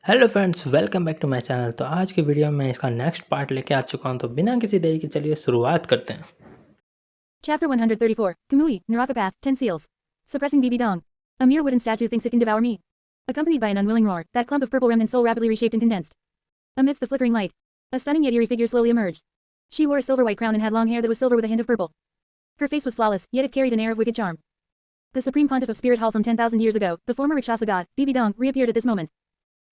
Hello friends, welcome back to my channel. तो आज की वीडियो में इसका नेक्स्ट पार्ट लेके आ चुका हूं। तो बिना किसी देरी के चलिए शुरुआत करते हैं। Chapter 134, Kamui, Narakapath, Ten-Tails. Suppressing BB Dong. A mere wooden statue thinks it can devour me. Accompanied by an unwilling roar, that clump of purple remnant soul rapidly reshaped and condensed. Amidst the flickering light, a stunning yet eerie figure slowly emerged. She wore a silver-white crown and had long hair that was silver with a hint of purple. Her face was flawless, yet it carried an air of wicked charm. The supreme pontiff of Spirit Hall from 10,000 years ago, the former Rakshasa god, BB Dong, reappeared at this moment.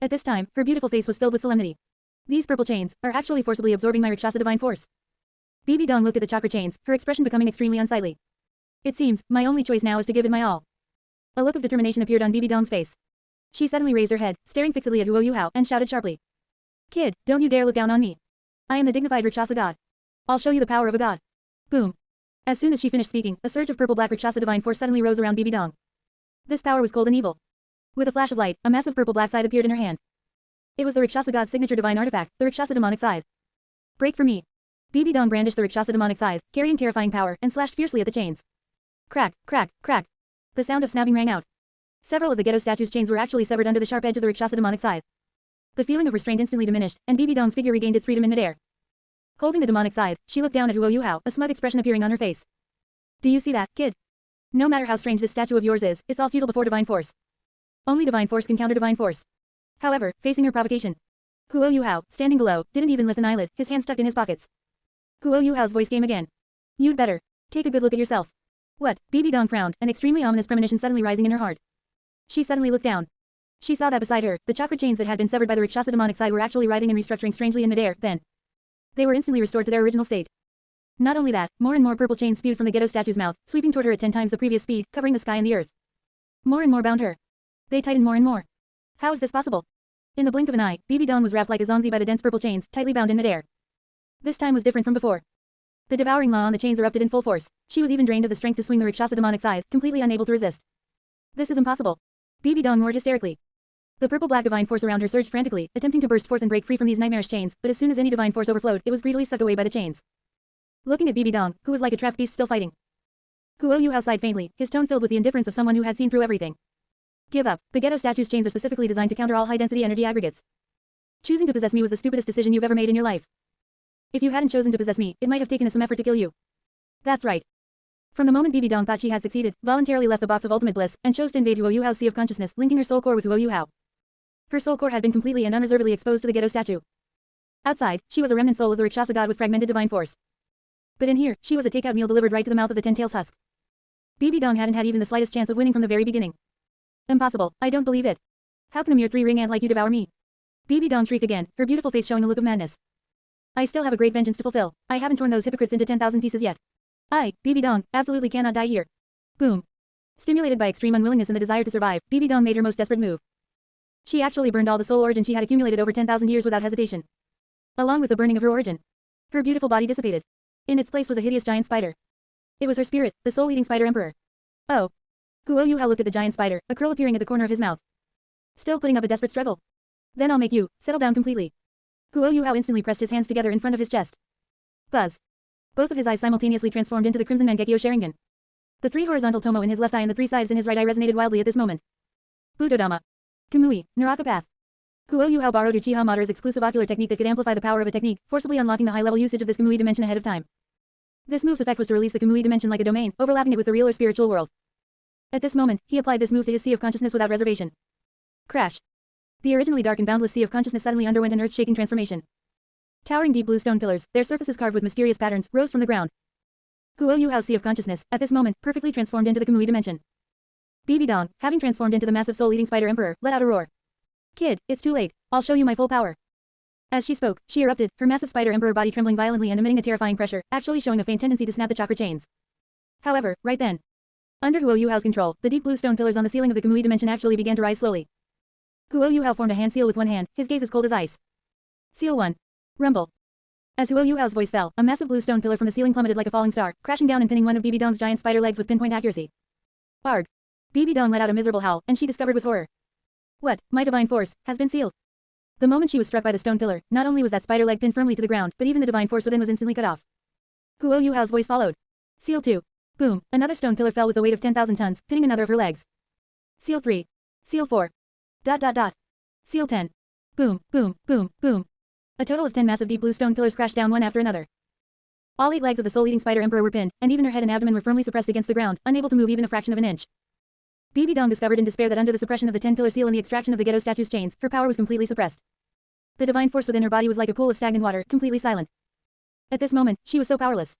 At this time, her beautiful face was filled with solemnity. These purple chains are actually forcibly absorbing my Rakshasa divine force. BB Dong looked at the chakra chains, her expression becoming extremely unsightly. It seems, my only choice now is to give it my all. A look of determination appeared on BB Dong's face. She suddenly raised her head, staring fixedly at Huo Yuhao, and shouted sharply. Kid, don't you dare look down on me. I am the dignified Rakshasa god. I'll show you the power of a god. Boom. As soon as she finished speaking, a surge of purple-black Rakshasa divine force suddenly rose around BB Dong. This power was cold and evil. With a flash of light, a massive purple-black scythe appeared in her hand. It was the Rakshasa god's signature divine artifact, the Rakshasa demonic scythe. Break for me. BB Dong brandished the Rakshasa demonic scythe, carrying terrifying power, and slashed fiercely at the chains. Crack, crack, crack. The sound of snapping rang out. Several of the ghetto statue's chains were actually severed under the sharp edge of the Rakshasa demonic scythe. The feeling of restraint instantly diminished, and BB Dong's figure regained its freedom in midair. Holding the demonic scythe, she looked down at Huo Yuhao, a smug expression appearing on her face. Do you see that, kid? No matter how strange this statue of yours is, it's all futile before divine force. Only divine force can counter divine force. However, facing her provocation, Huo Yuhao, standing below, didn't even lift an eyelid, his hands stuck in his pockets. Huo Yuhao's voice came again. You'd better take a good look at yourself. What? BB Dong frowned, an extremely ominous premonition suddenly rising in her heart. She suddenly looked down. She saw that beside her, the chakra chains that had been severed by the Rakshasa demonic side were actually writhing and restructuring strangely in midair, then they were instantly restored to their original state. Not only that, more and more purple chains spewed from the ghetto statue's mouth, sweeping toward her at 10 times the previous speed, covering the sky and the earth. More and more bound her. They tightened more and more. How is this possible? In the blink of an eye, BB Dong was wrapped like a zonzi by the dense purple chains, tightly bound in midair. This time was different from before. The devouring law on the chains erupted in full force. She was even drained of the strength to swing the Rakshasa demonic scythe, completely unable to resist. This is impossible. BB Dong roared hysterically. The purple-black divine force around her surged frantically, attempting to burst forth and break free from these nightmarish chains, but as soon as any divine force overflowed, it was greedily sucked away by the chains. Looking at BB Dong, who was like a trapped beast still fighting, Huo Yuhao sighed faintly, his tone filled with the indifference of someone who had seen through everything. Give up. The ghetto statue's chains are specifically designed to counter all high-density energy aggregates. Choosing to possess me was the stupidest decision you've ever made in your life. If you hadn't chosen to possess me, it might have taken us some effort to kill you. That's right. From the moment BB Dong thought she had succeeded, voluntarily left the box of ultimate bliss, and chose to invade Huo Yuhao's sea of consciousness, linking her soul core with Huo Yuhao. Her soul core had been completely and unreservedly exposed to the ghetto statue. Outside, she was a remnant soul of the Rakshasa god with fragmented divine force. But in here, she was a takeout meal delivered right to the mouth of the Ten-Tails husk. BB Dong hadn't had even the slightest chance of winning from the very beginning. Impossible, I don't believe it. How can a mere three-ring ant like you devour me? BB Dong shrieked again, her beautiful face showing a look of madness. I still have a great vengeance to fulfill. I haven't torn those hypocrites into 10,000 pieces yet. I, BB Dong, absolutely cannot die here. Boom. Stimulated by extreme unwillingness and the desire to survive, BB Dong made her most desperate move. She actually burned all the soul origin she had accumulated over 10,000 years without hesitation. Along with the burning of her origin, her beautiful body dissipated. In its place was a hideous giant spider. It was her spirit, the soul-eating spider emperor. Oh. Huo Yuhao looked at the giant spider, a curl appearing at the corner of his mouth. Still putting up a desperate struggle. Then I'll make you settle down completely. Huo Yuhao instantly pressed his hands together in front of his chest. Buzz. Both of his eyes simultaneously transformed into the Crimson Mangekyo Sharingan. The three horizontal tomo in his left eye and the three sides in his right eye resonated wildly at this moment. Budodama. Kamui, Narakapath. Huo Yuhao borrowed Uchiha Madara's exclusive ocular technique that could amplify the power of a technique, forcibly unlocking the high-level usage of this Kamui dimension ahead of time. This move's effect was to release the Kamui dimension like a domain, overlapping it with the real or spiritual world. At this moment, he applied this move to his sea of consciousness without reservation. Crash. The originally dark and boundless sea of consciousness suddenly underwent an earth-shaking transformation. Towering deep blue stone pillars, their surfaces carved with mysterious patterns, rose from the ground. Huo Yuhao's sea of consciousness, at this moment, perfectly transformed into the Kamui dimension. BB Dong, having transformed into the massive soul-eating spider emperor, let out a roar. Kid, it's too late. I'll show you my full power. As she spoke, she erupted, her massive spider emperor body trembling violently and emitting a terrifying pressure, actually showing a faint tendency to snap the chakra chains. However, right then, under Huo Yuhao's control, the deep blue stone pillars on the ceiling of the Kamui dimension actually began to rise slowly. Huo Yuhao formed a hand seal with one hand, his gaze as cold as ice. Seal 1. Rumble. As Huo Yuhao's voice fell, a massive blue stone pillar from the ceiling plummeted like a falling star, crashing down and pinning one of BB Dong's giant spider legs with pinpoint accuracy. Arg. BB Dong let out a miserable howl, and she discovered with horror. What, my divine force, has been sealed. The moment she was struck by the stone pillar, not only was that spider leg pinned firmly to the ground, but even the divine force within was instantly cut off. Huo Yuhao's voice followed. Seal 2. Boom, another stone pillar fell with a weight of 10,000 tons, pinning another of her legs. Seal 3. Seal 4. Seal 10. Boom, boom, boom, boom. A total of 10 massive deep blue stone pillars crashed down one after another. All 8 legs of the soul-eating spider emperor were pinned, and even her head and abdomen were firmly suppressed against the ground, unable to move even a fraction of an inch. Bibi Dong discovered in despair that under the suppression of the 10-pillar seal and the extraction of the ghetto statue's chains, her power was completely suppressed. The divine force within her body was like a pool of stagnant water, completely silent. At this moment, she was so powerless.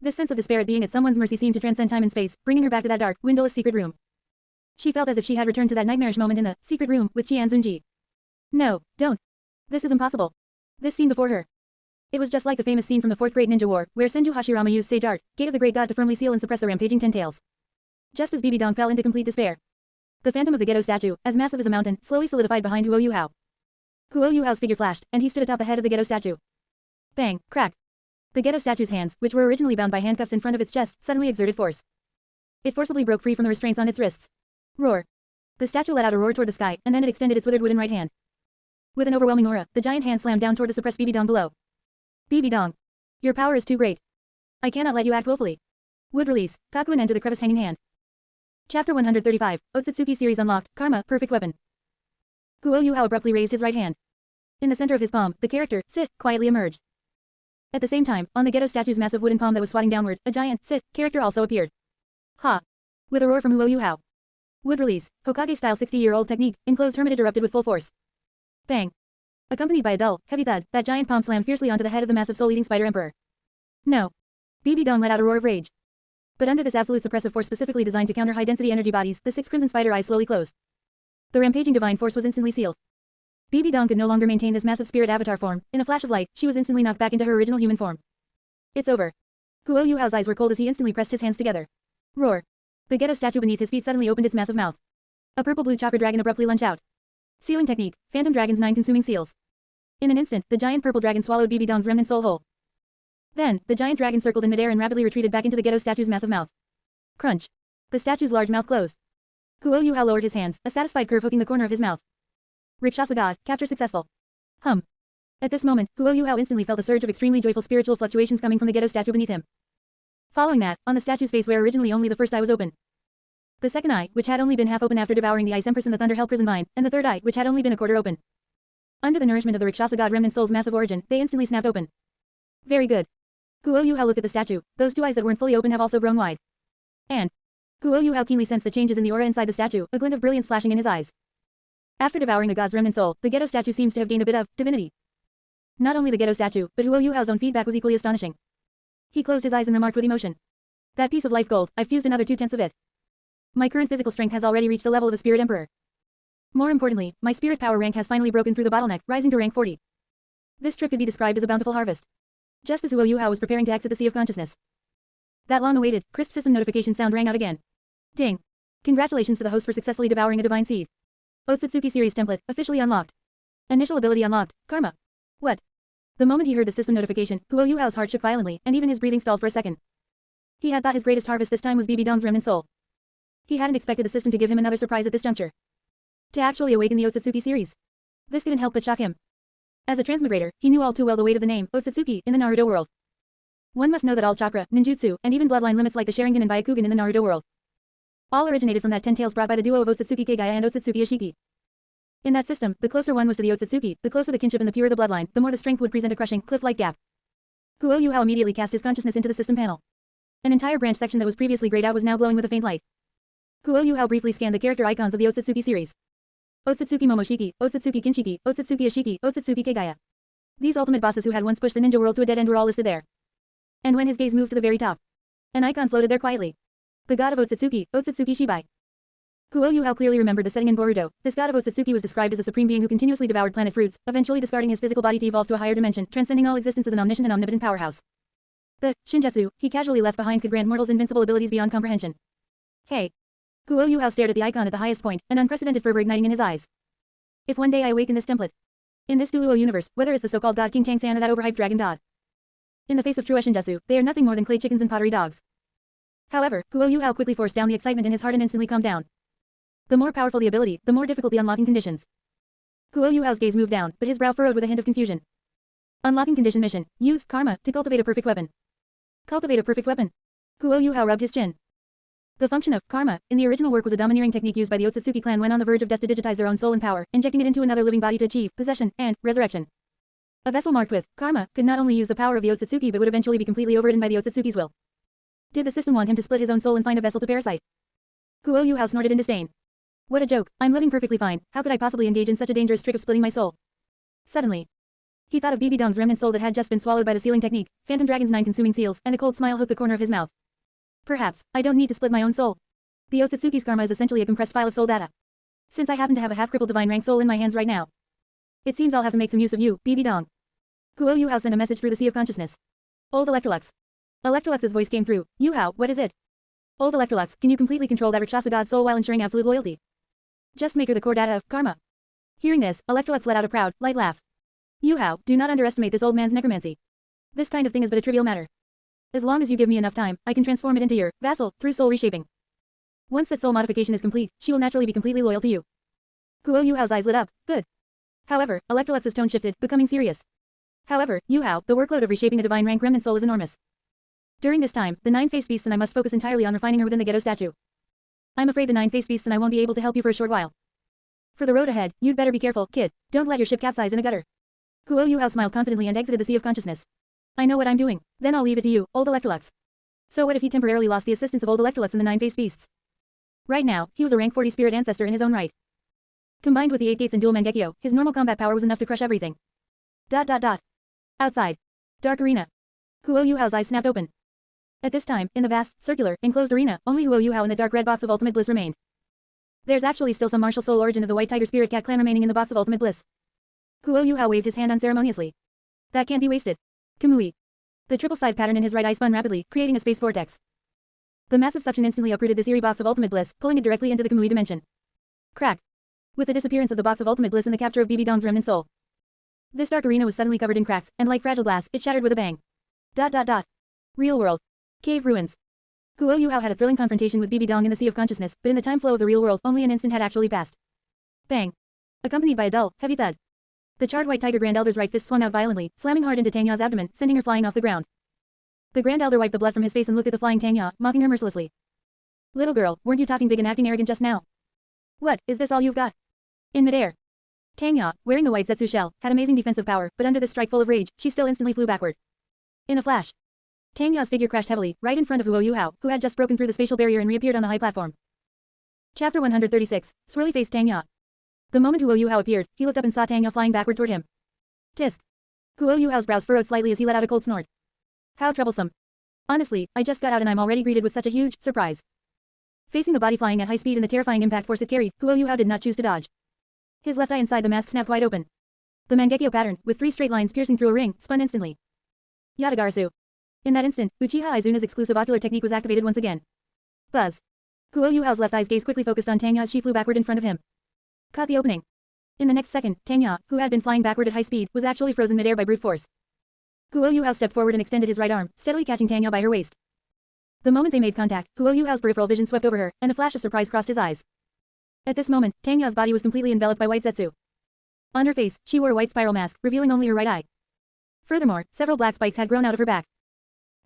This sense of despair at being at someone's mercy seemed to transcend time and space, bringing her back to that dark, windowless secret room. She felt as if she had returned to that nightmarish moment in the secret room with Qian Zunji. No, don't. This is impossible. This scene before her. It was just like the famous scene from the 4th Great Ninja War, where Senju Hashirama used sage art, gate of the great god to firmly seal and suppress the rampaging Ten-Tails. Just as Bibi Dong fell into complete despair. The phantom of the ghetto statue, as massive as a mountain, slowly solidified behind Huo Yuhao. Huo Yuhao's figure flashed, and he stood atop the head of the ghetto statue. Bang, crack. The ghetto statue's hands, which were originally bound by handcuffs in front of its chest, suddenly exerted force. It forcibly broke free from the restraints on its wrists. Roar. The statue let out a roar toward the sky, and then it extended its withered wooden right hand. With an overwhelming aura, the giant hand slammed down toward the suppressed Bibi Dong below. Bibi Dong. Your power is too great. I cannot let you act willfully. Wood release, Kakuen enter the crevice hanging hand. Chapter 135, Otsutsuki series unlocked, Karma, perfect weapon. Huo Yuhao abruptly raised his right hand. In the center of his palm, the character, Sit, quietly emerged. At the same time, on the ghetto statue's massive wooden palm that was swatting downward, a giant, Sit, character also appeared. Ha! With a roar from Huo Yuhao. Wood release, Hokage-style 60-year-old technique, enclosed hermitage erupted with full force. Bang. Accompanied by a dull, heavy thud, that giant palm slammed fiercely onto the head of the massive soul-eating spider emperor. No. Bibi Dong let out a roar of rage. But under this absolute suppressive force specifically designed to counter high-density energy bodies, the 6 crimson spider eyes slowly closed. The rampaging divine force was instantly sealed. Bibi Dong could no longer maintain this massive spirit avatar form. In a flash of light, she was instantly knocked back into her original human form. It's over. Huo Yuhao's eyes were cold as he instantly pressed his hands together. Roar. The ghetto statue beneath his feet suddenly opened its massive mouth. A purple-blue chakra dragon abruptly lunged out. Sealing technique, Phantom Dragon's 9 consuming seals. In an instant, the giant purple dragon swallowed Bibi Dong's remnant soul whole. Then, the giant dragon circled in midair and rapidly retreated back into the ghetto statue's massive mouth. Crunch. The statue's large mouth closed. Huo Yuhao lowered his hands, a satisfied curve hooking the corner of his mouth. Rakshasa God, capture successful. Hum. At this moment, Huo Yuhao instantly felt a surge of extremely joyful spiritual fluctuations coming from the ghetto statue beneath him. Following that, on the statue's face where originally only the first eye was open. The second eye, which had only been half open after devouring the Ice Empress in the Thunder Hell prison mine, and the third eye, which had only been a quarter open. Under the nourishment of the Rakshasa God remnant soul's massive origin, they instantly snapped open. Very good. Huo Yuhao looked at the statue. Those 2 eyes that weren't fully open have also grown wide. And Huo Yuhao keenly sensed the changes in the aura inside the statue, a glint of brilliance flashing in his eyes. After devouring the god's remnant soul, the ghetto statue seems to have gained a bit of divinity. Not only the ghetto statue, but Huo Yuhao's own feedback was equally astonishing. He closed his eyes and remarked with emotion. That piece of life gold, I've fused another 2/10 of it. My current physical strength has already reached the level of a spirit emperor. More importantly, my spirit power rank has finally broken through the bottleneck, rising to rank 40. This trip could be described as a bountiful harvest. Just as Huo Yuhao was preparing to exit the sea of consciousness. That long-awaited, crisp system notification sound rang out again. Ding. Congratulations to the host for successfully devouring a divine seed. Otsutsuki series template, officially unlocked. Initial ability unlocked, Karma. What? The moment he heard the system notification, Huo Yuhao's heart shook violently, and even his breathing stalled for a second. He had thought his greatest harvest this time was Bibi Dong's remnant soul. He hadn't expected the system to give him another surprise at this juncture. To actually awaken the Otsutsuki series. This couldn't help but shock him. As a transmigrator, he knew all too well the weight of the name, Otsutsuki, in the Naruto world. One must know that all chakra, ninjutsu, and even bloodline limits like the Sharingan and Byakugan in the Naruto world all originated from that Ten-Tails brought by the duo of Otsutsuki Kagaya and Otsutsuki Ashiki. In that system, the closer one was to the Otsutsuki, the closer the kinship and the purer the bloodline, the more the strength would present a crushing, cliff-like gap. Huo Yuhao immediately cast his consciousness into the system panel. An entire branch section that was previously grayed out was now glowing with a faint light. Huo Yuhao briefly scanned the character icons of the Otsutsuki series. Otsutsuki Momoshiki, Otsutsuki Kinshiki, Otsutsuki Ashiki, Otsutsuki Kagaya. These ultimate bosses who had once pushed the ninja world to a dead end were all listed there. And when his gaze moved to the very top, an icon floated there quietly. The god of Otsutsuki, Otsutsuki Shibai. Huo Yuhao clearly remembered the setting in Boruto. This god of Otsutsuki was described as a supreme being who continuously devoured planet fruits, eventually discarding his physical body to evolve to a higher dimension, transcending all existence as an omniscient and omnipotent powerhouse. The Shinjutsu he casually left behind could grant mortals invincible abilities beyond comprehension. Hey. Huo Yuhao stared at the icon at the highest point, an unprecedented fervor igniting in his eyes. If one day I awaken this template. In this Douluo universe, whether it's the so-called god King Tang San or that overhyped dragon god. In the face of true Shinjutsu, they are nothing more than clay chickens and pottery dogs. However, Huo Yuhao quickly forced down the excitement in his heart and instantly calmed down. The more powerful the ability, the more difficult the unlocking conditions. Huo Yuhao's gaze moved down, but his brow furrowed with a hint of confusion. Unlocking condition mission. Use Karma to cultivate a perfect weapon. Cultivate a perfect weapon. Huo Yuhao rubbed his chin. The function of karma in the original work was a domineering technique used by the Otsutsuki clan when on the verge of death to digitize their own soul and power, injecting it into another living body to achieve possession and resurrection. A vessel marked with karma could not only use the power of the Otsutsuki but would eventually be completely overridden by the Otsutsuki's will. Did the system want him to split his own soul and find a vessel to parasite? Huo Yuhao snorted in disdain. What a joke, I'm living perfectly fine, how could I possibly engage in such a dangerous trick of splitting my soul? Suddenly, he thought of BB Dong's remnant soul that had just been swallowed by the sealing technique, Phantom Dragon's 9 consuming seals, and a cold smile hooked the corner of his mouth. Perhaps, I don't need to split my own soul. The Otsutsuki's karma is essentially a compressed file of soul data. Since I happen to have a half-crippled divine rank soul in my hands right now, it seems I'll have to make some use of you, BB Dong. Huo Yuhao sent a message through the sea of consciousness. Old Electrolux. Electrolux's voice came through. Yuhao, what is it? Old Electrolux, can you completely control that Rakshasa god's soul while ensuring absolute loyalty? Just make her the core data of karma. Hearing this, Electrolux let out a proud, light laugh. Yuhao, do not underestimate this old man's necromancy. This kind of thing is but a trivial matter. As long as you give me enough time, I can transform it into your vassal through soul reshaping. Once that soul modification is complete, she will naturally be completely loyal to you. Huo Yuhao's eyes lit up. Good. However, Electrolux's tone shifted, becoming serious. However, Yuhao, the workload of reshaping a divine rank remnant soul is enormous. During this time, the 9-faced beasts and I must focus entirely on refining her within the ghetto statue. I'm afraid the 9-faced beasts and I won't be able to help you for a short while. For the road ahead, you'd better be careful, kid. Don't let your ship capsize in a gutter. Huo Yuhao smiled confidently and exited the sea of consciousness. I know what I'm doing. Then I'll leave it to you, old Electrolux. So what if he temporarily lost the assistance of old Electrolux and the 9-faced beasts? Right now, he was a rank 40 spirit ancestor in his own right. Combined with the 8 gates and dual Mangekyo, his normal combat power was enough to crush everything. Outside. Dark arena. Huo Yuhao's eyes snapped open. At this time, in the vast, circular, enclosed arena, only Huo Yuhao and the dark red box of ultimate bliss remained. There's actually still some martial soul origin of the white tiger spirit cat clan remaining in the box of ultimate bliss. Huo Yuhao waved his hand unceremoniously. That can't be wasted. Kamui. The triple side pattern in his right eye spun rapidly, creating a space vortex. The massive suction instantly uprooted this eerie box of ultimate bliss, pulling it directly into the Kamui dimension. Crack. With the disappearance of the box of ultimate bliss and the capture of BB Dong's remnant soul, this dark arena was suddenly covered in cracks, and like fragile glass, it shattered with a bang. Real world. Cave ruins. Huo Yuhao had a thrilling confrontation with BB Dong in the sea of consciousness, but in the time flow of the real world, only an instant had actually passed. Bang. Accompanied by a dull, heavy thud. The charred white tiger Grand Elder's right fist swung out violently, slamming hard into Tangya's abdomen, sending her flying off the ground. The Grand Elder wiped the blood from his face and looked at the flying Tangya, mocking her mercilessly. Little girl, weren't you talking big and acting arrogant just now? What, is this all you've got? In midair. Tangya, wearing the white Zetsu shell, had amazing defensive power, but under this strike full of rage, she still instantly flew backward. In a flash, Tangya's figure crashed heavily, right in front of Huo Yuhao, who had just broken through the spatial barrier and reappeared on the high platform. Chapter 136, Swirly-Faced Tangya. The moment Huo Yuhao appeared, he looked up and saw Tangya flying backward toward him. Tisk. Huo Yuhao's brows furrowed slightly as he let out a cold snort. How troublesome. Honestly, I just got out and I'm already greeted with such a huge surprise. Facing the body flying at high speed and the terrifying impact force it carried, Huo Yuhao did not choose to dodge. His left eye inside the mask snapped wide open. The Mangekyo pattern, with 3 straight lines piercing through a ring, spun instantly. Yatagarasu. In that instant, Uchiha Izuna's exclusive ocular technique was activated once again. Buzz. Huo Yuhao's left eye's gaze quickly focused on Tangya as she flew backward in front of him. Caught the opening. In the next second, Tangya, who had been flying backward at high speed, was actually frozen midair by brute force. Huo Yuhao stepped forward and extended his right arm, steadily catching Tangya by her waist. The moment they made contact, Huo Yuhao's peripheral vision swept over her, and a flash of surprise crossed his eyes. At this moment, Tangya's body was completely enveloped by white Zetsu. On her face, she wore a white spiral mask, revealing only her right eye. Furthermore, several black spikes had grown out of her back.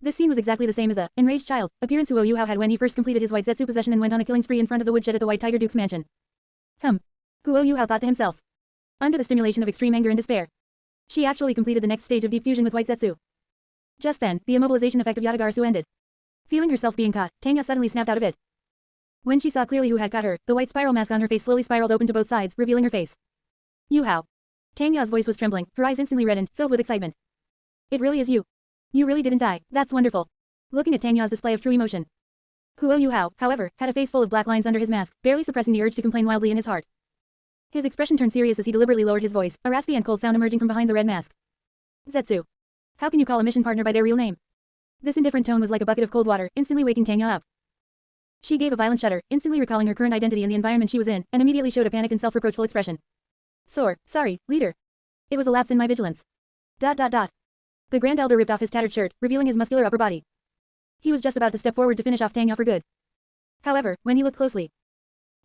This scene was exactly the same as the enraged child appearance Huo Yuhao had when he first completed his white Zetsu possession and went on a killing spree in front of the woodshed at the White Tiger Duke's mansion. Huo Yuhao thought to himself. Under the stimulation of extreme anger and despair, she actually completed the next stage of deep fusion with white Zetsu. Just then, the immobilization effect of Yatagarasu ended. Feeling herself being caught, Tangya suddenly snapped out of it. When she saw clearly who had caught her, the white spiral mask on her face slowly spiraled open to both sides, revealing her face. Yuhao. Tangya's voice was trembling, her eyes instantly reddened, filled with excitement. It really is you. You really didn't die, that's wonderful. Looking at Tangya's display of true emotion. Huo Yuhao, however, had a face full of black lines under his mask, barely suppressing the urge to complain wildly in his heart. His expression turned serious as he deliberately lowered his voice, a raspy and cold sound emerging from behind the red mask. Zetsu. How can you call a mission partner by their real name? This indifferent tone was like a bucket of cold water, instantly waking Tangya up. She gave a violent shudder, instantly recalling her current identity and the environment she was in, and immediately showed a panicked and self-reproachful expression. Sorry, leader. It was a lapse in my vigilance. The Grand Elder ripped off his tattered shirt, revealing his muscular upper body. He was just about to step forward to finish off Tangya for good. However, when he looked closely,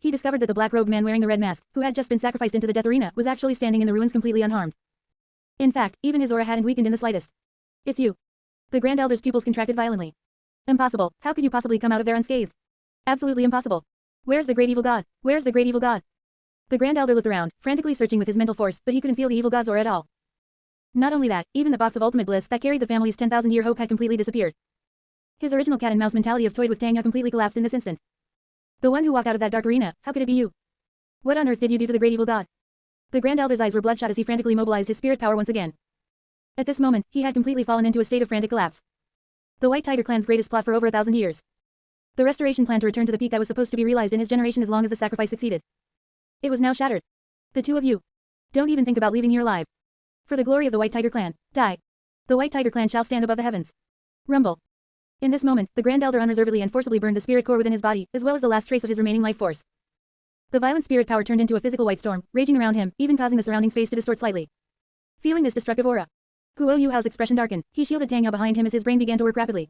he discovered that the black-robed man wearing the red mask, who had just been sacrificed into the death arena, was actually standing in the ruins completely unharmed. In fact, even his aura hadn't weakened in the slightest. It's you. The Grand Elder's pupils contracted violently. Impossible, how could you possibly come out of there unscathed? Absolutely impossible. Where's the great evil god? Where's the great evil god? The Grand Elder looked around, frantically searching with his mental force, but he couldn't feel the evil god's aura at all. Not only that, even the box of ultimate bliss that carried the family's 10,000-year hope had completely disappeared. His original cat and mouse mentality of toyed with Tanya completely collapsed in this instant. The one who walked out of that dark arena, how could it be you? What on earth did you do to the great evil god? The Grand Elder's eyes were bloodshot as he frantically mobilized his spirit power once again. At this moment, he had completely fallen into a state of frantic collapse. The White Tiger clan's greatest plot for over 1,000 years. The restoration plan to return to the peak that was supposed to be realized in his generation as long as the sacrifice succeeded. It was now shattered. The two of you. Don't even think about leaving here alive. For the glory of the White Tiger clan, die. The White Tiger clan shall stand above the heavens. Rumble. In this moment, the Grand Elder unreservedly and forcibly burned the spirit core within his body, as well as the last trace of his remaining life force. The violent spirit power turned into a physical white storm, raging around him, even causing the surrounding space to distort slightly. Feeling this destructive aura, Guo Yuhao's expression darkened. He shielded Tanya behind him as his brain began to work rapidly.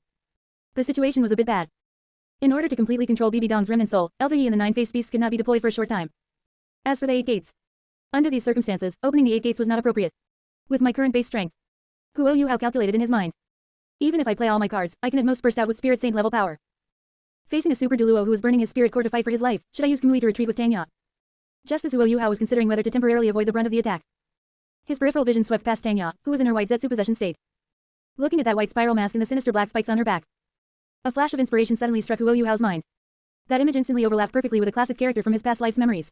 The situation was a bit bad. In order to completely control BB Dong's remnant soul, Elder Yi and the 9-faced beasts could not be deployed for a short time. As for the 8 gates, under these circumstances, opening the 8 gates was not appropriate. With my current base strength, Guo Yuhao calculated in his mind. Even if I play all my cards, I can at most burst out with Spirit Saint level power. Facing a Super Douluo who was burning his spirit core to fight for his life, should I use Kamui to retreat with Tanya? Just as Guo Yuhao was considering whether to temporarily avoid the brunt of the attack, his peripheral vision swept past Tanya, who was in her white Zetsu possession state. Looking at that white spiral mask and the sinister black spikes on her back, a flash of inspiration suddenly struck Guo Yuhao's mind. That image instantly overlapped perfectly with a classic character from his past life's memories.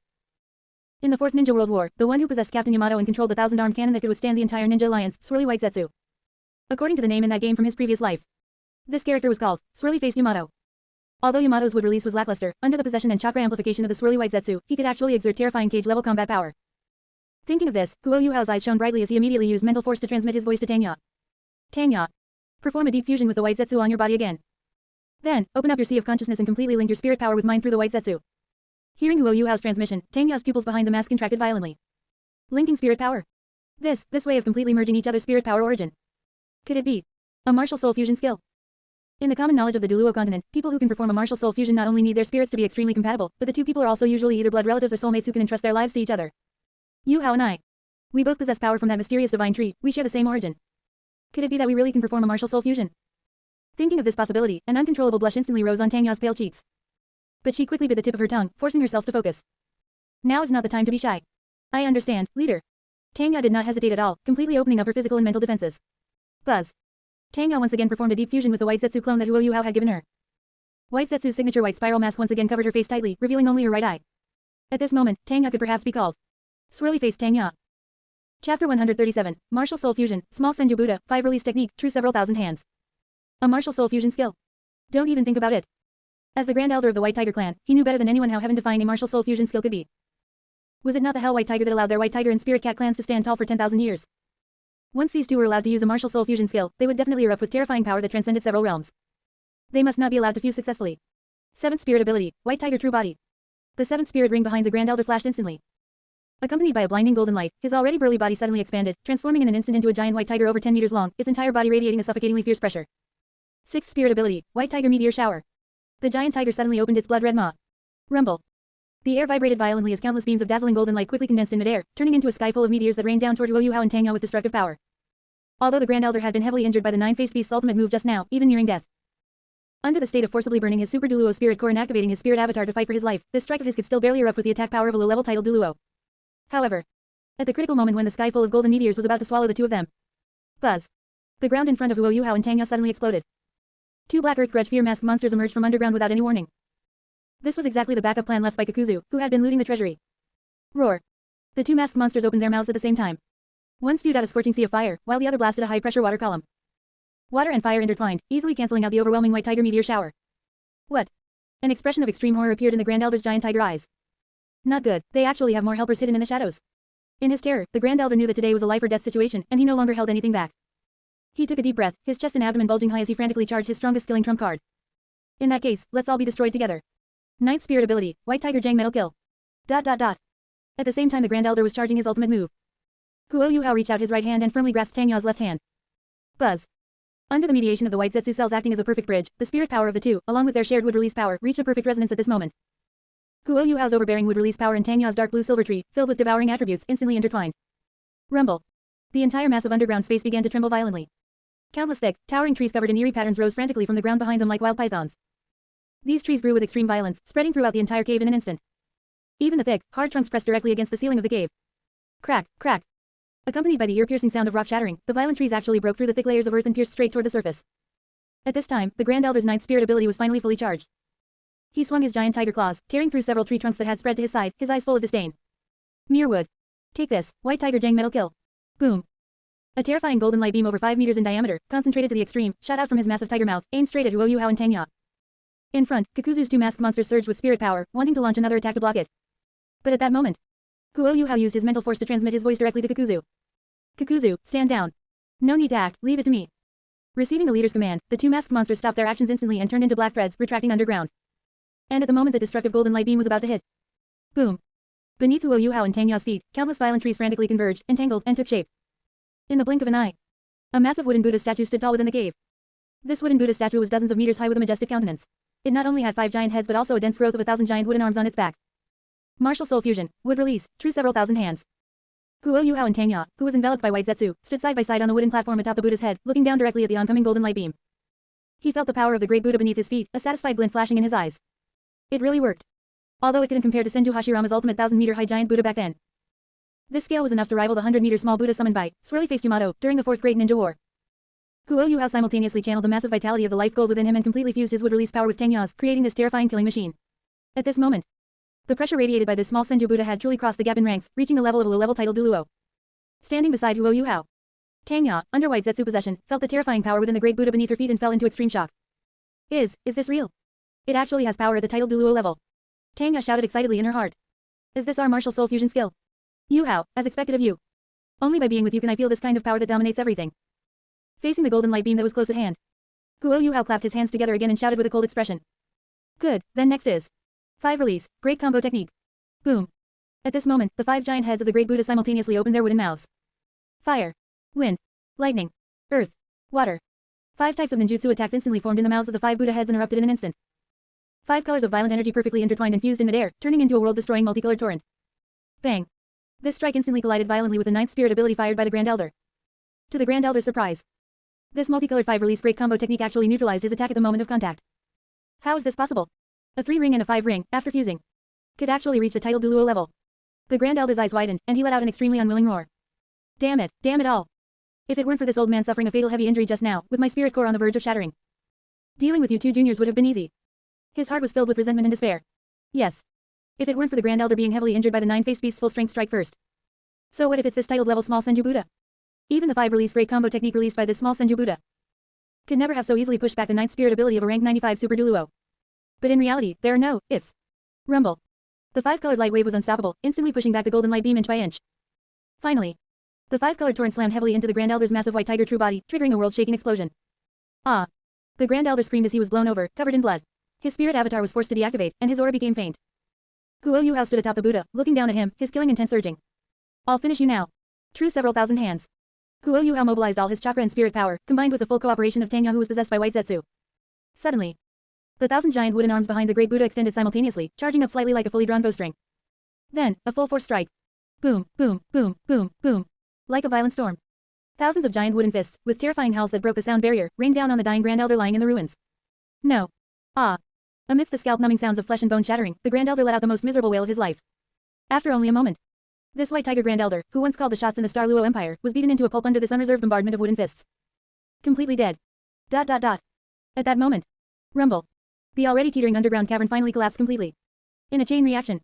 In the Fourth Ninja World War, the one who possessed Captain Yamato and controlled the 1,000-armed cannon that could withstand the entire ninja alliance, Swirly White Zetsu. According to the name in that game from his previous life, this character was called Swirly-Faced Yamato. Although Yamato's wood release was lackluster, under the possession and chakra amplification of the Swirly White Zetsu, he could actually exert terrifying cage-level combat power. Thinking of this, Guo Yuhao's eyes shone brightly as he immediately used mental force to transmit his voice to Tanya. Tanya, perform a deep fusion with the White Zetsu on your body again. Then, open up your sea of consciousness and completely link your spirit power with mine through the White Zetsu. Hearing Guo Yuhao's transmission, Tanya's pupils behind the mask contracted violently. Linking spirit power. This way of completely merging each other's spirit power origin. Could it be a martial soul fusion skill? In the common knowledge of the Douluo Continent, people who can perform a martial soul fusion not only need their spirits to be extremely compatible, but the two people are also usually either blood relatives or soulmates who can entrust their lives to each other. Yuhao and I. We both possess power from that mysterious divine tree, we share the same origin. Could it be that we really can perform a martial soul fusion? Thinking of this possibility, an uncontrollable blush instantly rose on Tanya's pale cheeks. But she quickly bit the tip of her tongue, forcing herself to focus. Now is not the time to be shy. I understand, leader. Tanya did not hesitate at all, completely opening up her physical and mental defenses. Buzz. Tanya once again performed a deep fusion with the White Zetsu clone that Guo Yuhao had given her. White Zetsu's signature white spiral mask once again covered her face tightly, revealing only her right eye. At this moment, Tanya could perhaps be called Swirly-Faced Tanya. Chapter 137, Martial Soul Fusion, Small Senju Buddha, 5 Release Technique, True Several Thousand Hands. A martial soul fusion skill. Don't even think about it. As the Grand Elder of the White Tiger clan, he knew better than anyone how heaven-defying a martial soul fusion skill could be. Was it not the Hell White Tiger that allowed their White Tiger and Spirit Cat clans to stand tall for 10,000 years? Once these two were allowed to use a martial soul fusion skill, they would definitely erupt with terrifying power that transcended several realms. They must not be allowed to fuse successfully. 7th Spirit Ability, White Tiger True Body. The 7th Spirit Ring behind the Grand Elder flashed instantly. Accompanied by a blinding golden light, his already burly body suddenly expanded, transforming in an instant into a giant white tiger over 10 meters long, its entire body radiating a suffocatingly fierce pressure. 6th Spirit Ability, White Tiger Meteor Shower. The giant tiger suddenly opened its blood-red maw. Rumble. The air vibrated violently as countless beams of dazzling golden light quickly condensed in midair, turning into a sky full of meteors that rained down toward Guo Yuhao and Tanya with destructive power. Although the Grand Elder had been heavily injured by the 9-faced beast's ultimate move just now, even nearing death. Under the state of forcibly burning his Super Douluo spirit core and activating his spirit avatar to fight for his life, this strike of his could still barely erupt with the attack power of a low-level titled Douluo. However, at the critical moment when the sky full of golden meteors was about to swallow the two of them. Buzz. The ground in front of Guo Yuhao and Tanya suddenly exploded. 2 black earth grudge fear masked monsters emerged from underground without any warning. This was exactly the backup plan left by Kakuzu, who had been looting the treasury. Roar. The 2 masked monsters opened their mouths at the same time. One spewed out a scorching sea of fire, while the other blasted a high-pressure water column. Water and fire intertwined, easily canceling out the overwhelming white tiger meteor shower. What? An expression of extreme horror appeared in the Grand Elder's giant tiger eyes. Not good, they actually have more helpers hidden in the shadows. In his terror, the Grand Elder knew that today was a life-or-death situation, and he no longer held anything back. He took a deep breath, his chest and abdomen bulging high as he frantically charged his strongest killing trump card. In that case, let's all be destroyed together. 9th Spirit Ability, White Tiger Jang Metal Kill. ... At the same time the Grand Elder was charging his ultimate move. Guo Yuhao reached out his right hand and firmly grasped Tanya's left hand. Buzz. Under the mediation of the White Zetsu cells acting as a perfect bridge, the spirit power of the two, along with their shared wood release power, reached a perfect resonance at this moment. Guo Yuhao's overbearing wood release power and Tanya's dark blue silver tree, filled with devouring attributes, instantly intertwined. Rumble. The entire mass of underground space began to tremble violently. Countless thick, towering trees covered in eerie patterns rose frantically from the ground behind them like wild pythons. These trees grew with extreme violence, spreading throughout the entire cave in an instant. Even the thick, hard trunks pressed directly against the ceiling of the cave. Crack, crack. Accompanied by the ear-piercing sound of rock shattering, the violent trees actually broke through the thick layers of earth and pierced straight toward the surface. At this time, the Grand Elder's ninth spirit ability was finally fully charged. He swung his giant tiger claws, tearing through several tree trunks that had spread to his side, his eyes full of disdain. Mere wood. Take this, White Tiger Jang Metal Kill. Boom. A terrifying golden light beam over 5 meters in diameter, concentrated to the extreme, shot out from his massive tiger mouth, aimed straight at Huo Yuhao and Tangya. In front, Kakuzu's two masked monsters surged with spirit power, wanting to launch another attack to block it. But at that moment, Huo Yuhao used his mental force to transmit his voice directly to Kakuzu. Kakuzu, stand down. No need to act, leave it to me. Receiving the leader's command, the two masked monsters stopped their actions instantly and turned into black threads, retracting underground. And at the moment the destructive golden light beam was about to hit. Boom. Beneath Huo Yuhao and Tangya's feet, countless violent trees frantically converged, entangled, and took shape. In the blink of an eye, a massive wooden Buddha statue stood tall within the cave. This wooden Buddha statue was dozens of meters high with a majestic countenance. It not only had 5 giant heads but also a dense growth of 1,000 giant wooden arms on its back. Martial Soul Fusion, would release, true several thousand hands. Huo Yuhao and Tangya, who was enveloped by white Zetsu, stood side by side on the wooden platform atop the Buddha's head, looking down directly at the oncoming golden light beam. He felt the power of the great Buddha beneath his feet, a satisfied glint flashing in his eyes. It really worked. Although it couldn't compare to Senju Hashirama's ultimate 1,000-meter-high giant Buddha back then. This scale was enough to rival the 100-meter small Buddha summoned by swirly-faced Yamato during the Fourth Great Ninja War. Huo Yuhao simultaneously channeled the massive vitality of the life gold within him and completely fused his wood-release power with Tangya's, creating this terrifying killing machine. At this moment, the pressure radiated by this small Senju Buddha had truly crossed the gap in ranks, reaching the level of a low-level title Douluo. Standing beside Huo Yuhao, Tangya, under white Zetsu possession, felt the terrifying power within the great Buddha beneath her feet and fell into extreme shock. Is this real? It actually has power at the title Douluo level. Tangya shouted excitedly in her heart. Is this our martial soul fusion skill? Yuhao, as expected of you. Only by being with you can I feel this kind of power that dominates everything. Facing the golden light beam that was close at hand, Huo Yuhao clapped his hands together again and shouted with a cold expression. Good, then next is 5 release, great combo technique. Boom. At this moment, the 5 giant heads of the great Buddha simultaneously opened their wooden mouths. Fire, wind, lightning, earth, water. 5 types of ninjutsu attacks instantly formed in the mouths of the 5 Buddha heads and erupted in an instant. 5 colors of violent energy perfectly intertwined and fused in midair, turning into a world-destroying multicolored torrent. Bang. This strike instantly collided violently with the 9th spirit ability fired by the Grand Elder. To the Grand Elder's surprise, this multicolored 5-release great combo technique actually neutralized his attack at the moment of contact. How is this possible? A 3-ring and a 5-ring, after fusing, could actually reach the title Douluo level. The Grand Elder's eyes widened, and he let out an extremely unwilling roar. Damn it all. If it weren't for this old man suffering a fatal heavy injury just now, with my spirit core on the verge of shattering, dealing with you 2 juniors would have been easy. His heart was filled with resentment and despair. Yes. If it weren't for the Grand Elder being heavily injured by the 9-faced beast's full strength strike first. So what if it's this titled level small Senju Buddha? Even the 5-release great combo technique released by this small Senju Buddha could never have so easily pushed back the 9th spirit ability of a rank 95 Super Douluo. But in reality, there are no ifs. Rumble. The 5-colored light wave was unstoppable, instantly pushing back the golden light beam inch by inch. Finally, the 5-colored torrent slammed heavily into the Grand Elder's massive white tiger true body, triggering a world-shaking explosion. Ah! The Grand Elder screamed as he was blown over, covered in blood. His spirit avatar was forced to deactivate, and his aura became faint. Huo Yuhao stood atop the Buddha, looking down at him, his killing intent surging. I'll finish you now. True several thousand hands. Huo Yuhao mobilized all his chakra and spirit power, combined with the full cooperation of Tangya who was possessed by white Zetsu. Suddenly, the 1,000 giant wooden arms behind the great Buddha extended simultaneously, charging up slightly like a fully drawn bowstring. Then, a full force strike. Boom, boom, boom, boom, boom. Like a violent storm. Thousands of giant wooden fists, with terrifying howls that broke the sound barrier, rained down on the dying Grand Elder lying in the ruins. No. Ah. Amidst the scalp-numbing sounds of flesh and bone shattering, the Grand Elder let out the most miserable wail of his life. After only a moment, this white tiger Grand Elder, who once called the shots in the Star Luo Empire, was beaten into a pulp under this unreserved bombardment of wooden fists. Completely dead. ... At that moment, rumble. The already teetering underground cavern finally collapsed completely. In a chain reaction.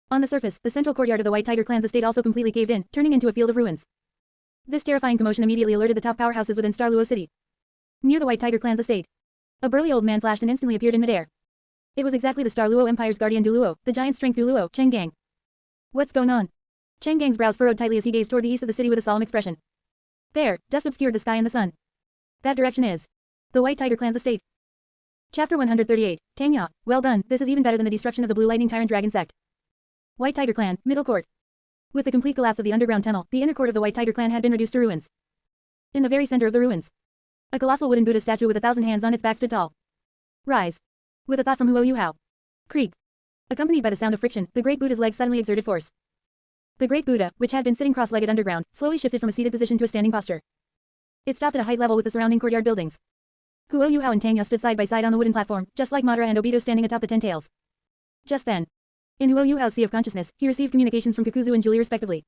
On the surface, the central courtyard of the White Tiger clan's estate also completely caved in, turning into a field of ruins. This terrifying commotion immediately alerted the top powerhouses within Star Luo City. Near the White Tiger clan's estate, a burly old man flashed and instantly appeared in midair. It was exactly the Star Luo Empire's guardian Douluo, the giant strength Douluo, Cheng Gang. What's going on? Cheng Gang's brows furrowed tightly as he gazed toward the east of the city with a solemn expression. There, dust obscured the sky and the sun. That direction is the White Tiger clan's estate. Chapter 138, Tangya, well done, this is even better than the destruction of the Blue Lightning Tyrant Dragon sect. White Tiger clan, middle court. With the complete collapse of the underground tunnel, the inner court of the White Tiger clan had been reduced to ruins. In the very center of the ruins, a colossal wooden Buddha statue with 1,000 hands on its back stood tall. Rise. With a thought from Huo Yuhao. Creak. Accompanied by the sound of friction, the great Buddha's legs suddenly exerted force. The great Buddha, which had been sitting cross-legged underground, slowly shifted from a seated position to a standing posture. It stopped at a height level with the surrounding courtyard buildings. Huo Yuhao and Tangya stood side by side on the wooden platform, just like Madara and Obito standing atop the Ten-Tails. Just then, in Huo Yuhao's sea of consciousness, he received communications from Kakuzu and Julie respectively.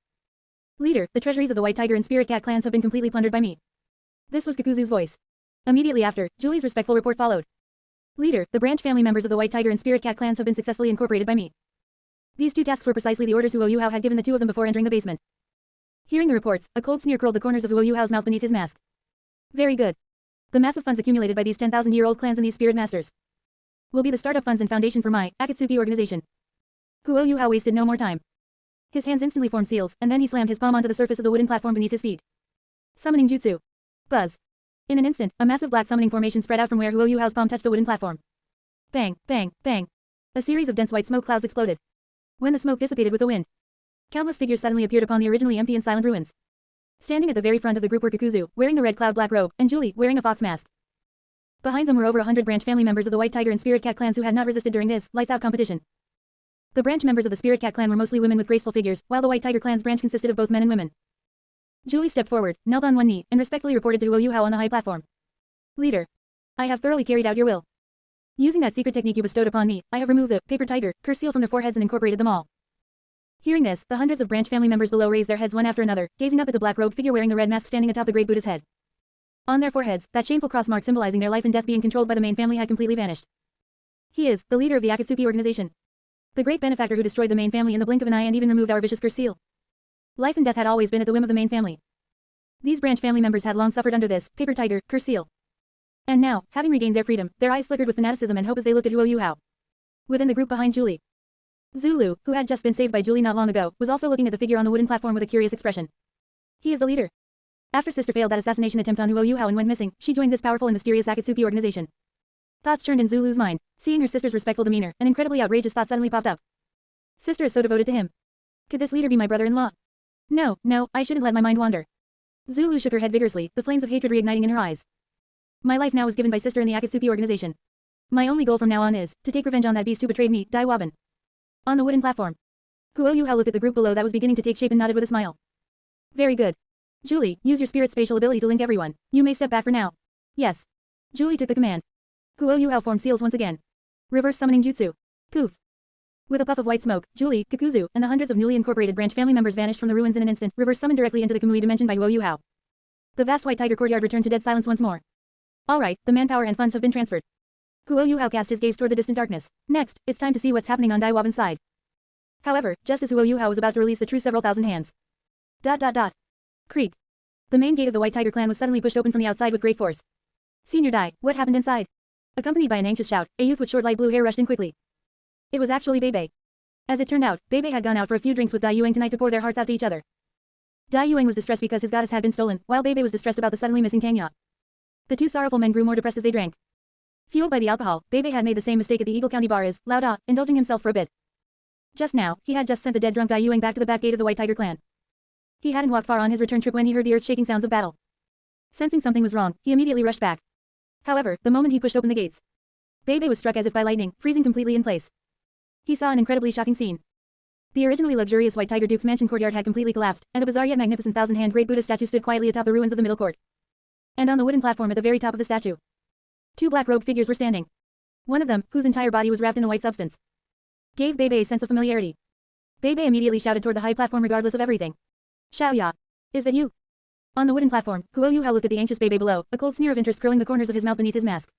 Leader, the treasuries of the White Tiger and Spirit Cat clans have been completely plundered by me. This was Kakuzu's voice. Immediately after, Julie's respectful report followed. Leader, the branch family members of the White Tiger and Spirit Cat clans have been successfully incorporated by me. These two tasks were precisely the orders Huo Yuhao had given the two of them before entering the basement. Hearing the reports, a cold sneer curled the corners of Huo Yuhao's mouth beneath his mask. Very good. The massive funds accumulated by these 10,000-year-old clans and these spirit masters will be the startup funds and foundation for my Akatsuki organization. Huo Yuhao wasted no more time. His hands instantly formed seals, and then he slammed his palm onto the surface of the wooden platform beneath his feet. Summoning jutsu. Buzz. In an instant, a massive black summoning formation spread out from where Huo Yuhao's palm touched the wooden platform. Bang, bang, bang. A series of dense white smoke clouds exploded. When the smoke dissipated with the wind, countless figures suddenly appeared upon the originally empty and silent ruins. Standing at the very front of the group were Kakuzu, wearing the red cloud black robe, and Julie, wearing a fox mask. Behind them were over 100 branch family members of the White Tiger and Spirit Cat clans who had not resisted during this lights-out competition. The branch members of the Spirit Cat clan were mostly women with graceful figures, while the White Tiger clan's branch consisted of both men and women. Julie stepped forward, knelt on one knee, and respectfully reported to Huo Yuhao on the high platform. Leader, I have thoroughly carried out your will. Using that secret technique you bestowed upon me, I have removed the paper tiger curse seal from their foreheads and incorporated them all. Hearing this, the hundreds of branch family members below raised their heads one after another, gazing up at the black-robed figure wearing the red mask standing atop the great Buddha's head. On their foreheads, that shameful cross mark symbolizing their life and death being controlled by the main family had completely vanished. He is the leader of the Akatsuki organization. The great benefactor who destroyed the main family in the blink of an eye and even removed our vicious curse seal. Life and death had always been at the whim of the main family. These branch family members had long suffered under this paper tiger curse seal. And now, having regained their freedom, their eyes flickered with fanaticism and hope as they looked at Huo Yuhao. Within the group behind Julie, Zulu, who had just been saved by Julie not long ago, was also looking at the figure on the wooden platform with a curious expression. He is the leader. After Sister failed that assassination attempt on Huo Yuhao and went missing, she joined this powerful and mysterious Akatsuki organization. Thoughts turned in Zulu's mind. Seeing her sister's respectful demeanor, an incredibly outrageous thought suddenly popped up. Sister is so devoted to him. Could this leader be my brother-in-law? No, I shouldn't let my mind wander. Zulu shook her head vigorously, the flames of hatred reigniting in her eyes. My life now is given by sister in the Akatsuki organization. My only goal from now on is to take revenge on that beast who betrayed me, Dai Waban. On the wooden platform, Huo Yuhao looked at the group below that was beginning to take shape and nodded with a smile. Very good. Julie, use your spirit spatial ability to link everyone. You may step back for now. Yes. Julie took the command. Huo Yuhao formed seals once again. Reverse summoning jutsu. Poof. With a puff of white smoke, Julie, Kakuzu, and the hundreds of newly incorporated branch family members vanished from the ruins in an instant, reverse summoned directly into the Kamui dimension by Huo Yuhao. The vast white tiger courtyard returned to dead silence once more. Alright, the manpower and funds have been transferred. Huo Yuhao cast his gaze toward the distant darkness. Next, it's time to see what's happening on Dai Waban's side. However, just as Huo Yuhao was about to release the true several thousand hands. Creak. The main gate of the White Tiger clan was suddenly pushed open from the outside with great force. Senior Dai, what happened inside? Accompanied by an anxious shout, a youth with short light blue hair rushed in quickly. It was actually Bebe. As it turned out, Bebe had gone out for a few drinks with Dai Yuang tonight to pour their hearts out to each other. Dai Yuang was distressed because his goddess had been stolen, while Bebe was distressed about the suddenly missing Tangya. The two sorrowful men grew more depressed as they drank. Fueled by the alcohol, Bebe had made the same mistake at the Eagle County bar as, Lao indulging himself for a bit. Just now, he had just sent the dead drunk Dai Yuang back to the back gate of the White Tiger clan. He hadn't walked far on his return trip when he heard the earth-shaking sounds of battle. Sensing something was wrong, he immediately rushed back. However, the moment he pushed open the gates, Bebe was struck as if by lightning, freezing completely in place. He saw an incredibly shocking scene. The originally luxurious White Tiger Duke's mansion courtyard had completely collapsed, and a bizarre yet magnificent thousand-hand great Buddha statue stood quietly atop the ruins of the middle court. And on the wooden platform at the very top of the statue, two black-robed figures were standing. One of them, whose entire body was wrapped in a white substance, gave Bebe a sense of familiarity. Bebe immediately shouted toward the high platform regardless of everything. Xiaoya. Is that you? On the wooden platform, Huo Yuhao looked at the anxious Bebe below, a cold sneer of interest curling the corners of his mouth beneath his mask.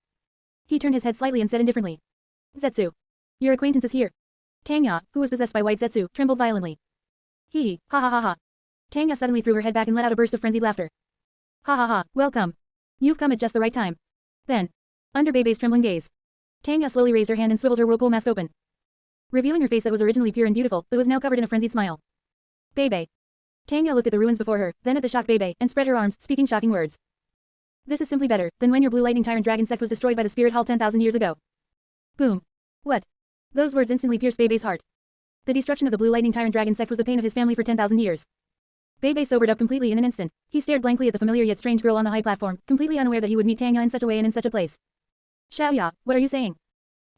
He turned his head slightly and said indifferently. Zetsu. Your acquaintance is here. Tangya, who was possessed by white Zetsu, trembled violently. Hee ha ha ha ha. Tangya suddenly threw her head back and let out a burst of frenzied laughter. Ha ha ha, welcome. You've come at just the right time. Then, under Bebe's trembling gaze, Tangya slowly raised her hand and swiveled her whirlpool mask open, revealing her face that was originally pure and beautiful, but was now covered in a frenzied smile. Bebe. Tangya looked at the ruins before her, then at the shocked Bebe, and spread her arms, speaking shocking words. This is simply better than when your blue lightning tyrant dragon sect was destroyed by the spirit hall 10,000 years ago. Boom. What? Those words instantly pierced Bebe's heart. The destruction of the blue lightning tyrant dragon sect was the pain of his family for 10,000 years. Bebe sobered up completely in an instant. He stared blankly at the familiar yet strange girl on the high platform, completely unaware that he would meet Tangya in such a way and in such a place. Xiaoya, what are you saying?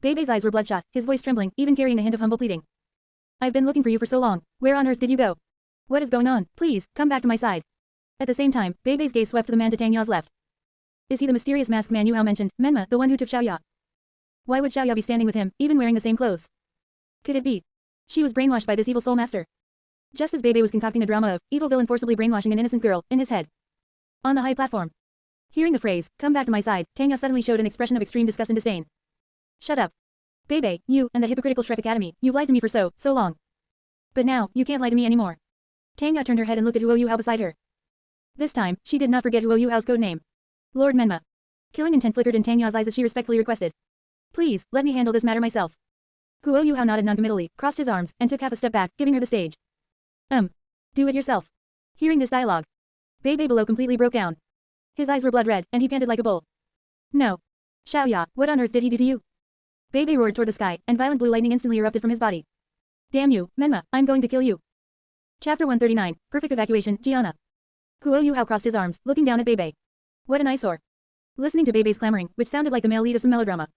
Bebe's eyes were bloodshot, his voice trembling, even carrying a hint of humble pleading. I've been looking for you for so long. Where on earth did you go? What is going on? Please, come back to my side. At the same time, Bebe's gaze swept to the man to Tangya's left. Is he the mysterious masked man Yuhao mentioned, Menma, the one who took Xiaoya? Why would Xiaoya be standing with him, even wearing the same clothes? Could it be? She was brainwashed by this evil soul master. Just as Bebe was concocting a drama of evil villain forcibly brainwashing an innocent girl in his head. On the high platform. Hearing the phrase, "Come back to my side," Tanya suddenly showed an expression of extreme disgust and disdain. Shut up. Bebe, you and the hypocritical Shrek Academy, you've lied to me for so long. But now, you can't lie to me anymore. Tanya turned her head and looked at Huo Yuhao beside her. This time, she did not forget Huo Yuhao's code name. Lord Menma. Killing intent flickered in Tanya's eyes as she respectfully requested. Please, let me handle this matter myself. Huo Yuhao nodded noncommittally, crossed his arms, and took half a step back, giving her the stage. Do it yourself. Hearing this dialogue, Bebe below completely broke down. His eyes were blood red, and he panted like a bull. No. Xiaoya, what on earth did he do to you? Bebe roared toward the sky, and violent blue lightning instantly erupted from his body. Damn you, Menma, I'm going to kill you. Chapter 139, Perfect Evacuation, Gianna. Huo Yuhao crossed his arms, looking down at Bebe. What an eyesore. Listening to Bebe's clamoring, which sounded like the male lead of some melodrama.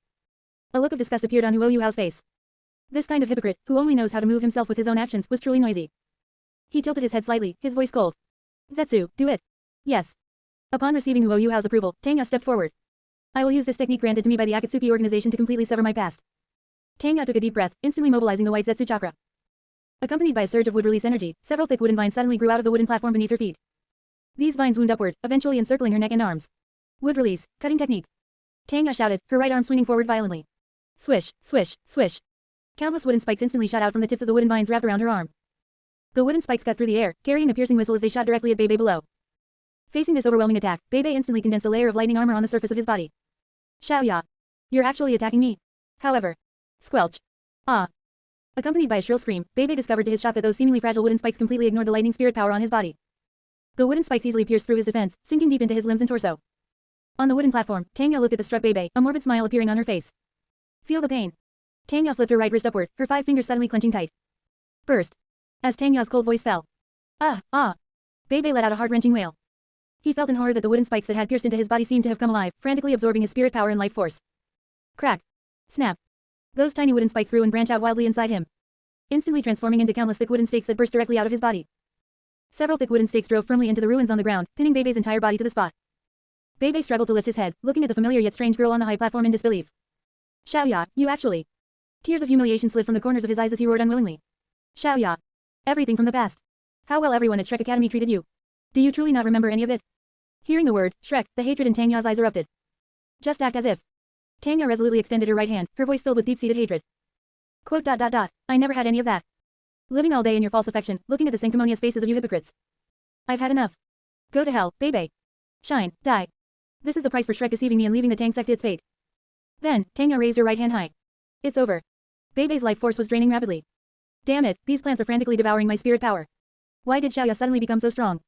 A look of disgust appeared on Huo Yuhao's face. This kind of hypocrite, who only knows how to move himself with his own actions, was truly noisy. He tilted his head slightly, his voice cold. Zetsu, do it. Yes. Upon receiving Huo Yuhao's approval, Tanya stepped forward. I will use this technique granted to me by the Akatsuki organization to completely sever my past. Tanya took a deep breath, instantly mobilizing the white Zetsu chakra. Accompanied by a surge of wood release energy, several thick wooden vines suddenly grew out of the wooden platform beneath her feet. These vines wound upward, eventually encircling her neck and arms. Wood release, cutting technique. Tanya shouted, her right arm swinging forward violently. Swish, swish, swish. Countless wooden spikes instantly shot out from the tips of the wooden vines wrapped around her arm. The wooden spikes cut through the air, carrying a piercing whistle as they shot directly at Bebe below. Facing this overwhelming attack, Bebe instantly condensed a layer of lightning armor on the surface of his body. Xiaoya. You're actually attacking me. However. Squelch. Ah. Accompanied by a shrill scream, Bebe discovered to his shock that those seemingly fragile wooden spikes completely ignored the lightning spirit power on his body. The wooden spikes easily pierced through his defense, sinking deep into his limbs and torso. On the wooden platform, Tanya looked at the struck Bebe, a morbid smile appearing on her face. Feel the pain. Tanya flipped her right wrist upward, her 5 fingers suddenly clenching tight. Burst. As Tanya's cold voice fell. Bebe let out a heart-wrenching wail. He felt in horror that the wooden spikes that had pierced into his body seemed to have come alive, frantically absorbing his spirit power and life force. Crack. Snap. Those tiny wooden spikes grew and branched out wildly inside him, instantly transforming into countless thick wooden stakes that burst directly out of his body. Several thick wooden stakes drove firmly into the ruins on the ground, pinning Bebe's entire body to the spot. Bebe struggled to lift his head, looking at the familiar yet strange girl on the high platform in disbelief. Xiaoya, you actually. Tears of humiliation slid from the corners of his eyes as he roared unwillingly. Xiaoya. Everything from the past. How well everyone at Shrek Academy treated you. Do you truly not remember any of it? Hearing the word, Shrek, the hatred in Tanya's eyes erupted. Just act as if. Tanya resolutely extended her right hand, her voice filled with deep-seated hatred. Quote. I never had any of that. Living all day in your false affection, looking at the sanctimonious faces of you hypocrites. I've had enough. Go to hell, Bebe. Shine, die. This is the price for Shrek deceiving me and leaving the Tang sect to its fate. Then, Tanya raised her right hand high. It's over. Bebe's life force was draining rapidly. Damn it, these plants are frantically devouring my spirit power. Why did Xiaoya suddenly become so strong?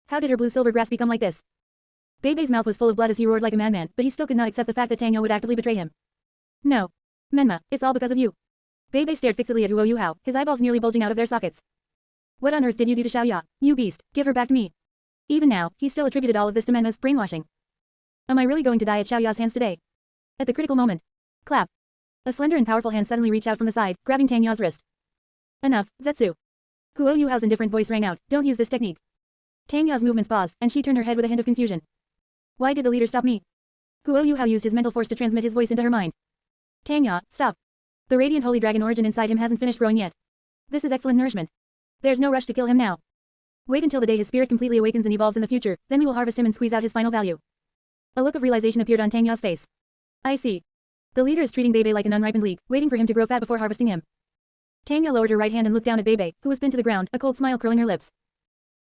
How did her blue-silver grass become like this? Bebe's mouth was full of blood as he roared like a madman, but he still could not accept the fact that Tanya would actively betray him. No. Menma, it's all because of you. Bebe stared fixedly at Huo Yuhao, his eyeballs nearly bulging out of their sockets. What on earth did you do to Xiaoya, you beast? Give her back to me. Even now, he still attributed all of this to Menma's brainwashing. Am I really going to die at Xiaoya's hands today? At the critical moment. Clap. A slender and powerful hand suddenly reached out from the side, grabbing Tanya's wrist. Enough, Zetsu. Huo Yuhao's indifferent voice rang out, don't use this technique. Tanya's movements paused, and she turned her head with a hint of confusion. Why did the leader stop me? Huo Yuhao used his mental force to transmit his voice into her mind. Tanya, stop. The radiant holy dragon origin inside him hasn't finished growing yet. This is excellent nourishment. There's no rush to kill him now. Wait until the day his spirit completely awakens and evolves in the future, then we will harvest him and squeeze out his final value. A look of realization appeared on Tanya's face. I see. The leader is treating Bebe like an unripened leek, waiting for him to grow fat before harvesting him. Tanya lowered her right hand and looked down at Bebe, who was pinned to the ground, a cold smile curling her lips.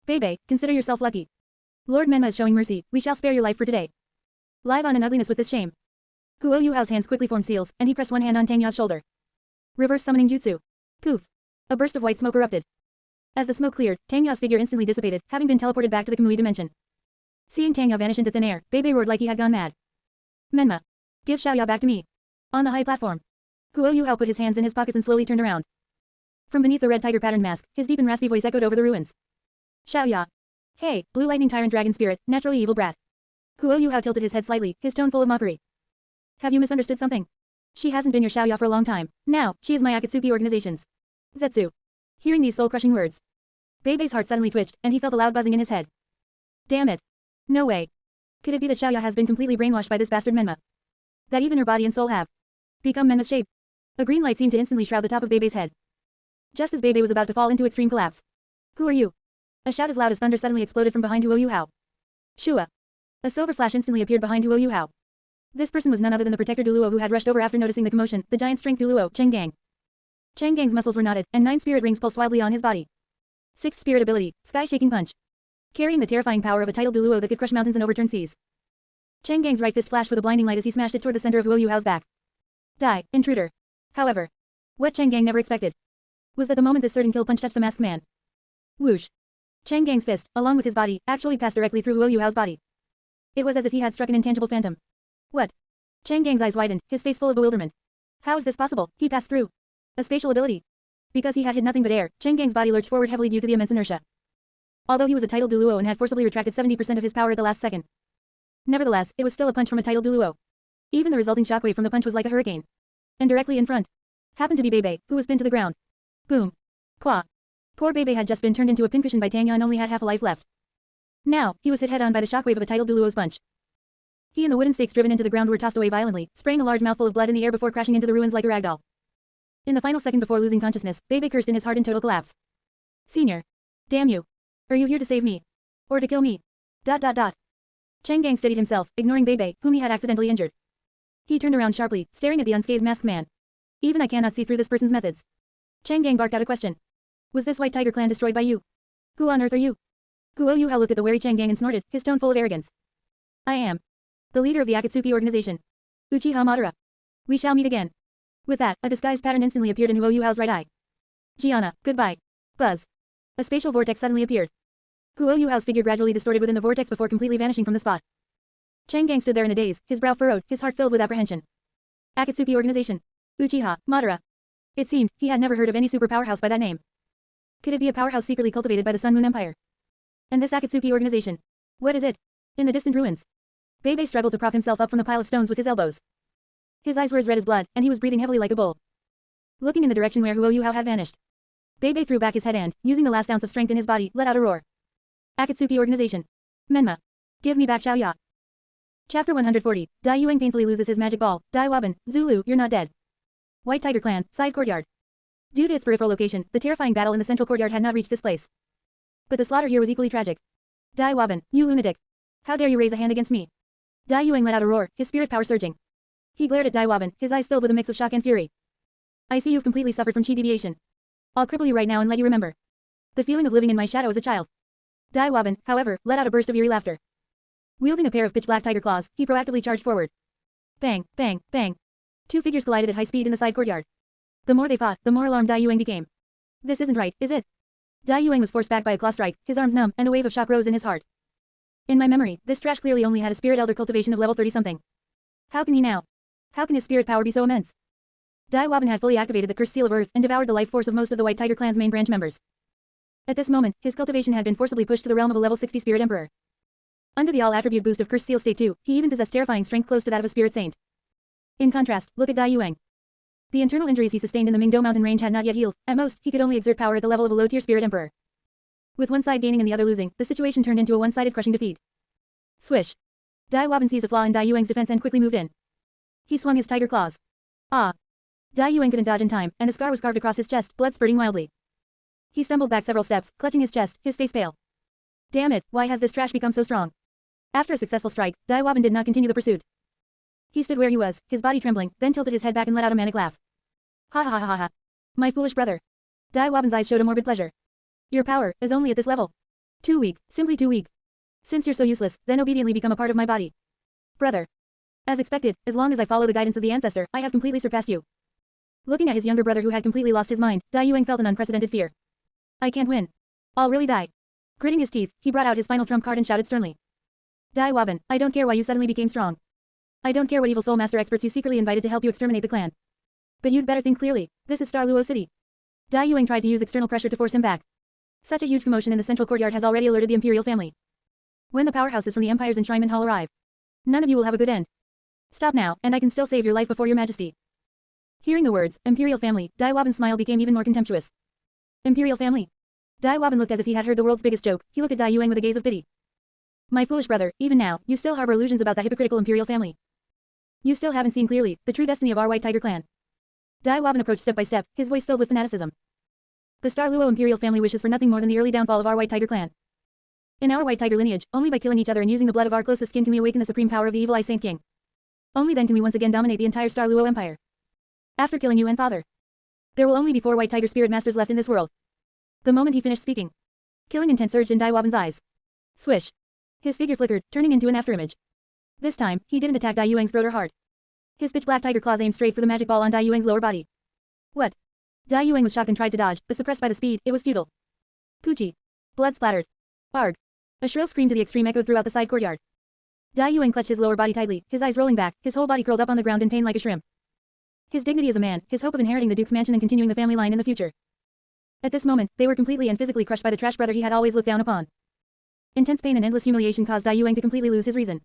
Bebe, consider yourself lucky. Lord Menma is showing mercy, we shall spare your life for today. Live on an ugliness with this shame. Huo Yuhao's hands quickly formed seals, and he pressed one hand on Tanya's shoulder. Reverse summoning jutsu. Poof. A burst of white smoke erupted. As the smoke cleared, Tanya's figure instantly dissipated, having been teleported back to the Kamui dimension. Seeing Tanya vanish into thin air, Bebe roared like he had gone mad. Menma. Give Xiaoya back to me. On the high platform. Huo Yuhao put his hands in his pockets and slowly turned around. From beneath the red tiger patterned mask, his deep and raspy voice echoed over the ruins. Xiaoya. Hey, blue lightning tyrant dragon spirit, naturally evil brat. Huo Yuhao tilted his head slightly, his tone full of mockery. Have you misunderstood something? She hasn't been your Xiaoya for a long time. Now, she is my Akatsuki organization's. Zetsu. Hearing these soul-crushing words, Bebe's heart suddenly twitched, and he felt a loud buzzing in his head. Damn it. No way. Could it be that Xiaoya has been completely brainwashed by this bastard Menma? That even her body and soul have become Menma's shape? A green light seemed to instantly shroud the top of Bebe's head. Just as Bebe was about to fall into extreme collapse. Who are you? A shout as loud as thunder suddenly exploded from behind Huo Yuhao. Shua. A silver flash instantly appeared behind Huo Yuhao. This person was none other than the protector Douluo who had rushed over after noticing the commotion, the giant strength Douluo, Cheng Gang. Cheng Gang's muscles were knotted, and 9 spirit rings pulsed wildly on his body. 6th spirit ability, Sky-Shaking Punch. Carrying the terrifying power of a titled Douluo that could crush mountains and overturn seas. Cheng Gang's right fist flashed with a blinding light as he smashed it toward the center of Huo Yuhao's back. Die, intruder. However, what Cheng Gang never expected was that the moment this certain kill punch touched the masked man. Whoosh. Cheng Gang's fist, along with his body, actually passed directly through Huo Yuhao's body. It was as if he had struck an intangible phantom. What? Cheng Gang's eyes widened, his face full of bewilderment. How is this possible? He passed through a spatial ability. Because he had hit nothing but air, Cheng Gang's body lurched forward heavily due to the immense inertia. Although he was a titled Douluo and had forcibly retracted 70% of his power at the last second. Nevertheless, it was still a punch from a titled Douluo. Even the resulting shockwave from the punch was like a hurricane. And directly in front happened to be Bebe, who was pinned to the ground. Boom. Qua. Poor Bebe had just been turned into a pincushion by Tangya and only had half a life left. Now, he was hit head-on by the shockwave of a titled Douluo's punch. He and the wooden stakes driven into the ground were tossed away violently, spraying a large mouthful of blood in the air before crashing into the ruins like a ragdoll. In the final second before losing consciousness, Bebe cursed in his heart in total collapse. Senior. Damn you. Are you here to save me? Or to kill me? ... Cheng Gang steadied himself, ignoring Bebe, whom he had accidentally injured. He turned around sharply, staring at the unscathed masked man. Even I cannot see through this person's methods. Cheng Gang barked out a question. Was this White Tiger clan destroyed by you? Who on earth are you? Huo Yuhao looked at the wary Cheng Gang and snorted, his tone full of arrogance. I am the leader of the Akatsuki organization. Uchiha Madara. We shall meet again. With that, a disguised pattern instantly appeared in Huo Yuhao's right eye. Gianna, goodbye. Buzz. A spatial vortex suddenly appeared. Huo Yuhao's figure gradually distorted within the vortex before completely vanishing from the spot. Cheng Gang stood there in a daze, his brow furrowed, his heart filled with apprehension. Akatsuki organization. Uchiha, Madara. It seemed, he had never heard of any super powerhouse by that name. Could it be a powerhouse secretly cultivated by the Sun Moon Empire? And this Akatsuki organization? What is it? In the distant ruins. Bebe struggled to prop himself up from the pile of stones with his elbows. His eyes were as red as blood, and he was breathing heavily like a bull. Looking in the direction where Huo Yuhao had vanished. Bebe threw back his head and, using the last ounce of strength in his body, let out a roar. Akatsuki organization. Menma. Give me back Xiaoya. Chapter 140. Dai Yuang painfully loses his magic ball. Dai Waban, Zulu, you're not dead. White Tiger Clan, side courtyard. Due to its peripheral location, the terrifying battle in the central courtyard had not reached this place. But the slaughter here was equally tragic. Dai Waban, you lunatic. How dare you raise a hand against me? Dai Yuang let out a roar, his spirit power surging. He glared at Dai Waban, his eyes filled with a mix of shock and fury. I see you've completely suffered from chi deviation. I'll cripple you right now and let you remember the feeling of living in my shadow as a child. Dai Waban, however, let out a burst of eerie laughter. Wielding a pair of pitch-black tiger claws, he proactively charged forward. Bang, bang, bang. 2 figures collided at high speed in the side courtyard. The more they fought, the more alarmed Dai Yuang became. This isn't right, is it? Dai Yuang was forced back by a claw strike, his arms numb, and a wave of shock rose in his heart. In my memory, this trash clearly only had a spirit elder cultivation of level 30-something. How can he now? How can his spirit power be so immense? Dai Waban had fully activated the cursed seal of earth and devoured the life force of most of the White Tiger clan's main branch members. At this moment, his cultivation had been forcibly pushed to the realm of a level 60 spirit emperor. Under the all-attribute boost of cursed seal state 2, he even possessed terrifying strength close to that of a spirit saint. In contrast, look at Dai Yuang. The internal injuries he sustained in the Mingdo mountain range had not yet healed. At most, he could only exert power at the level of a low-tier spirit emperor. With one side gaining and the other losing, the situation turned into a one-sided crushing defeat. Swish. Dai Waban seized a flaw in Dai Yuang's defense and quickly moved in. He swung his tiger claws. Ah. Dai Yuang couldn't dodge in time, and a scar was carved across his chest, blood spurting wildly. He stumbled back several steps, clutching his chest, his face pale. Damn it, why has this trash become so strong? After a successful strike, Dai Waban did not continue the pursuit. He stood where he was, his body trembling, then tilted his head back and let out a manic laugh. Ha ha ha ha ha. My foolish brother. Dai Waban's eyes showed a morbid pleasure. Your power is only at this level. Too weak, simply too weak. Since you're so useless, then obediently become a part of my body. Brother. As expected, as long as I follow the guidance of the ancestor, I have completely surpassed you. Looking at his younger brother who had completely lost his mind, Dai Yuang felt an unprecedented fear. I can't win. I'll really die. Gritting his teeth, he brought out his final trump card and shouted sternly. Dai Waban, I don't care why you suddenly became strong. I don't care what evil soul master experts you secretly invited to help you exterminate the clan. But you'd better think clearly. This is Star Luo City. Dai Yuang tried to use external pressure to force him back. Such a huge commotion in the central courtyard has already alerted the imperial family. When the powerhouses from the Empire's enshrinement hall arrive, none of you will have a good end. Stop now, and I can still save your life before your majesty. Hearing the words, imperial family, Dai Waban's smile became even more contemptuous. Imperial family. Dai Waban looked as if he had heard the world's biggest joke. He looked at Dai Yuang with a gaze of pity. My foolish brother, even now, you still harbor illusions about that hypocritical imperial family. You still haven't seen clearly the true destiny of our White Tiger clan. Dai Waban approached step by step, his voice filled with fanaticism. The Star Luo imperial family wishes for nothing more than the early downfall of our White Tiger clan. In our White Tiger lineage, only by killing each other and using the blood of our closest kin can we awaken the supreme power of the Evil Eye Saint King. Only then can we once again dominate the entire Star Luo empire. After killing you and father, there will only be 4 White Tiger spirit masters left in this world. The moment he finished speaking, killing intent surged in Dai Waban's eyes. Swish. His figure flickered, turning into an afterimage. This time, he didn't attack Dai Yuang's throat or heart. His pitch-black tiger claws aimed straight for the magic ball on Dai Yuang's lower body. What? Dai Yuang was shocked and tried to dodge, but suppressed by the speed, it was futile. Poochie. Blood splattered. Arg. A shrill scream to the extreme echoed throughout the side courtyard. Dai Yuang clutched his lower body tightly, his eyes rolling back, his whole body curled up on the ground in pain like a shrimp. His dignity as a man, his hope of inheriting the Duke's mansion and continuing the family line in the future. At this moment, they were completely and physically crushed by the trash brother he had always looked down upon. Intense pain and endless humiliation caused Dai Yuang to completely lose his reason.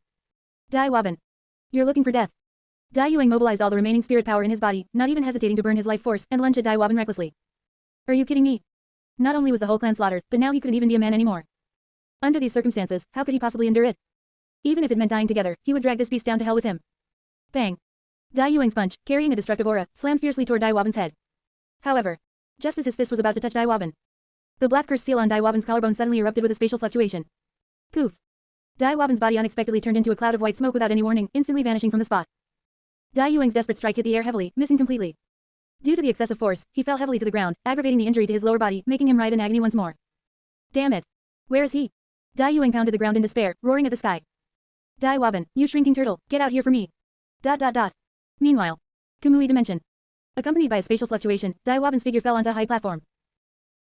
Dai Waban. You're looking for death. Dai Yuang mobilized all the remaining spirit power in his body, not even hesitating to burn his life force, and lunged at Dai Waban recklessly. Are you kidding me? Not only was the whole clan slaughtered, but now he couldn't even be a man anymore. Under these circumstances, how could he possibly endure it? Even if it meant dying together, he would drag this beast down to hell with him. Bang. Dai Yuang's punch, carrying a destructive aura, slammed fiercely toward Dai Waban's head. However, just as his fist was about to touch Dai Waban, the black curse seal on Dai Waban's collarbone suddenly erupted with a spatial fluctuation. Poof. Dai Waban's body unexpectedly turned into a cloud of white smoke without any warning, instantly vanishing from the spot. Dai Yuang's desperate strike hit the air heavily, missing completely. Due to the excessive force, he fell heavily to the ground, aggravating the injury to his lower body, making him writhe in agony once more. Damn it. Where is he? Dai Yuang pounded the ground in despair, roaring at the sky. Dai Waban, you shrinking turtle, get out here for me. ... Meanwhile, Kamui Dimension. Accompanied by a spatial fluctuation, Dai Waban's figure fell onto a high platform.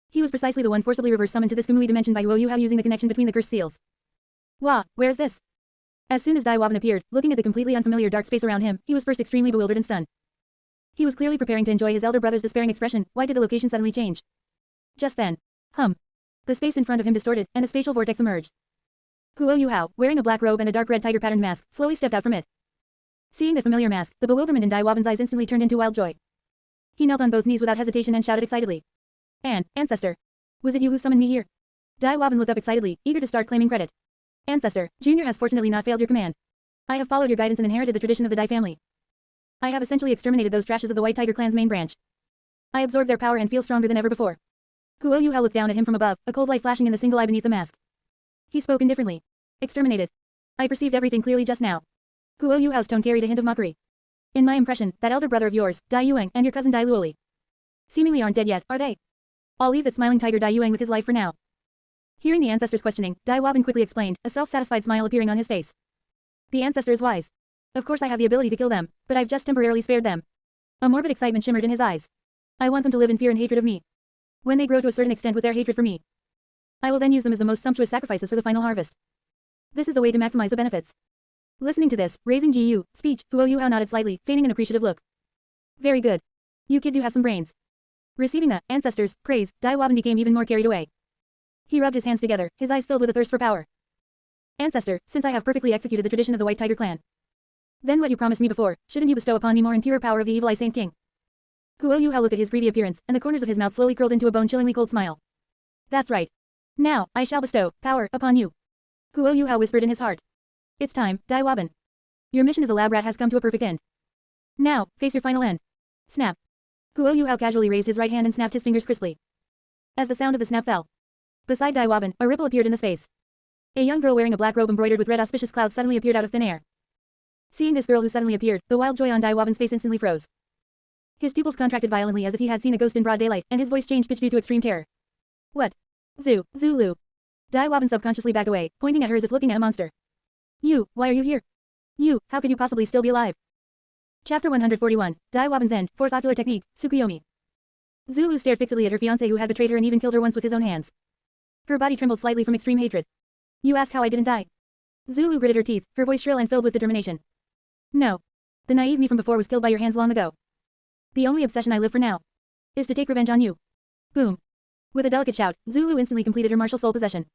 He was precisely the one forcibly reverse summoned to this Kamui Dimension by Yuhao Yuhao using the connection between the cursed seals. Wah, where's this? As soon as Dai Waban appeared, looking at the completely unfamiliar dark space around him, he was first extremely bewildered and stunned. He was clearly preparing to enjoy his elder brother's despairing expression. Why did the location suddenly change? Just then. The space in front of him distorted, and a spatial vortex emerged. Yuhao Yuhao, wearing a black robe and a dark red tiger patterned mask, slowly stepped out from it. Seeing the familiar mask, the bewilderment in Dai Waban's eyes instantly turned into wild joy. He knelt on both knees without hesitation and shouted excitedly. Ancestor. Was it you who summoned me here? Dai Waban looked up excitedly, eager to start claiming credit. Ancestor, Junior has fortunately not failed your command. I have followed your guidance and inherited the tradition of the Dai family. I have essentially exterminated those trashes of the White Tiger clan's main branch. I absorb their power and feel stronger than ever before. Yuhao Yuhao looked down at him from above, a cold light flashing in the single eye beneath the mask. He spoke indifferently. Exterminated. I perceived everything clearly just now. Yuhao Yuhao's tone carried a hint of mockery. In my impression, that elder brother of yours, Dai Yuang, and your cousin Dai Luoli, seemingly aren't dead yet, are they? I'll leave that smiling tiger Dai Yuang with his life for now. Hearing the ancestor's questioning, Dai Waban quickly explained, a self-satisfied smile appearing on his face. The ancestor is wise. Of course I have the ability to kill them, but I've just temporarily spared them. A morbid excitement shimmered in his eyes. I want them to live in fear and hatred of me. When they grow to a certain extent with their hatred for me, I will then use them as the most sumptuous sacrifices for the final harvest. This is the way to maximize the benefits. Listening to this, raising GU, speech, Yuhao Yuhao nodded slightly, feigning an appreciative look. Very good. You kid do have some brains. Receiving the ancestors' praise, Dai Waban became even more carried away. He rubbed his hands together, his eyes filled with a thirst for power. Ancestor, since I have perfectly executed the tradition of the White Tiger clan, then what you promised me before, shouldn't you bestow upon me more and pure power of the Evil Eye Saint King? Yuhao Yuhao looked at his greedy appearance, and the corners of his mouth slowly curled into a bone-chillingly cold smile. That's right. Now, I shall bestow power upon you. Yuhao Yuhao whispered in his heart. It's time, Dai Waban. Your mission as a lab rat has come to a perfect end. Now, face your final end. Snap. Yuhao Yuhao casually raised his right hand and snapped his fingers crisply. As the sound of the snap fell, beside Dai Waban, a ripple appeared in the space. A young girl wearing a black robe embroidered with red auspicious clouds suddenly appeared out of thin air. Seeing this girl who suddenly appeared, the wild joy on Dai Waban's face instantly froze. His pupils contracted violently as if he had seen a ghost in broad daylight, and his voice changed pitch due to extreme terror. What? Zulu. Dai Waban subconsciously backed away, pointing at her as if looking at a monster. You, why are you here? You, how could you possibly still be alive? Chapter 141, Dai Waban's End, Fourth Ocular Technique, Tsukuyomi. Zulu stared fixedly at her fiancé who had betrayed her and even killed her once with his own hands. Her body trembled slightly from extreme hatred. You ask how I didn't die? Zulu gritted her teeth, her voice shrill and filled with determination. No. The naive me from before was killed by your hands long ago. The only obsession I live for now is to take revenge on you. Boom. With a delicate shout, Zulu instantly completed her martial soul possession.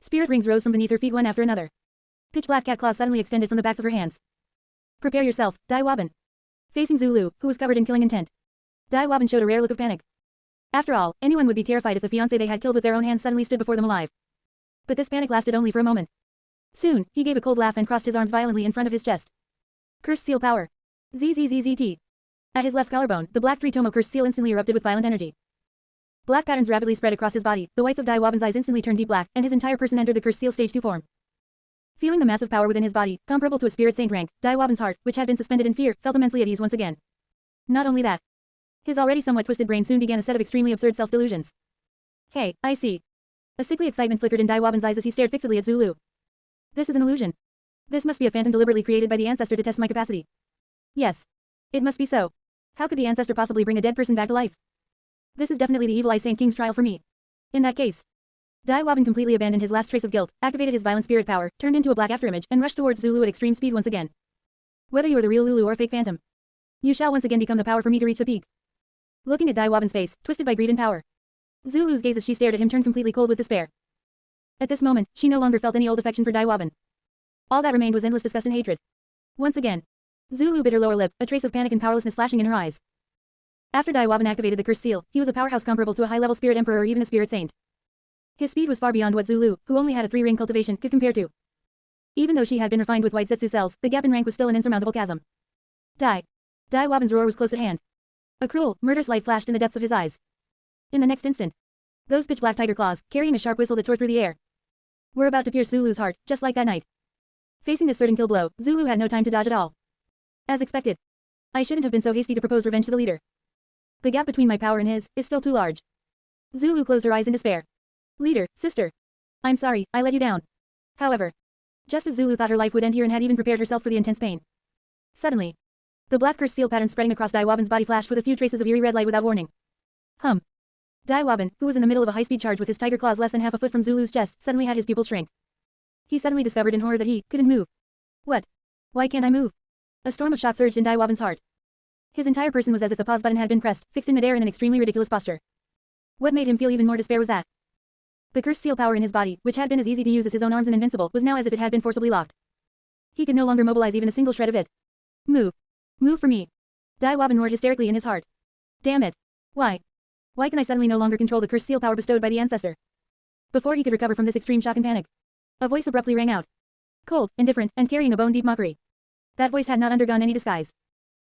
Spirit rings rose from beneath her feet one after another. Pitch-black cat claws suddenly extended from the backs of her hands. Prepare yourself, Dai Waban. Facing Zulu, who was covered in killing intent, Dai Waban showed a rare look of panic. After all, anyone would be terrified if the fiancé they had killed with their own hands suddenly stood before them alive. But this panic lasted only for a moment. Soon, he gave a cold laugh and crossed his arms violently in front of his chest. Cursed Seal Power. ZZZZT. At his left collarbone, the black three-tomo cursed seal instantly erupted with violent energy. Black patterns rapidly spread across his body, the whites of Dai Waban's eyes instantly turned deep black, and his entire person entered the cursed seal stage 2 form. Feeling the massive power within his body, comparable to a spirit saint rank, Dai Waban's heart, which had been suspended in fear, felt immensely at ease once again. Not only that. His already somewhat twisted brain soon began a set of extremely absurd self-delusions. Hey, I see. A sickly excitement flickered in Dai Waban's eyes as he stared fixedly at Zulu. This is an illusion. This must be a phantom deliberately created by the ancestor to test my capacity. Yes. It must be so. How could the ancestor possibly bring a dead person back to life? This is definitely the evil Eye Saint King's trial for me. In that case. Dai Waban completely abandoned his last trace of guilt, activated his violent spirit power, turned into a black afterimage, and rushed towards Zulu at extreme speed once again. Whether you are the real Lulu or a fake phantom, you shall once again become the power for me to reach the peak. Looking at Dai Waban's face, twisted by greed and power. Zulu's gaze as she stared at him turned completely cold with despair. At this moment, she no longer felt any old affection for Dai Waban. All that remained was endless disgust and hatred. Once again. Zulu bit her lower lip, a trace of panic and powerlessness flashing in her eyes. After Dai Waban activated the cursed seal, he was a powerhouse comparable to a high-level spirit emperor or even a spirit saint. His speed was far beyond what Zulu, who only had a 3-ring cultivation, could compare to. Even though she had been refined with white Zetsu cells, the gap in rank was still an insurmountable chasm. Dai Waban's roar was close at hand. A cruel, murderous light flashed in the depths of his eyes. In the next instant, those pitch-black tiger claws, carrying a sharp whistle that tore through the air, were about to pierce Zulu's heart, just like that night. Facing this certain kill blow, Zulu had no time to dodge at all. As expected. I shouldn't have been so hasty to propose revenge to the leader. The gap between my power and his is still too large. Zulu closed her eyes in despair. Leader, sister. I'm sorry, I let you down. However, just as Zulu thought her life would end here and had even prepared herself for the intense pain. Suddenly, the black cursed seal pattern spreading across Dai Waban's body flashed with a few traces of eerie red light without warning. Dai Waban, who was in the middle of a high-speed charge with his tiger claws less than half a foot from Zulu's chest, suddenly had his pupils shrink. He suddenly discovered in horror that he couldn't move. What? Why can't I move? A storm of shock surged in Dai Waban's heart. His entire person was as if the pause button had been pressed, fixed in midair in an extremely ridiculous posture. What made him feel even more despair was that the cursed seal power in his body, which had been as easy to use as his own arms and invincible, was now as if it had been forcibly locked. He could no longer mobilize even a single shred of it. Move. Move for me. Dai Waban roared hysterically in his heart. Damn it. Why? Why can I suddenly no longer control the cursed seal power bestowed by the ancestor? Before he could recover from this extreme shock and panic, a voice abruptly rang out. Cold, indifferent, and carrying a bone-deep mockery. That voice had not undergone any disguise.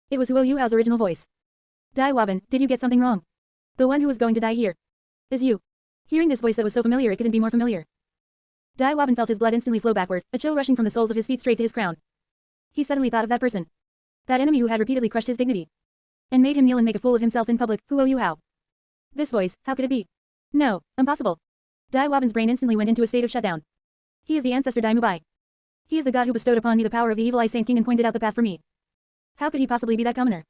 It was Huo Yuhao's original voice. Dai Waban, did you get something wrong? The one who was going to die here is you. Hearing this voice that was so familiar it couldn't be more familiar. Dai Waban felt his blood instantly flow backward, a chill rushing from the soles of his feet straight to his crown. He suddenly thought of that person. That enemy who had repeatedly crushed his dignity. And made him kneel and make a fool of himself in public, Huo Yuhao. This voice, how could it be? No, impossible. Dai Waban's brain instantly went into a state of shutdown. He is the ancestor Dai Mubai. He is the god who bestowed upon me the power of the evil Eye Saint King and pointed out the path for me. How could he possibly be that commoner?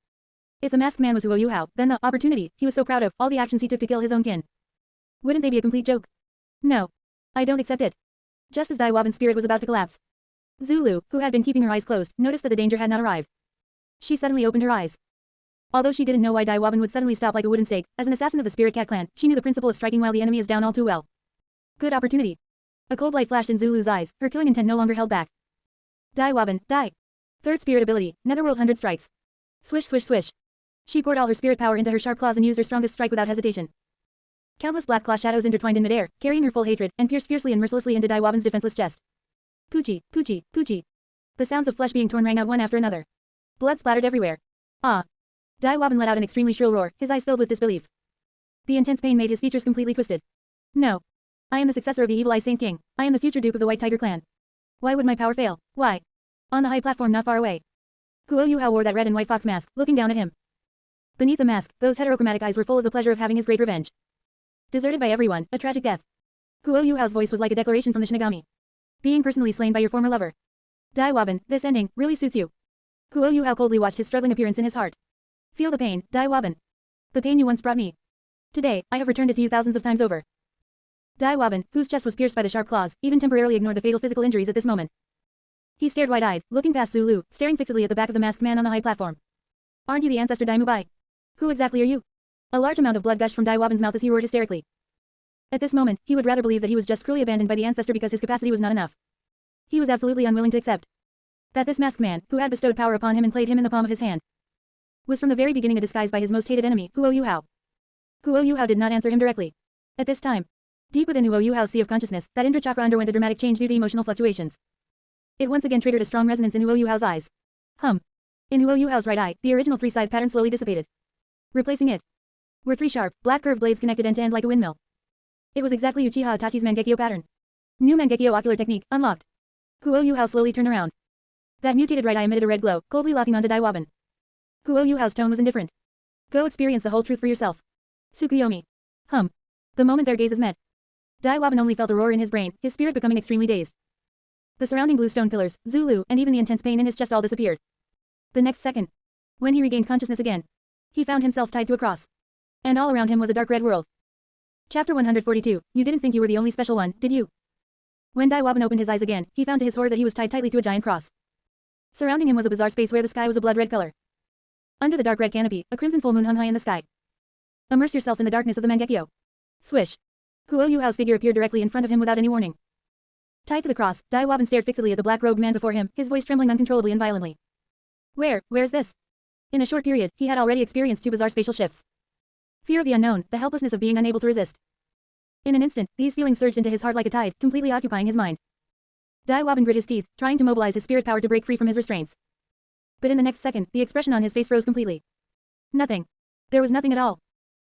If the masked man was Huo Yuhao, then the opportunity he was so proud of, all the actions he took to kill his own kin. Wouldn't they be a complete joke? No. I don't accept it. Just as Dai Waban's spirit was about to collapse, Zulu, who had been keeping her eyes closed, noticed that the danger had not arrived. She suddenly opened her eyes. Although she didn't know why Dai Waban would suddenly stop like a wooden stake, as an assassin of the Spirit Cat clan, she knew the principle of striking while the enemy is down all too well. Good opportunity. A cold light flashed in Zulu's eyes, her killing intent no longer held back. Dai Waban, die. Third spirit ability, Netherworld 100 strikes. Swish swish swish. She poured all her spirit power into her sharp claws and used her strongest strike without hesitation. Countless black claw shadows intertwined in midair, carrying her full hatred, and pierced fiercely and mercilessly into Dai Waban's defenseless chest. Poochie, poochie, poochie. The sounds of flesh being torn rang out one after another. Blood splattered everywhere. Ah. Dai Waban let out an extremely shrill roar, his eyes filled with disbelief. The intense pain made his features completely twisted. No. I am the successor of the evil Eye Saint King. I am the future Duke of the White Tiger clan. Why would my power fail? Why? On the high platform not far away, Huo Yuhao wore that red and white fox mask, looking down at him. Beneath the mask, those heterochromatic eyes were full of the pleasure of having his great revenge. Deserted by everyone, a tragic death. Huo Yuhao's voice was like a declaration from the Shinigami. Being personally slain by your former lover. Dai Waban, this ending really suits you. Huo Yuhao coldly watched his struggling appearance in his heart. Feel the pain, Dai Waban. The pain you once brought me. Today, I have returned it to you thousands of times over. Dai Waban, whose chest was pierced by the sharp claws, even temporarily ignored the fatal physical injuries at this moment. He stared wide-eyed, looking past Zulu, staring fixedly at the back of the masked man on the high platform. Aren't you the ancestor Dai Mubai? Who exactly are you? A large amount of blood gushed from Dai Waban's mouth as he roared hysterically. At this moment, he would rather believe that he was just cruelly abandoned by the ancestor because his capacity was not enough. He was absolutely unwilling to accept that this masked man, who had bestowed power upon him and played him in the palm of his hand, was from the very beginning a disguise by his most hated enemy, Huo Yuhao. Huo Yuhao did not answer him directly. At this time, deep within Huo Yuhao's sea of consciousness, that Indra chakra underwent a dramatic change due to emotional fluctuations. It once again triggered a strong resonance in Huo Yuhao's eyes. In Huo Yuhao's right eye, the original three-scythe pattern slowly dissipated. Replacing it were three sharp, black curved blades connected end-to-end like a windmill. It was exactly Uchiha Itachi's Mangekyo pattern. New Mangekyo ocular technique, unlocked. Huo Yuhao slowly turned around. That mutated right eye emitted a red glow, coldly locking onto Daiwaban. Huo Yuhao's tone was indifferent. Go experience the whole truth for yourself. Tsukuyomi. The moment their gazes met, Daiwaban only felt a roar in his brain, his spirit becoming extremely dazed. The surrounding blue stone pillars, Zulu, and even the intense pain in his chest all disappeared. The next second, when he regained consciousness again, he found himself tied to a cross. And all around him was a dark red world. Chapter 142, You didn't think you were the only special one, did you? When Daiwaban opened his eyes again, he found to his horror that he was tied tightly to a giant cross. Surrounding him was a bizarre space where the sky was a blood red color. Under the dark red canopy, a crimson full moon hung high in the sky. Immerse yourself in the darkness of the Mangekyo. Swish. Huo Yuhao's figure appeared directly in front of him without any warning. Tied to the cross, Daiwaban stared fixedly at the black-robed man before him, his voice trembling uncontrollably and violently. Where's this? In a short period, he had already experienced two bizarre spatial shifts. Fear of the unknown, the helplessness of being unable to resist. In an instant, these feelings surged into his heart like a tide, completely occupying his mind. Daiwaban grit his teeth, trying to mobilize his spirit power to break free from his restraints. But in the next second, the expression on his face froze completely. Nothing. There was nothing at all.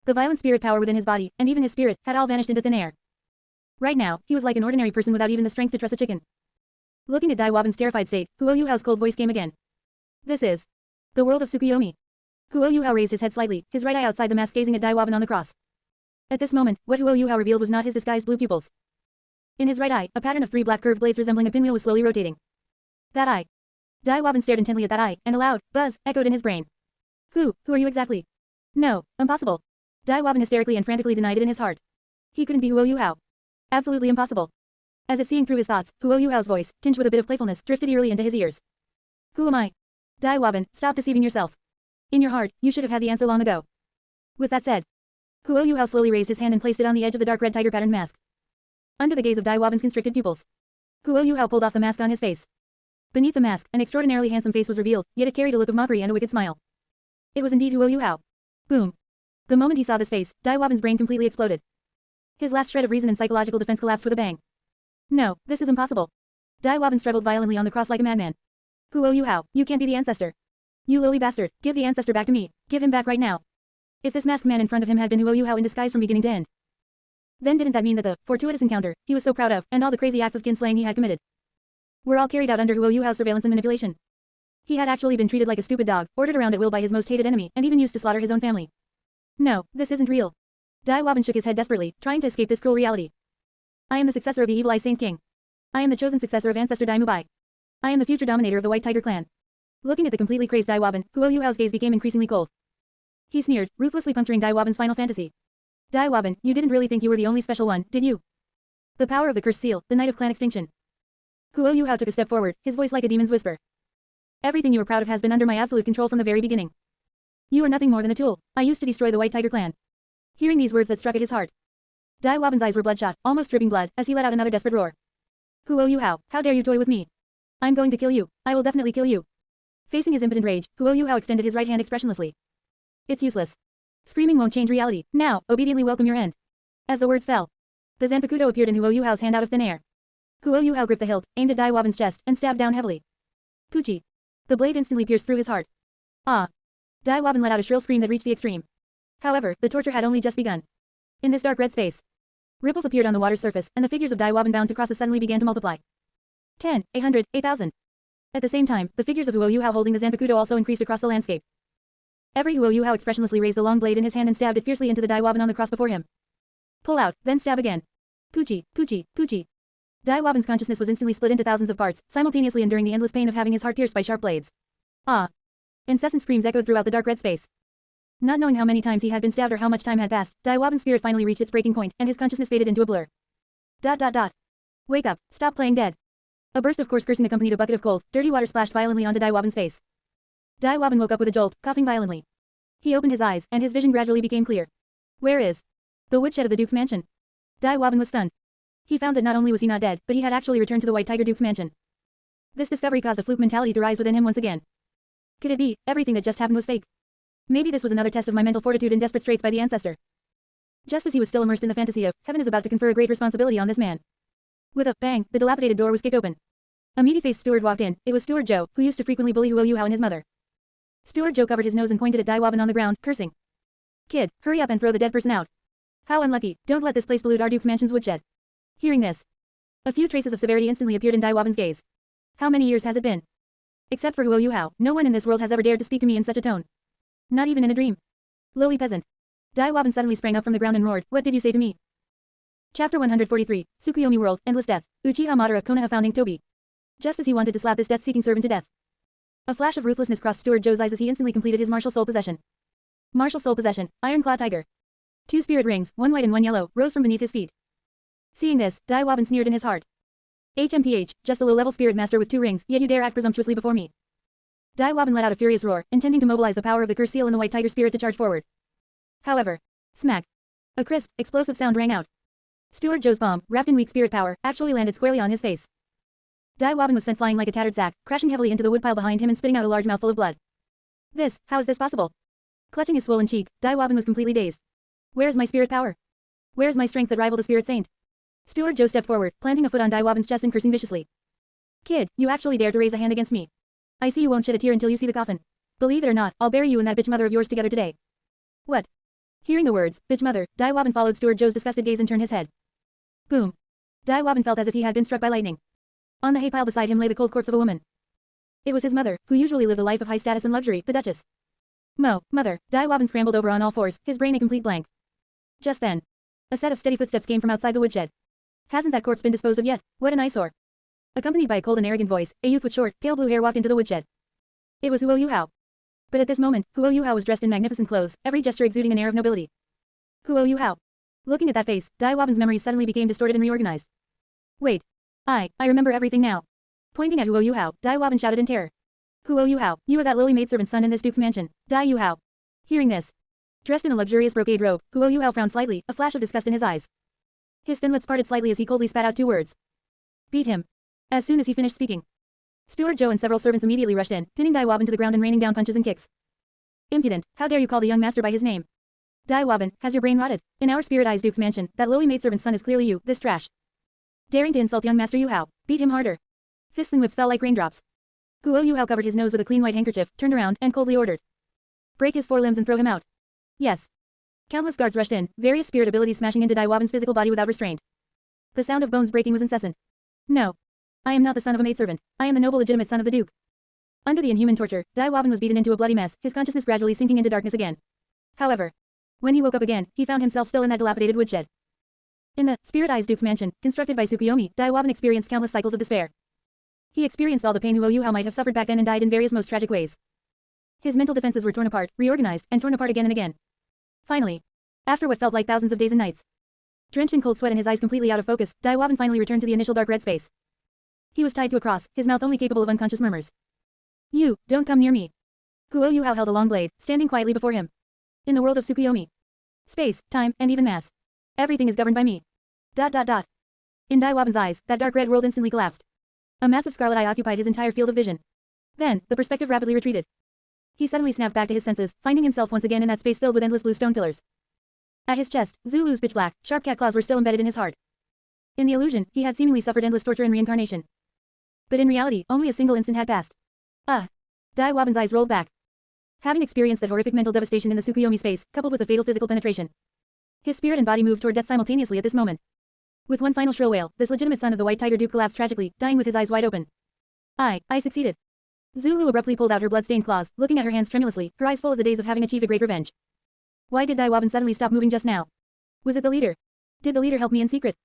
The violent spirit power within his body, and even his spirit, had all vanished into thin air. Right now, he was like an ordinary person without even the strength to truss a chicken. Looking at Daiwaban's terrified state, Huo Yuhao's cold voice came again. This is the world of Tsukuyomi. Huo Yuhao raised his head slightly, his right eye outside the mask gazing at Daiwaban on the cross. At this moment, what Huo Yuhao revealed was not his disguised blue pupils. In his right eye, a pattern of three black curved blades resembling a pinwheel was slowly rotating. That eye. Daiwaban stared intently at that eye, and a loud buzz echoed in his brain. Who are you exactly? No, impossible. Daiwaban hysterically and frantically denied it in his heart. He couldn't be Huo Yuhao. Absolutely impossible. As if seeing through his thoughts, Huo Yuhao's voice, tinged with a bit of playfulness, drifted eerily into his ears. Who am I? Daiwaban, stop deceiving yourself. In your heart, you should have had the answer long ago. With that said, Huo Yuhao slowly raised his hand and placed it on the edge of the dark red tiger pattern mask. Under the gaze of Daiwaban's constricted pupils, Huo Yuhao pulled off the mask on his face. Beneath the mask, an extraordinarily handsome face was revealed, yet it carried a look of mockery and a wicked smile. It was indeed Huo Yuhao. Boom. The moment he saw this face, Daiwaban's brain completely exploded. His last shred of reason and psychological defense collapsed with a bang. No, this is impossible. Daiwaban struggled violently on the cross like a madman. Huo Yuhao, you can't be the ancestor. You lowly bastard, give the ancestor back to me. Give him back right now. If this masked man in front of him had been Huo Yuhao in disguise from beginning to end, then didn't that mean that the fortuitous encounter he was so proud of, and all the crazy acts of kinslaying he had committed, were all carried out under Huo Yuhao's surveillance and manipulation? He had actually been treated like a stupid dog, ordered around at will by his most hated enemy, and even used to slaughter his own family. No, this isn't real. Daiwaban shook his head desperately, trying to escape this cruel reality. I am the successor of the Evil Eye Saint King. I am the chosen successor of Ancestor Daimubai. I am the future dominator of the White Tiger clan. Looking at the completely crazed Daiwaban, Huo Yuhao's gaze became increasingly cold. He sneered, ruthlessly puncturing Daiwaban's final fantasy. Daiwaban, you didn't really think you were the only special one, did you? The power of the cursed seal, the night of clan extinction. Huo Yuhao took a step forward, his voice like a demon's whisper. Everything you were proud of has been under my absolute control from the very beginning. You are nothing more than a tool. I used to destroy the White Tiger clan. Hearing these words that struck at his heart, Daiwaban's eyes were bloodshot, almost dripping blood, as he let out another desperate roar. Huo Yuhao, how dare you toy with me? I'm going to kill you. I will definitely kill you. Facing his impotent rage, Huo Yuhao extended his right hand expressionlessly. It's useless. Screaming won't change reality. Now, obediently welcome your end. As the words fell, the Zanpakuto appeared in Huo Yuhao's hand out of thin air. Huo Yuhao gripped the hilt, aimed at Daiwaban's chest, and stabbed down heavily. Puchi. The blade instantly pierced through his heart. Ah. Daiwaban let out a shrill scream that reached the extreme. However, the torture had only just begun. In this dark red space, ripples appeared on the water's surface, and the figures of Daiwaban bound to crosses suddenly began to multiply. 10, 800, 8,000. At the same time, the figures of Huo Yuhao holding the Zanpakuto also increased across the landscape. Every Huo Yuhao expressionlessly raised the long blade in his hand and stabbed it fiercely into the Daiwaban on the cross before him. Pull out, then stab again. Puchi, Puchi, Puchi. Daiwaban's consciousness was instantly split into thousands of parts, simultaneously enduring the endless pain of having his heart pierced by sharp blades. Ah. Incessant screams echoed throughout the dark red space. Not knowing how many times he had been stabbed or how much time had passed, Daiwaban's spirit finally reached its breaking point, and his consciousness faded into a blur. ... Wake up, stop playing dead. A burst of coarse cursing accompanied a bucket of cold, dirty water splashed violently onto Daiwaban's face. Daiwaban woke up with a jolt, coughing violently. He opened his eyes, and his vision gradually became clear. Where is the woodshed of the Duke's mansion? Daiwaban was stunned. He found that not only was he not dead, but he had actually returned to the White Tiger Duke's mansion. This discovery caused a fluke mentality to rise within him once again. Could it be, everything that just happened was fake? Maybe this was another test of my mental fortitude in desperate straits by the ancestor. Just as he was still immersed in the fantasy of, heaven is about to confer a great responsibility on this man. With a bang, the dilapidated door was kicked open. A meaty-faced steward walked in. It was Steward Joe, who used to frequently bully Huo Yuhao and his mother. Steward Joe covered his nose and pointed at Dai Waban on the ground, cursing. Kid, hurry up and throw the dead person out. How unlucky, don't let this place pollute our Duke's mansion's woodshed. Hearing this, a few traces of severity instantly appeared in Dai Waban's gaze. How many years has it been? Except for Huo Yuhao, no one in this world has ever dared to speak to me in such a tone. Not even in a dream. Lowly peasant. Dai Waban suddenly sprang up from the ground and roared, what did you say to me? Chapter 143, Tsukuyomi World, Endless Death, Uchiha Madara Konoha founding Tobi. Just as he wanted to slap this death-seeking servant to death. A flash of ruthlessness crossed Steward Joe's eyes as he instantly completed his martial soul possession. Martial soul possession, Ironclaw Tiger. 2 spirit rings, 1 white and 1 yellow, rose from beneath his feet. Seeing this, Dai Waban sneered in his heart. HMPH, just a low-level spirit master with 2 rings, yet you dare act presumptuously before me. Dai Waban let out a furious roar, intending to mobilize the power of the curse seal in the white tiger spirit to charge forward. However, smack. A crisp, explosive sound rang out. Steward Joe's bomb, wrapped in weak spirit power, actually landed squarely on his face. Dai Waban was sent flying like a tattered sack, crashing heavily into the woodpile behind him and spitting out a large mouthful of blood. How is this possible? Clutching his swollen cheek, Dai Waban was completely dazed. Where is my spirit power? Where is my strength that rivaled the spirit saint? Steward Joe stepped forward, planting a foot on Dai Waban's chest and cursing viciously. Kid, you actually dare to raise a hand against me. I see you won't shed a tear until you see the coffin. Believe it or not, I'll bury you and that bitch mother of yours together today. What? Hearing the words, bitch mother, Dai Waban followed Steward Joe's disgusted gaze and turned his head. Boom. Dai Waban felt as if he had been struck by lightning. On the hay pile beside him lay the cold corpse of a woman. It was his mother, who usually lived a life of high status and luxury, the Duchess. Mother, Dai Waban scrambled over on all fours, his brain a complete blank. Just then, a set of steady footsteps came from outside the woodshed. Hasn't that corpse been disposed of yet? What an eyesore. Accompanied by a cold and arrogant voice, a youth with short, pale blue hair walked into the woodshed. It was Huo Yuhao. But at this moment, Huo Yuhao was dressed in magnificent clothes, every gesture exuding an air of nobility. Huo Yuhao. Looking at that face, Dai Waban's memories suddenly became distorted and reorganized. Wait. I remember everything now. Pointing at Huo Yuhao, Dai Waban shouted in terror. Huo Yuhao, you are that lowly maidservant's son in this duke's mansion, Dai Yuhao. Hearing this, dressed in a luxurious brocade robe, Huo Yuhao frowned slightly, a flash of disgust in his eyes. His thin lips parted slightly as he coldly spat out 2 words. Beat him. As soon as he finished speaking, Steward Joe and several servants immediately rushed in, pinning Dai Waban to the ground and raining down punches and kicks. Impudent, how dare you call the young master by his name? Dai Waban, has your brain rotted? In our Spirit Eyes Duke's mansion, that lowly maidservant's son is clearly you, this trash. Daring to insult young Master Yuhao, beat him harder. Fists and whips fell like raindrops. Huo Yuhao covered his nose with a clean white handkerchief, turned around, and coldly ordered. Break his 4 limbs and throw him out. Yes. Countless guards rushed in, various spirit abilities smashing into Dai Waban's physical body without restraint. The sound of bones breaking was incessant. No. I am not the son of a maidservant. I am the noble legitimate son of the Duke. Under the inhuman torture, Dai Waban was beaten into a bloody mess, his consciousness gradually sinking into darkness again. However, when he woke up again, he found himself still in that dilapidated woodshed. In the Spirit Eyes Duke's mansion, constructed by Tsukuyomi, Dai Waban experienced countless cycles of despair. He experienced all the pain Huo Yuhao might have suffered back then and died in various most tragic ways. His mental defenses were torn apart, reorganized, and torn apart again and again. Finally, after what felt like thousands of days and nights, drenched in cold sweat and his eyes completely out of focus, Dai Waban finally returned to the initial dark red space. He was tied to a cross, his mouth only capable of unconscious murmurs. You, don't come near me. Huo Yuhao held a long blade, standing quietly before him. In the world of Tsukuyomi, space, time, and even mass, everything is governed by me. ... In Dai Waban's eyes, that dark red world instantly collapsed. A massive scarlet eye occupied his entire field of vision. Then, the perspective rapidly retreated. He suddenly snapped back to his senses, finding himself once again in that space filled with endless blue stone pillars. At his chest, Zulu's pitch black, sharp cat claws were still embedded in his heart. In the illusion, he had seemingly suffered endless torture and reincarnation. But in reality, only a single instant had passed. Dai Waban's eyes rolled back. Having experienced that horrific mental devastation in the Tsukuyomi space, coupled with the fatal physical penetration, his spirit and body moved toward death simultaneously at this moment. With one final shrill wail, this legitimate son of the White Tiger Duke collapsed tragically, dying with his eyes wide open. I succeeded. Zulu abruptly pulled out her blood-stained claws, looking at her hands tremulously, her eyes full of the days of having achieved a great revenge. Why did Dai Waban suddenly stop moving just now? Was it the leader? Did the leader help me in secret?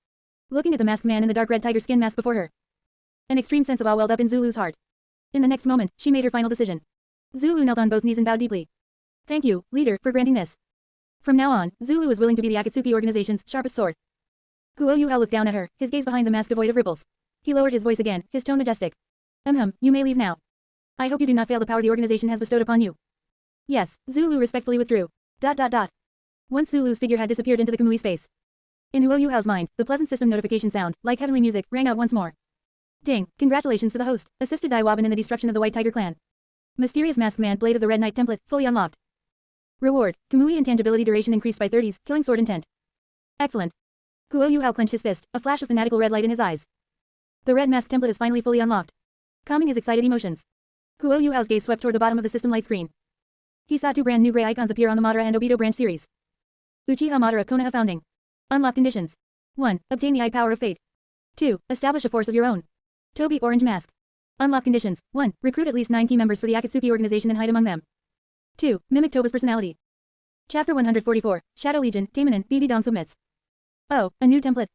Looking at the masked man in the dark red tiger skin mask before her, an extreme sense of awe welled up in Zulu's heart. In the next moment, she made her final decision. Zulu knelt on both knees and bowed deeply. Thank you, leader, for granting this. From now on, Zulu is willing to be the Akatsuki organization's sharpest sword. Huo Yuhao looked down at her, his gaze behind the mask devoid of ripples. He lowered his voice again, his tone majestic. You may leave now. I hope you do not fail the power the organization has bestowed upon you. Yes, Zulu respectfully withdrew. ... Once Zulu's figure had disappeared into the Kamui space. In Huo Yuhao's mind, the pleasant system notification sound, like heavenly music, rang out once more. Ding, congratulations to the host, assisted Dai Waban in the destruction of the White Tiger clan. Mysterious masked man Blade of the Red Knight template, fully unlocked. Reward, Kamui intangibility duration increased by 30s, killing sword intent. Excellent. Huo Yuhao clenched his fist, a flash of fanatical red light in his eyes. The red mask template is finally fully unlocked. calming his excited emotions. Huo Yuhao's gaze swept toward the bottom of the system light screen. He saw two brand new gray icons appear on the Madara and Obito branch series. Uchiha Madara Konoha Founding. Unlock conditions. 1. Obtain the eye power of fate. 2. Establish a force of your own. Toby Orange Mask. Unlock conditions. 1. Recruit at least 9 key members for the Akatsuki organization and hide among them. 2. Mimic Toba's personality. Chapter 144, Shadow Legion, Tamanin, BB Dong submits. Oh, a new template.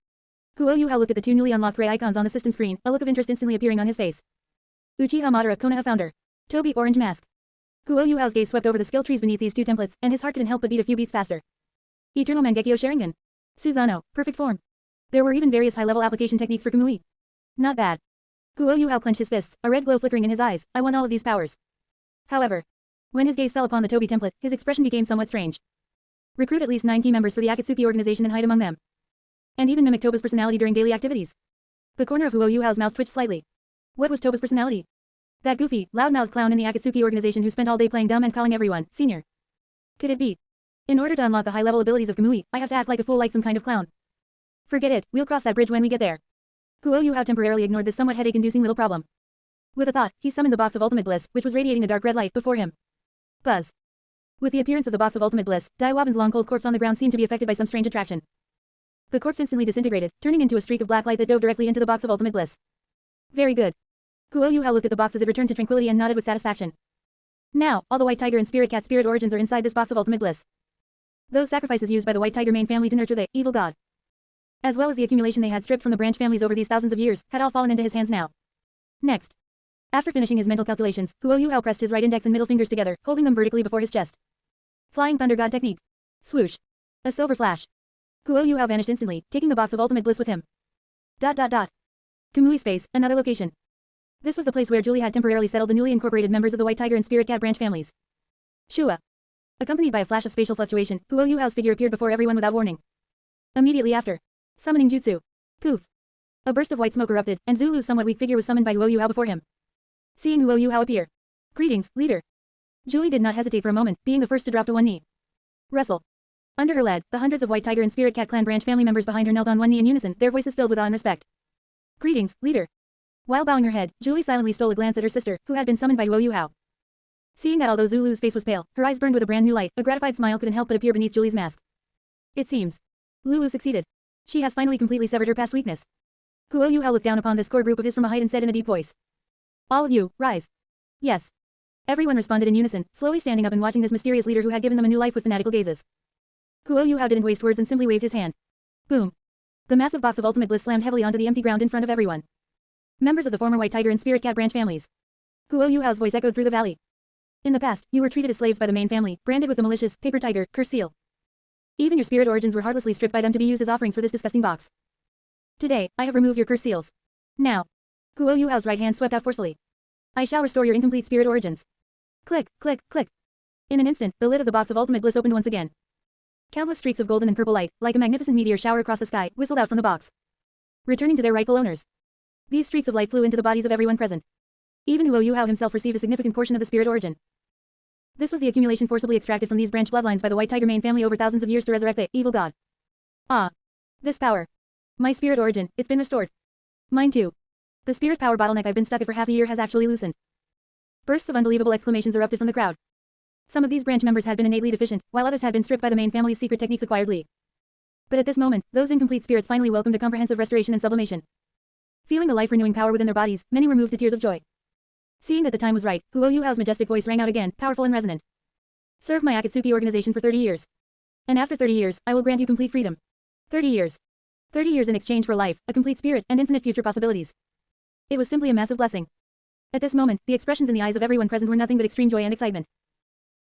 Huo Yuhao looked at the two newly unlocked gray icons on the system screen, a look of interest instantly appearing on his face. Uchiha Madara Konoha Founder. Toby Orange Mask. Huo Yuhao's gaze swept over the skill trees beneath these two templates, and his heart couldn't help but beat a few beats faster. Eternal Mangekyo Sharingan. Susanoo, perfect form. There were even various high-level application techniques for Kamui. Not bad. Huo Yuhao clenched his fists, a red glow flickering in his eyes. I want all of these powers. However, when his gaze fell upon the Toby template, his expression became somewhat strange. Recruit at least 9 key members for the Akatsuki organization and hide among them. And even mimic Toba's personality during daily activities. The corner of Huo Yuhao's mouth twitched slightly. What was Toba's personality? That goofy, loud-mouthed clown in the Akatsuki organization who spent all day playing dumb and calling everyone senior. Could it be? In order to unlock the high-level abilities of Kamui, I have to act like a fool like some kind of clown. Forget it, we'll cross that bridge when we get there. Huo Yuhao temporarily ignored this somewhat headache-inducing little problem. With a thought, he summoned the box of ultimate bliss, which was radiating a dark red light before him. Buzz. With the appearance of the box of ultimate bliss, Dai Waban's long cold corpse on the ground seemed to be affected by some strange attraction. The corpse instantly disintegrated, turning into a streak of black light that dove directly into the box of ultimate bliss. Very good. Huo Yuhao looked at the box as it returned to tranquility and nodded with satisfaction. Now, all the White Tiger and Spirit Cat spirit origins are inside this box of ultimate bliss. Those sacrifices used by the White Tiger main family to nurture the evil god, as well as the accumulation they had stripped from the branch families over these thousands of years, had all fallen into his hands now. Next. After finishing his mental calculations, Huo Yuhao pressed his right index and middle fingers together, holding them vertically before his chest. Flying Thunder God technique. Swoosh. A silver flash. Huo Yuhao vanished instantly, taking the box of ultimate bliss with him. Kamui space, another location. This was the place where Julie had temporarily settled the newly incorporated members of the White Tiger and Spirit Cat branch families. Shua. Accompanied by a flash of spatial fluctuation, Huo Yuhao's figure appeared before everyone without warning. Immediately after. Summoning jutsu. Poof. A burst of white smoke erupted, and Zulu's somewhat weak figure was summoned by Huo Yuhao before him. Seeing Huo Yuhao appear. Greetings, leader. Julie did not hesitate for a moment, being the first to drop to one knee. Wrestle. Under her lead, the hundreds of White Tiger and Spirit Cat clan branch family members behind her knelt on one knee in unison, their voices filled with awe and respect. Greetings, leader. While bowing her head, Julie silently stole a glance at her sister, who had been summoned by Huo Yuhao. Seeing that although Zulu's face was pale, her eyes burned with a brand new light, a gratified smile couldn't help but appear beneath Julie's mask. It seems. Lulu succeeded. She has finally completely severed her past weakness. Huo Yuhao looked down upon this core group of his from a height and said in a deep voice. All of you, rise. Yes. Everyone responded in unison, slowly standing up and watching this mysterious leader who had given them a new life with fanatical gazes. Huo Yuhao didn't waste words and simply waved his hand. Boom. The massive box of ultimate bliss slammed heavily onto the empty ground in front of everyone. Members of the former White Tiger and Spirit Cat branch families. Huo Yuhao's voice echoed through the valley. In the past, you were treated as slaves by the main family, branded with the malicious, paper tiger, curse seal. Even your spirit origins were heartlessly stripped by them to be used as offerings for this disgusting box. Today, I have removed your curse seals. Now. Huo Yuhao's right hand swept out forcefully. I shall restore your incomplete spirit origins. Click, click, click. In an instant, the lid of the box of ultimate bliss opened once again. Countless streaks of golden and purple light, like a magnificent meteor shower across the sky, whistled out from the box, returning to their rightful owners. These streaks of light flew into the bodies of everyone present. Even Huo Yuhao himself received a significant portion of the spirit origin. This was the accumulation forcibly extracted from these branch bloodlines by the White Tiger main family over thousands of years to resurrect the evil god. Ah. This power. My spirit origin, it's been restored. Mine too. The spirit power bottleneck I've been stuck at for half a year has actually loosened. Bursts of unbelievable exclamations erupted from the crowd. Some of these branch members had been innately deficient, while others had been stripped by the main family's secret techniques acquiredly. But at this moment, those incomplete spirits finally welcomed a comprehensive restoration and sublimation. Feeling the life-renewing power within their bodies, many were moved to tears of joy. Seeing that the time was right, Huo Yuhao's majestic voice rang out again, powerful and resonant. Serve my Akatsuki organization for 30 years. And after 30 years, I will grant you complete freedom. 30 years. 30 years in exchange for life, a complete spirit, and infinite future possibilities. It was simply a massive blessing. At this moment, the expressions in the eyes of everyone present were nothing but extreme joy and excitement.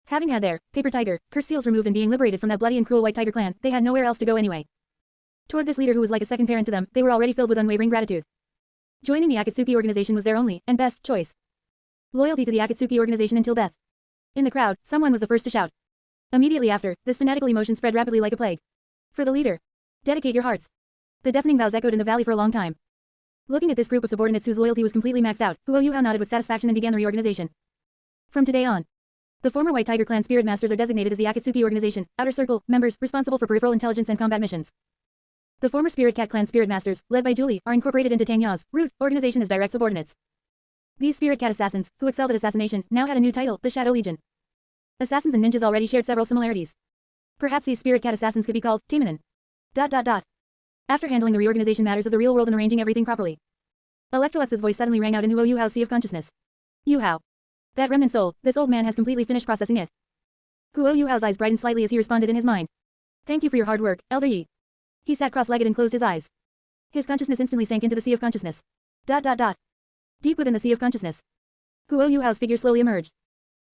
Having had their paper tiger, curse seals removed and being liberated from that bloody and cruel White Tiger clan, they had nowhere else to go anyway. Toward this leader who was like a second parent to them, they were already filled with unwavering gratitude. Joining the Akatsuki organization was their only, and best, choice. Loyalty to the Akatsuki organization until death. In the crowd, someone was the first to shout. Immediately after, this fanatical emotion spread rapidly like a plague. For the leader. Dedicate your hearts. The deafening vows echoed in the valley for a long time. Looking at this group of subordinates whose loyalty was completely maxed out, Huo Yuhao nodded with satisfaction and began the reorganization. From today on, the former White Tiger clan spirit masters are designated as the Akatsuki organization, outer circle, members, responsible for peripheral intelligence and combat missions. The former Spirit Cat clan spirit masters, led by Julie, are incorporated into Tang Ya's root organization as direct subordinates. These spirit cat assassins, who excelled at assassination, now had a new title, the Shadow Legion. Assassins and ninjas already shared several similarities. Perhaps these spirit cat assassins could be called Taemanin. After handling the reorganization matters of the real world and arranging everything properly, Electrolux's voice suddenly rang out in Huo Yuhao's sea of consciousness. Yuhao. That remnant soul, this old man has completely finished processing it. Huo Yuhao's eyes brightened slightly as he responded in his mind. Thank you for your hard work, Elder Yi. He sat cross-legged and closed his eyes. His consciousness instantly sank into the sea of consciousness. Deep within the sea of consciousness, Huo Yuhao's figure slowly emerged.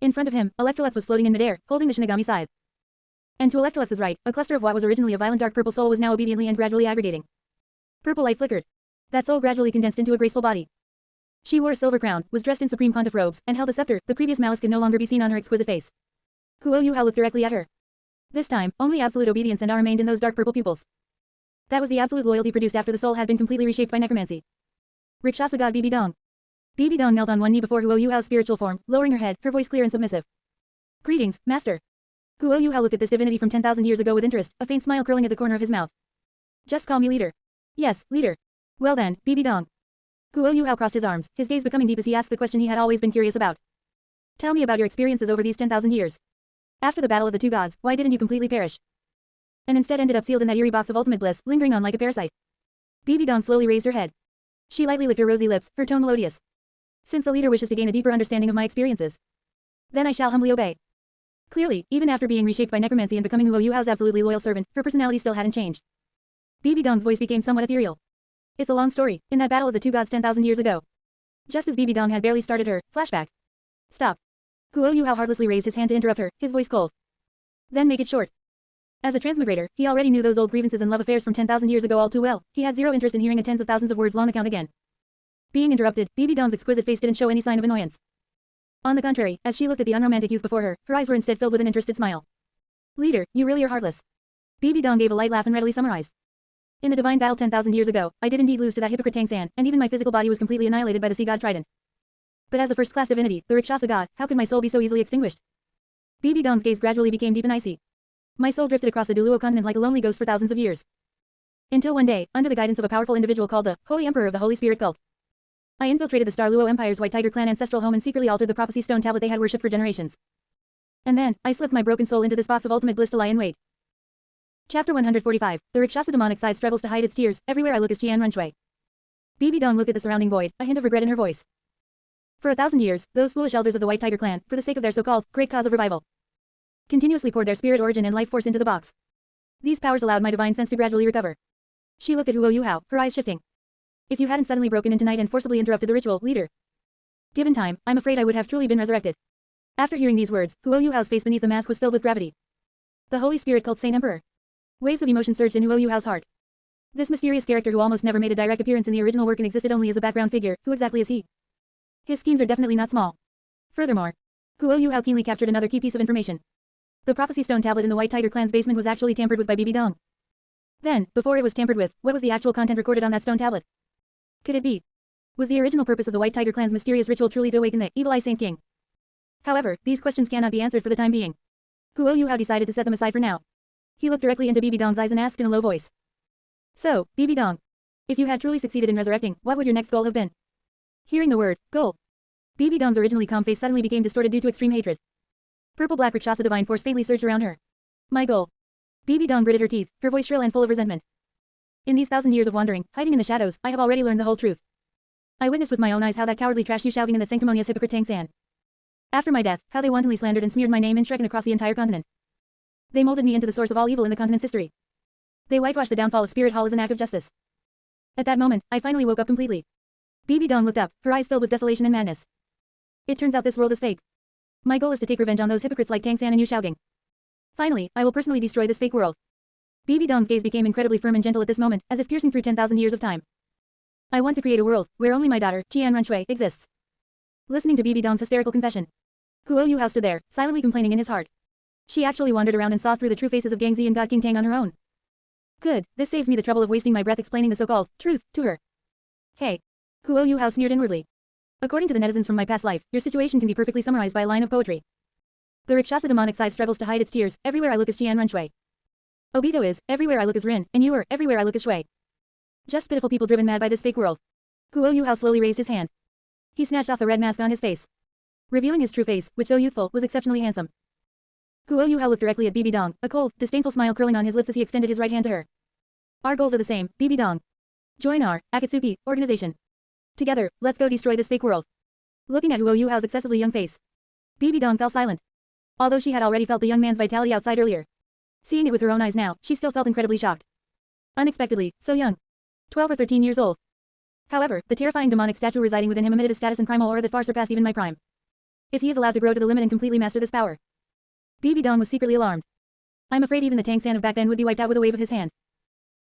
In front of him, Electrolux was floating in midair, holding the Shinigami scythe. And to Electrolux's right, a cluster of what was originally a violent dark purple soul was now obediently and gradually aggregating. Purple light flickered. That soul gradually condensed into a graceful body. She wore a silver crown, was dressed in supreme pontiff robes, and held a scepter. The previous malice could no longer be seen on her exquisite face. Huo Yuhao looked directly at her. This time, only absolute obedience and awe remained in those dark purple pupils. That was the absolute loyalty produced after the soul had been completely reshaped by necromancy. Rakshasa God Bibi Dong. Bibi Dong knelt on one knee before Huo Yuhao's spiritual form, lowering her head, her voice clear and submissive. Greetings, Master. Huo Yuhao looked at this divinity from 10,000 years ago with interest, a faint smile curling at the corner of his mouth. Just call me leader. Yes, leader. Well then, Bibi Dong. Huo Yuhao crossed his arms, his gaze becoming deep as he asked the question he had always been curious about. Tell me about your experiences over these 10,000 years. After the battle of the two gods, why didn't you completely perish? And instead ended up sealed in that eerie box of ultimate bliss, lingering on like a parasite. Bibi Dong slowly raised her head. She lightly licked her rosy lips, her tone melodious. Since a leader wishes to gain a deeper understanding of my experiences, then I shall humbly obey. Clearly, even after being reshaped by necromancy and becoming Huo Yuhao's absolutely loyal servant, her personality still hadn't changed. Bibi Dong's voice became somewhat ethereal. It's a long story. In that battle of the two gods 10,000 years ago, just as Bibi Dong had barely started her flashback. Stop. Huo Yuhao heartlessly raised his hand to interrupt her, his voice cold. Then make it short. As a transmigrator, he already knew those old grievances and love affairs from 10,000 years ago all too well. He had zero interest in hearing a tens of thousands of words long account again. Being interrupted, Bibi Dong's exquisite face didn't show any sign of annoyance. On the contrary, as she looked at the unromantic youth before her, her eyes were instead filled with an interested smile. Leader, you really are heartless. Bibi Dong gave a light laugh and readily summarized. In the divine battle 10,000 years ago, I did indeed lose to that hypocrite Tang San, and even my physical body was completely annihilated by the sea god Trident. But as a first-class divinity, the Rakshasa god, how could my soul be so easily extinguished? Bibi Dong's gaze gradually became deep and icy. My soul drifted across the Douluo Continent like a lonely ghost for thousands of years. Until one day, under the guidance of a powerful individual called the Holy Emperor of the Holy Spirit Cult, I infiltrated the Star Luo Empire's White Tiger clan ancestral home and secretly altered the prophecy stone tablet they had worshipped for generations. And then, I slipped my broken soul into this box of ultimate bliss to lie in wait. Chapter 145. The Rakshasa demonic side struggles to hide its tears. Everywhere I look is Jian Runshui. Bibi Dong looked at the surrounding void, a hint of regret in her voice. For 1,000 years, those foolish elders of the White Tiger clan, for the sake of their so-called great cause of revival, continuously poured their spirit origin and life force into the box. These powers allowed my divine sense to gradually recover. She looked at Huo Yuhao, her eyes shifting. If you hadn't suddenly broken in tonight and forcibly interrupted the ritual, leader, given time, I'm afraid I would have truly been resurrected. After hearing these words, Huo Yuhao's face beneath the mask was filled with gravity. The Holy Spirit Cult Saint Emperor. Waves of emotion surged in Huo Yuhao's heart. This mysterious character who almost never made a direct appearance in the original work and existed only as a background figure, who exactly is he? His schemes are definitely not small. Furthermore, Huo Yuhao keenly captured another key piece of information. The prophecy stone tablet in the White Tiger clan's basement was actually tampered with by Bibi Dong. Then, before it was tampered with, what was the actual content recorded on that stone tablet? Could it be? Was the original purpose of the White Tiger clan's mysterious ritual truly to awaken the Evil Eye Saint King? However, these questions cannot be answered for the time being. Huo Yuhao decided to set them aside for now. He looked directly into Bibi Dong's eyes and asked in a low voice. So, Bibi Dong, if you had truly succeeded in resurrecting, what would your next goal have been? Hearing the word, goal, Bibi Dong's originally calm face suddenly became distorted due to extreme hatred. Purple-black Rakshasa divine force faintly surged around her. My goal. Bibi Dong gritted her teeth, her voice shrill and full of resentment. In these 1,000 years of wandering, hiding in the shadows, I have already learned the whole truth. I witnessed with my own eyes how that cowardly trash you shouting and that sanctimonious hypocrite Tang San. After my death, how they wantonly slandered and smeared my name in Shrek and across the entire continent. They molded me into the source of all evil in the continent's history. They whitewashed the downfall of Spirit Hall as an act of justice. At that moment, I finally woke up completely. Bibi Dong looked up, her eyes filled with desolation and madness. It turns out this world is fake. My goal is to take revenge on those hypocrites like Tang San and Yu Xiaogang. Finally, I will personally destroy this fake world. Bibi Dong's gaze became incredibly firm and gentle at this moment, as if piercing through 10,000 years of time. I want to create a world where only my daughter, Jian Runshui, exists. Listening to Bibi Dong's hysterical confession, Huo Yuhao stood there, silently complaining in his heart. She actually wandered around and saw through the true faces of Gangzi and God King Tang on her own. Good, this saves me the trouble of wasting my breath explaining the so-called truth to her. Hey. Huo Yuhao sneered inwardly. According to the netizens from my past life, your situation can be perfectly summarized by a line of poetry. The Rakshasa demonic side struggles to hide its tears. Everywhere I look is Jian Runshui. Obito is, everywhere I look is Rin, and you are, everywhere I look is Shui. Just pitiful people driven mad by this fake world. Huo Yuhao slowly raised his hand. He snatched off the red mask on his face, revealing his true face, which though youthful, was exceptionally handsome. Guo Yuhao looked directly at Bibi Dong, a cold, disdainful smile curling on his lips as he extended his right hand to her. Our goals are the same, Bibi Dong. Join our Akatsuki organization. Together, let's go destroy this fake world. Looking at Guo Yuhao's excessively young face, Bibi Dong fell silent. Although she had already felt the young man's vitality outside earlier, seeing it with her own eyes now, she still felt incredibly shocked. Unexpectedly, so young. 12 or 13 years old. However, the terrifying demonic statue residing within him emitted a status and primal aura that far surpassed even my prime. If he is allowed to grow to the limit and completely master this power. Bibi Dong was secretly alarmed. I'm afraid even the Tang San of back then would be wiped out with a wave of his hand.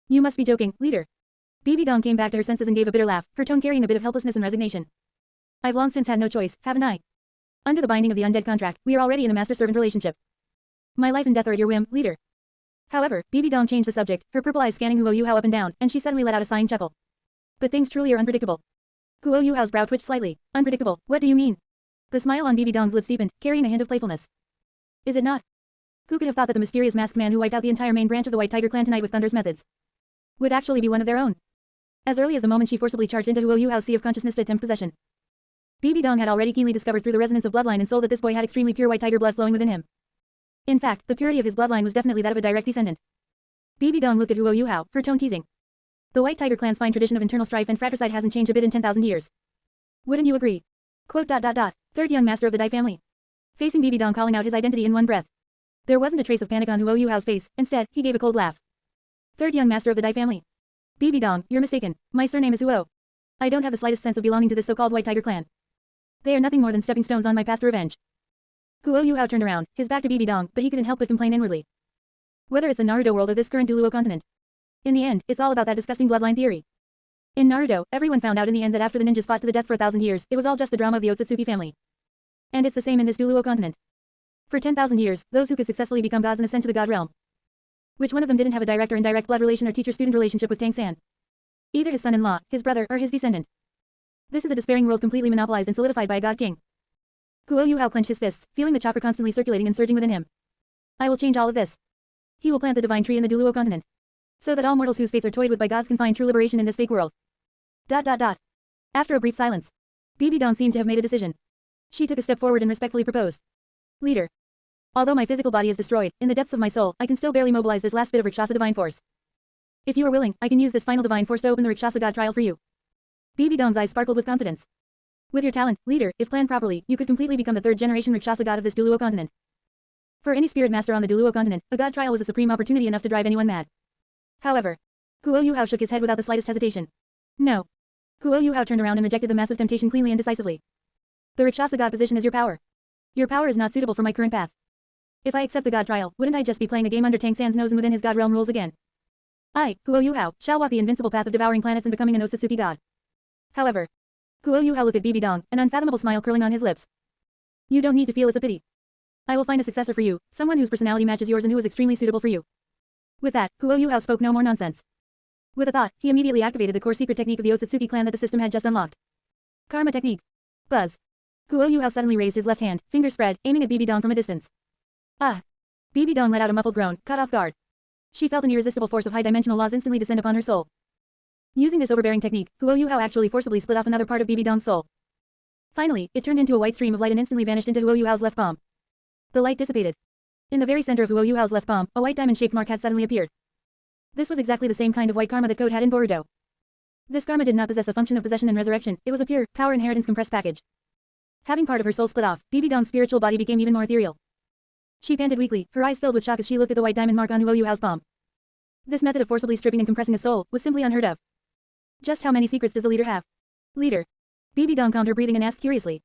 You must be joking, leader. Bibi Dong came back to her senses and gave a bitter laugh, her tone carrying a bit of helplessness and resignation. I've long since had no choice, haven't I? Under the binding of the undead contract, we are already in a master-servant relationship. My life and death are at your whim, leader. However, Bibi Dong changed the subject, her purple eyes scanning Guo Yuhao up and down, and she suddenly let out a sighing chuckle. But things truly are unpredictable. Guo Yuhao's brow twitched slightly. Unpredictable, what do you mean? The smile on Bibi Dong's lips deepened, carrying a hint of playfulness. Is it not? Who could have thought that the mysterious masked man who wiped out the entire main branch of the White Tiger clan tonight with Thunder's methods would actually be one of their own? As early as the moment she forcibly charged into Guo Yuhao's sea of consciousness to attempt possession, Bibi Dong had already keenly discovered through the resonance of bloodline and soul that this boy had extremely pure White Tiger blood flowing within him. In fact, the purity of his bloodline was definitely that of a direct descendant. Bibi Dong looked at Guo Yuhao, her tone teasing. The White Tiger clan's fine tradition of internal strife and fratricide hasn't changed a bit in 10,000 years. Wouldn't you agree? Quote. Third young master of the Dai family. Facing Bibi Dong calling out his identity in one breath. There wasn't a trace of panic on Guo Yuhao's face, instead, he gave a cold laugh. Third young master of the Dai family. Bibi Dong, you're mistaken. My surname is Huo. I don't have the slightest sense of belonging to this so-called White Tiger clan. They are nothing more than stepping stones on my path to revenge. Guo Yuhao turned around, his back to Bibi Dong, but he couldn't help but complain inwardly. Whether it's the Naruto world or this current Douluo continent. In the end, it's all about that disgusting bloodline theory. In Naruto, everyone found out in the end that after the ninjas fought to the death for 1,000 years, it was all just the drama of the Otsutsuki family. And it's the same in this Douluo continent. For 10,000 years, those who could successfully become gods and ascend to the god realm. Which one of them didn't have a direct or indirect blood relation or teacher-student relationship with Tang San? Either his son-in-law, his brother, or his descendant. This is a despairing world completely monopolized and solidified by a god king. Guo Yuhao clenched his fists, feeling the chakra constantly circulating and surging within him. I will change all of this. He will plant the divine tree in the Douluo continent. So that all mortals whose fates are toyed with by gods can find true liberation in this fake world. After a brief silence, Bibi Dong seemed to have made a decision. She took a step forward and respectfully proposed. Leader. Although my physical body is destroyed, in the depths of my soul, I can still barely mobilize this last bit of Rakshasa divine force. If you are willing, I can use this final divine force to open the Rakshasa god trial for you. Bibi Dong's eyes sparkled with confidence. With your talent, leader, if planned properly, you could completely become the third-generation Rakshasa god of this Douluo continent. For any spirit master on the Douluo continent, a god trial was a supreme opportunity enough to drive anyone mad. However, Guo Yuhao shook his head without the slightest hesitation. No. Guo Yuhao turned around and rejected the massive temptation cleanly and decisively. The Rakshasa god position is your power. Your power is not suitable for my current path. If I accept the god trial, wouldn't I just be playing a game under Tang San's nose and within his god realm rules again? I, Guo Yuhao, shall walk the invincible path of devouring planets and becoming an Otsutsuki god. However, Guo Yuhao looked at Bibi Dong, an unfathomable smile curling on his lips. You don't need to feel it's a pity. I will find a successor for you, someone whose personality matches yours and who is extremely suitable for you. With that, Guo Yuhao spoke no more nonsense. With a thought, he immediately activated the core secret technique of the Otsutsuki clan that the system had just unlocked. Karma technique. Buzz. Guo Yuhao suddenly raised his left hand, fingers spread, aiming at Bibi Dong from a distance. Ah! Bibi Dong let out a muffled groan, caught off guard. She felt an irresistible force of high-dimensional laws instantly descend upon her soul. Using this overbearing technique, Guo Yuhao actually forcibly split off another part of Bibi Dong's soul. Finally, it turned into a white stream of light and instantly vanished into Guo Yuhao's left palm. The light dissipated. In the very center of Guo Yuhao's left palm, a white diamond-shaped mark had suddenly appeared. This was exactly the same kind of white karma that Code had in Boruto. This karma did not possess the function of possession and resurrection, it was a pure, power inheritance compressed package. Having part of her soul split off, Bibi Dong's spiritual body became even more ethereal. She panted weakly, her eyes filled with shock as she looked at the white diamond mark on Guo Yuhao's palm. This method of forcibly stripping and compressing a soul was simply unheard of. Just how many secrets does the leader have? Leader. Bibi Dong calmed her breathing and asked curiously.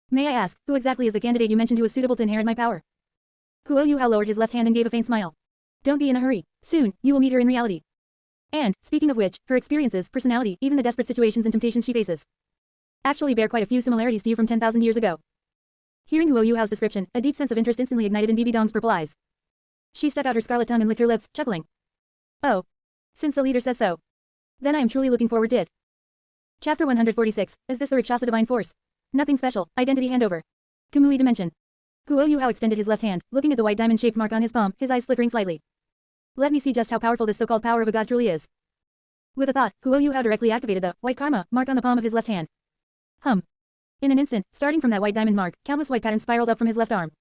May I ask, who exactly is the candidate you mentioned who is suitable to inherit my power? Guo Yuhao lowered his left hand and gave a faint smile. Don't be in a hurry. Soon, you will meet her in reality. And, speaking of which, her experiences, personality, even the desperate situations and temptations she faces, actually bear quite a few similarities to you from 10,000 years ago. Hearing Guo Yuhao's description, a deep sense of interest instantly ignited in Bibi Dong's purple eyes. She stuck out her scarlet tongue and licked her lips, chuckling. Oh. Since the leader says so. Then I am truly looking forward to it. Chapter 146, is this the Rakshasa divine force? Nothing special, identity handover. Kamui dimension. Guo Yuhao extended his left hand, looking at the white diamond-shaped mark on his palm, his eyes flickering slightly. Let me see just how powerful this so-called power of a god truly is. With a thought, Guo Yuhao directly activated the white karma mark on the palm of his left hand. In an instant, starting from that white diamond mark, countless white patterns spiraled up from his left arm.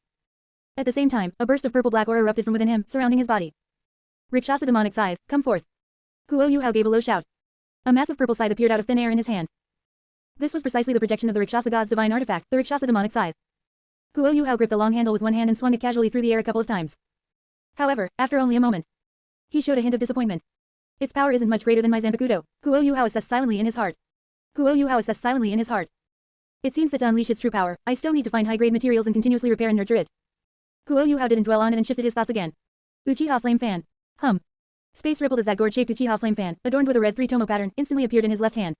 At the same time, a burst of purple-black aura erupted from within him, surrounding his body. Rakshasa demonic scythe, come forth. Huo Yuhao gave a low shout. A massive purple scythe appeared out of thin air in his hand. This was precisely the projection of the Rakshasa god's divine artifact, the Rakshasa demonic scythe. Huo Yuhao gripped the long handle with one hand and swung it casually through the air a couple of times. However, after only a moment, he showed a hint of disappointment. Its power isn't much greater than my Zanpakuto. Huo Yuhao assessed silently in his heart. Huo Yuhao assessed silently in his heart. It seems that to unleash its true power, I still need to find high-grade materials and continuously repair and nurture it. Huo Yuhao didn't dwell on it and shifted his thoughts again. Uchiha Flame Fan. Hum. Space rippled as that gourd-shaped Uchiha Flame Fan, adorned with a red three-tomo pattern, instantly appeared in his left hand.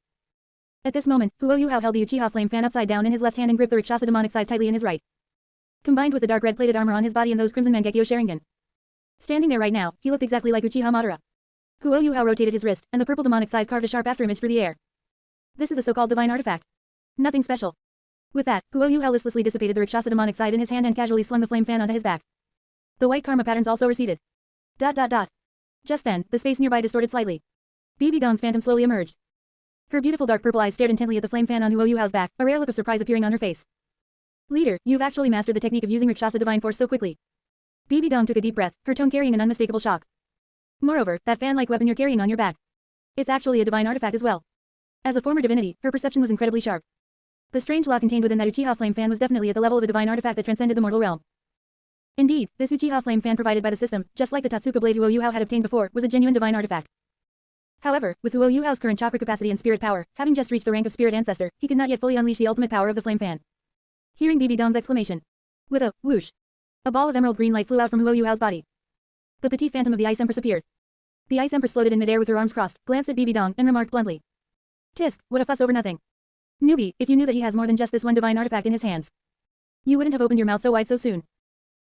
At this moment, Huo Yuhao held the Uchiha Flame Fan upside down in his left hand and gripped the Rakshasa demonic scythe tightly in his right. Combined with the dark red-plated armor on his body and those crimson Mangekyo Sharingan. Standing there right now, he looked exactly like Uchiha Madara. Huo Yuhao rotated his wrist, and the purple demonic scythe carved a sharp afterimage through the air. This is a so-called divine artifact. Nothing special. With that, Huo Yuhao listlessly dissipated the Rakshasa demonic scythe in his hand and casually slung the flame fan onto his back. The white karma patterns also receded. ... Just then, the space nearby distorted slightly. BB Dong's phantom slowly emerged. Her beautiful dark purple eyes stared intently at the flame fan on Huo Yuhao's back, a rare look of surprise appearing on her face. Leader, you've actually mastered the technique of using Rakshasa divine force so quickly. BB Dong took a deep breath, her tone carrying an unmistakable shock. Moreover, that fan-like weapon you're carrying on your back. It's actually a divine artifact as well. As a former divinity, her perception was incredibly sharp. The strange law contained within that Uchiha flame fan was definitely at the level of a divine artifact that transcended the mortal realm. Indeed, this Uchiha flame fan provided by the system, just like the Tatsuka blade Huo Yuhao had obtained before, was a genuine divine artifact. However, with Huo Yuhao's current chakra capacity and spirit power, having just reached the rank of spirit ancestor, he could not yet fully unleash the ultimate power of the flame fan. Hearing BB Dong's exclamation, with a whoosh, a ball of emerald green light flew out from Huo Yuhao's body. The petite phantom of the Ice Empress appeared. The Ice Empress floated in midair with her arms crossed, glanced at BB Dong, and remarked bluntly. Tisk, what a fuss over nothing. Newbie, if you knew that he has more than just this one divine artifact in his hands, you wouldn't have opened your mouth so wide so soon.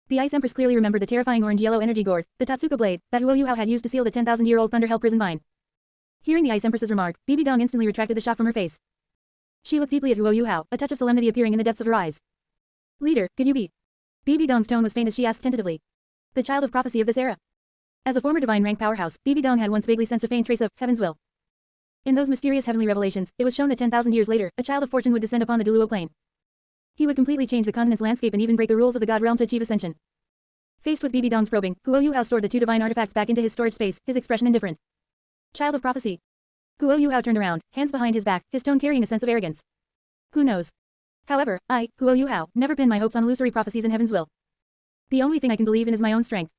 The Ice Empress clearly remembered the terrifying orange-yellow energy gourd, the Tatsuka blade, that Huo Yuhao had used to seal the 10,000-year-old Thunder Hell prison vine. Hearing the Ice Empress's remark, BB Dong instantly retracted the shock from her face. She looked deeply at Huo Yuhao, a touch of solemnity appearing in the depths of her eyes. Leader, could you be? BB Dong's tone was faint as she asked tentatively. The child of prophecy of this era. As a former divine rank powerhouse, BB Dong had once vaguely sensed a faint trace of heaven's will. In those mysterious heavenly revelations, it was shown that 10,000 years later, a child of fortune would descend upon the Douluo Plain. He would completely change the continent's landscape and even break the rules of the god realm to achieve ascension. Faced with BB Dong's probing, Huo Yuhao stored the two divine artifacts back into his storage space, his expression indifferent. Child of prophecy. Huo Yuhao turned around, hands behind his back, his tone carrying a sense of arrogance. Who knows? However, I, Huo Yuhao, never pin my hopes on illusory prophecies and heaven's will. The only thing I can believe in is my own strength.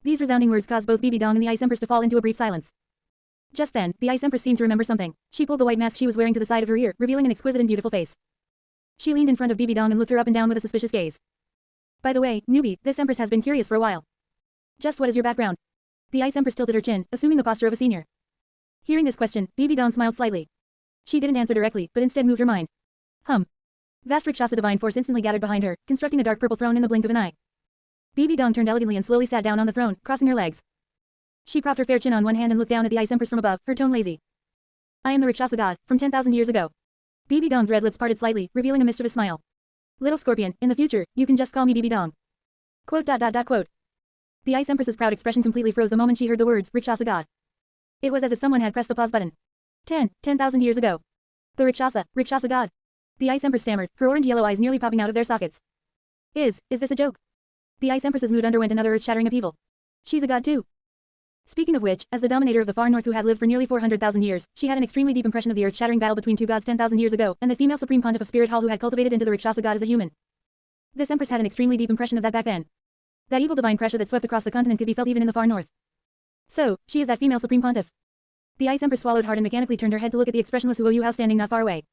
These resounding words caused both BB Dong and the Ice Empress to fall into a brief silence. Just then, the Ice Empress seemed to remember something. She pulled the white mask she was wearing to the side of her ear, revealing an exquisite and beautiful face. She leaned in front of BB Dong and looked her up and down with a suspicious gaze. By the way, newbie, this Empress has been curious for a while. Just what is your background? The Ice Empress tilted her chin, assuming the posture of a senior. Hearing this question, BB Dong smiled slightly. She didn't answer directly, but instead moved her mind. Vast Rakshasa divine force instantly gathered behind her, constructing a dark purple throne in the blink of an eye. BB Dong turned elegantly and slowly sat down on the throne, crossing her legs. She propped her fair chin on one hand and looked down at the Ice Empress from above, her tone lazy. I am the Rakshasa god, from 10,000 years ago. BB Dong's red lips parted slightly, revealing a mischievous smile. Little scorpion, in the future, you can just call me BB Dong. Quote. The Ice Empress's proud expression completely froze the moment she heard the words, Rakshasa god. It was as if someone had pressed the pause button. 10,000 years ago. The Rakshasa god. The Ice Empress stammered, her orange-yellow eyes nearly popping out of their sockets. Is this a joke? The Ice Empress's mood underwent another earth-shattering upheaval. She's a god too. Speaking of which, as the dominator of the far north who had lived for nearly 400,000 years, she had an extremely deep impression of the earth-shattering battle between two gods 10,000 years ago, and the female supreme pontiff of Spirit Hall who had cultivated into the Rakshasa god as a human. This Empress had an extremely deep impression of that back then. That evil divine pressure that swept across the continent could be felt even in the far north. So, she is that female supreme pontiff. The Ice Empress swallowed hard and mechanically turned her head to look at the expressionless Huo Yuhao standing not far away.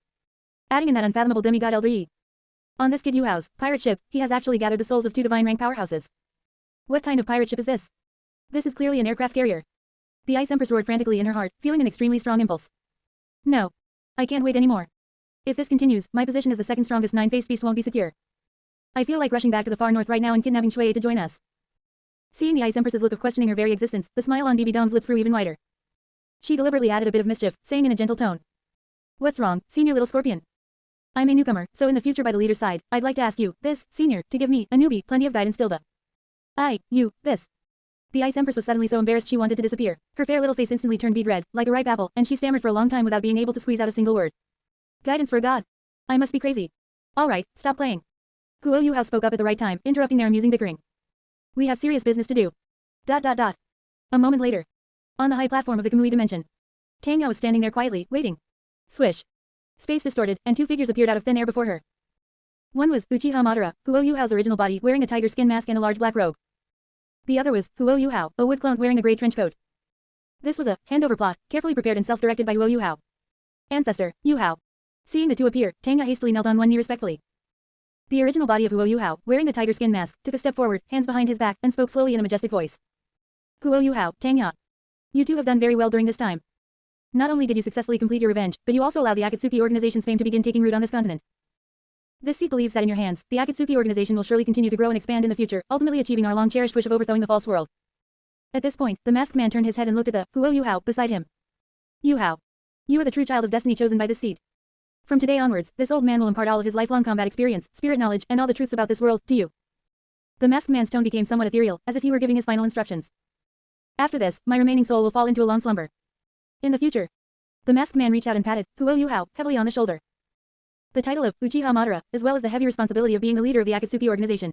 Adding in that unfathomable demigod Elder Yi. On this Kid Yuhao's pirate ship, he has actually gathered the souls of two divine rank powerhouses. What kind of pirate ship is this? This is clearly an aircraft carrier. The Ice Empress roared frantically in her heart, feeling an extremely strong impulse. No. I can't wait anymore. If this continues, my position as the second strongest nine-faced beast won't be secure. I feel like rushing back to the far north right now and kidnapping Shui to join us. Seeing the Ice Empress's look of questioning her very existence, the smile on BB Dong's lips grew even wider. She deliberately added a bit of mischief, saying in a gentle tone. What's wrong, senior little scorpion? I'm a newcomer, so in the future by the leader's side, I'd like to ask you, this, senior, to give me, a newbie, plenty of guidance tilde. This. The Ice Empress was suddenly so embarrassed she wanted to disappear. Her fair little face instantly turned bead red, like a ripe apple, and she stammered for a long time without being able to squeeze out a single word. Guidance for a god. I must be crazy. Alright, stop playing. Guo Yuhao spoke up at the right time, interrupting their amusing bickering. We have serious business to do. ... A moment later. On the high platform of the Kamui dimension. Tangyao was standing there quietly, waiting. Swish. Space distorted, and two figures appeared out of thin air before her. One was Uchiha Madara, Guo Yuhao's original body, wearing a tiger skin mask and a large black robe. The other was Guo Yuhao, a wood clone wearing a grey trench coat. This was a handover plot, carefully prepared and self-directed by Guo Yuhao. Ancestor, Yuhao. Seeing the two appear, Tangyao hastily knelt on one knee respectfully. The original body of Guo Yuhao, wearing the tiger skin mask, took a step forward, hands behind his back, and spoke slowly in a majestic voice. Guo Yuhao, Tangyao. You two have done very well during this time. Not only did you successfully complete your revenge, but you also allowed the Akatsuki organization's fame to begin taking root on this continent. This seed believes that in your hands, the Akatsuki organization will surely continue to grow and expand in the future, ultimately achieving our long-cherished wish of overthrowing the false world. At this point, the masked man turned his head and looked at the Guo Yuhao beside him. Yuhao. You are the true child of destiny chosen by this seed. From today onwards, this old man will impart all of his lifelong combat experience, spirit knowledge, and all the truths about this world to you. The masked man's tone became somewhat ethereal, as if he were giving his final instructions. After this, my remaining soul will fall into a long slumber. In the future. The masked man reached out and patted Guo Yuhao heavily on the shoulder. The title of Uchiha Madara, as well as the heavy responsibility of being the leader of the Akatsuki organization,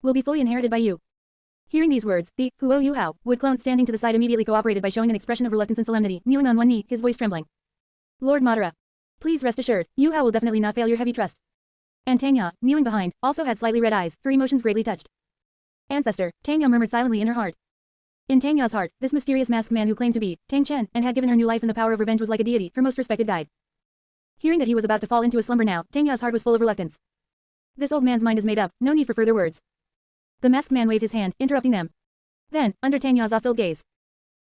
will be fully inherited by you. Hearing these words, the Guo Yuhao, wood clone standing to the side immediately cooperated by showing an expression of reluctance and solemnity, kneeling on one knee, his voice trembling. Lord Madara. Please rest assured, Yuhao will definitely not fail your heavy trust. And Tangyao, kneeling behind, also had slightly red eyes, her emotions greatly touched. Ancestor, Tangyao murmured silently in her heart. In Tangyao's heart, this mysterious masked man who claimed to be Tang Chen and had given her new life in the power of revenge was like a deity, her most respected guide. Hearing that he was about to fall into a slumber now, Tangyao's heart was full of reluctance. This old man's mind is made up, no need for further words. The masked man waved his hand, interrupting them. Then, under Tangyao's awe-filled gaze,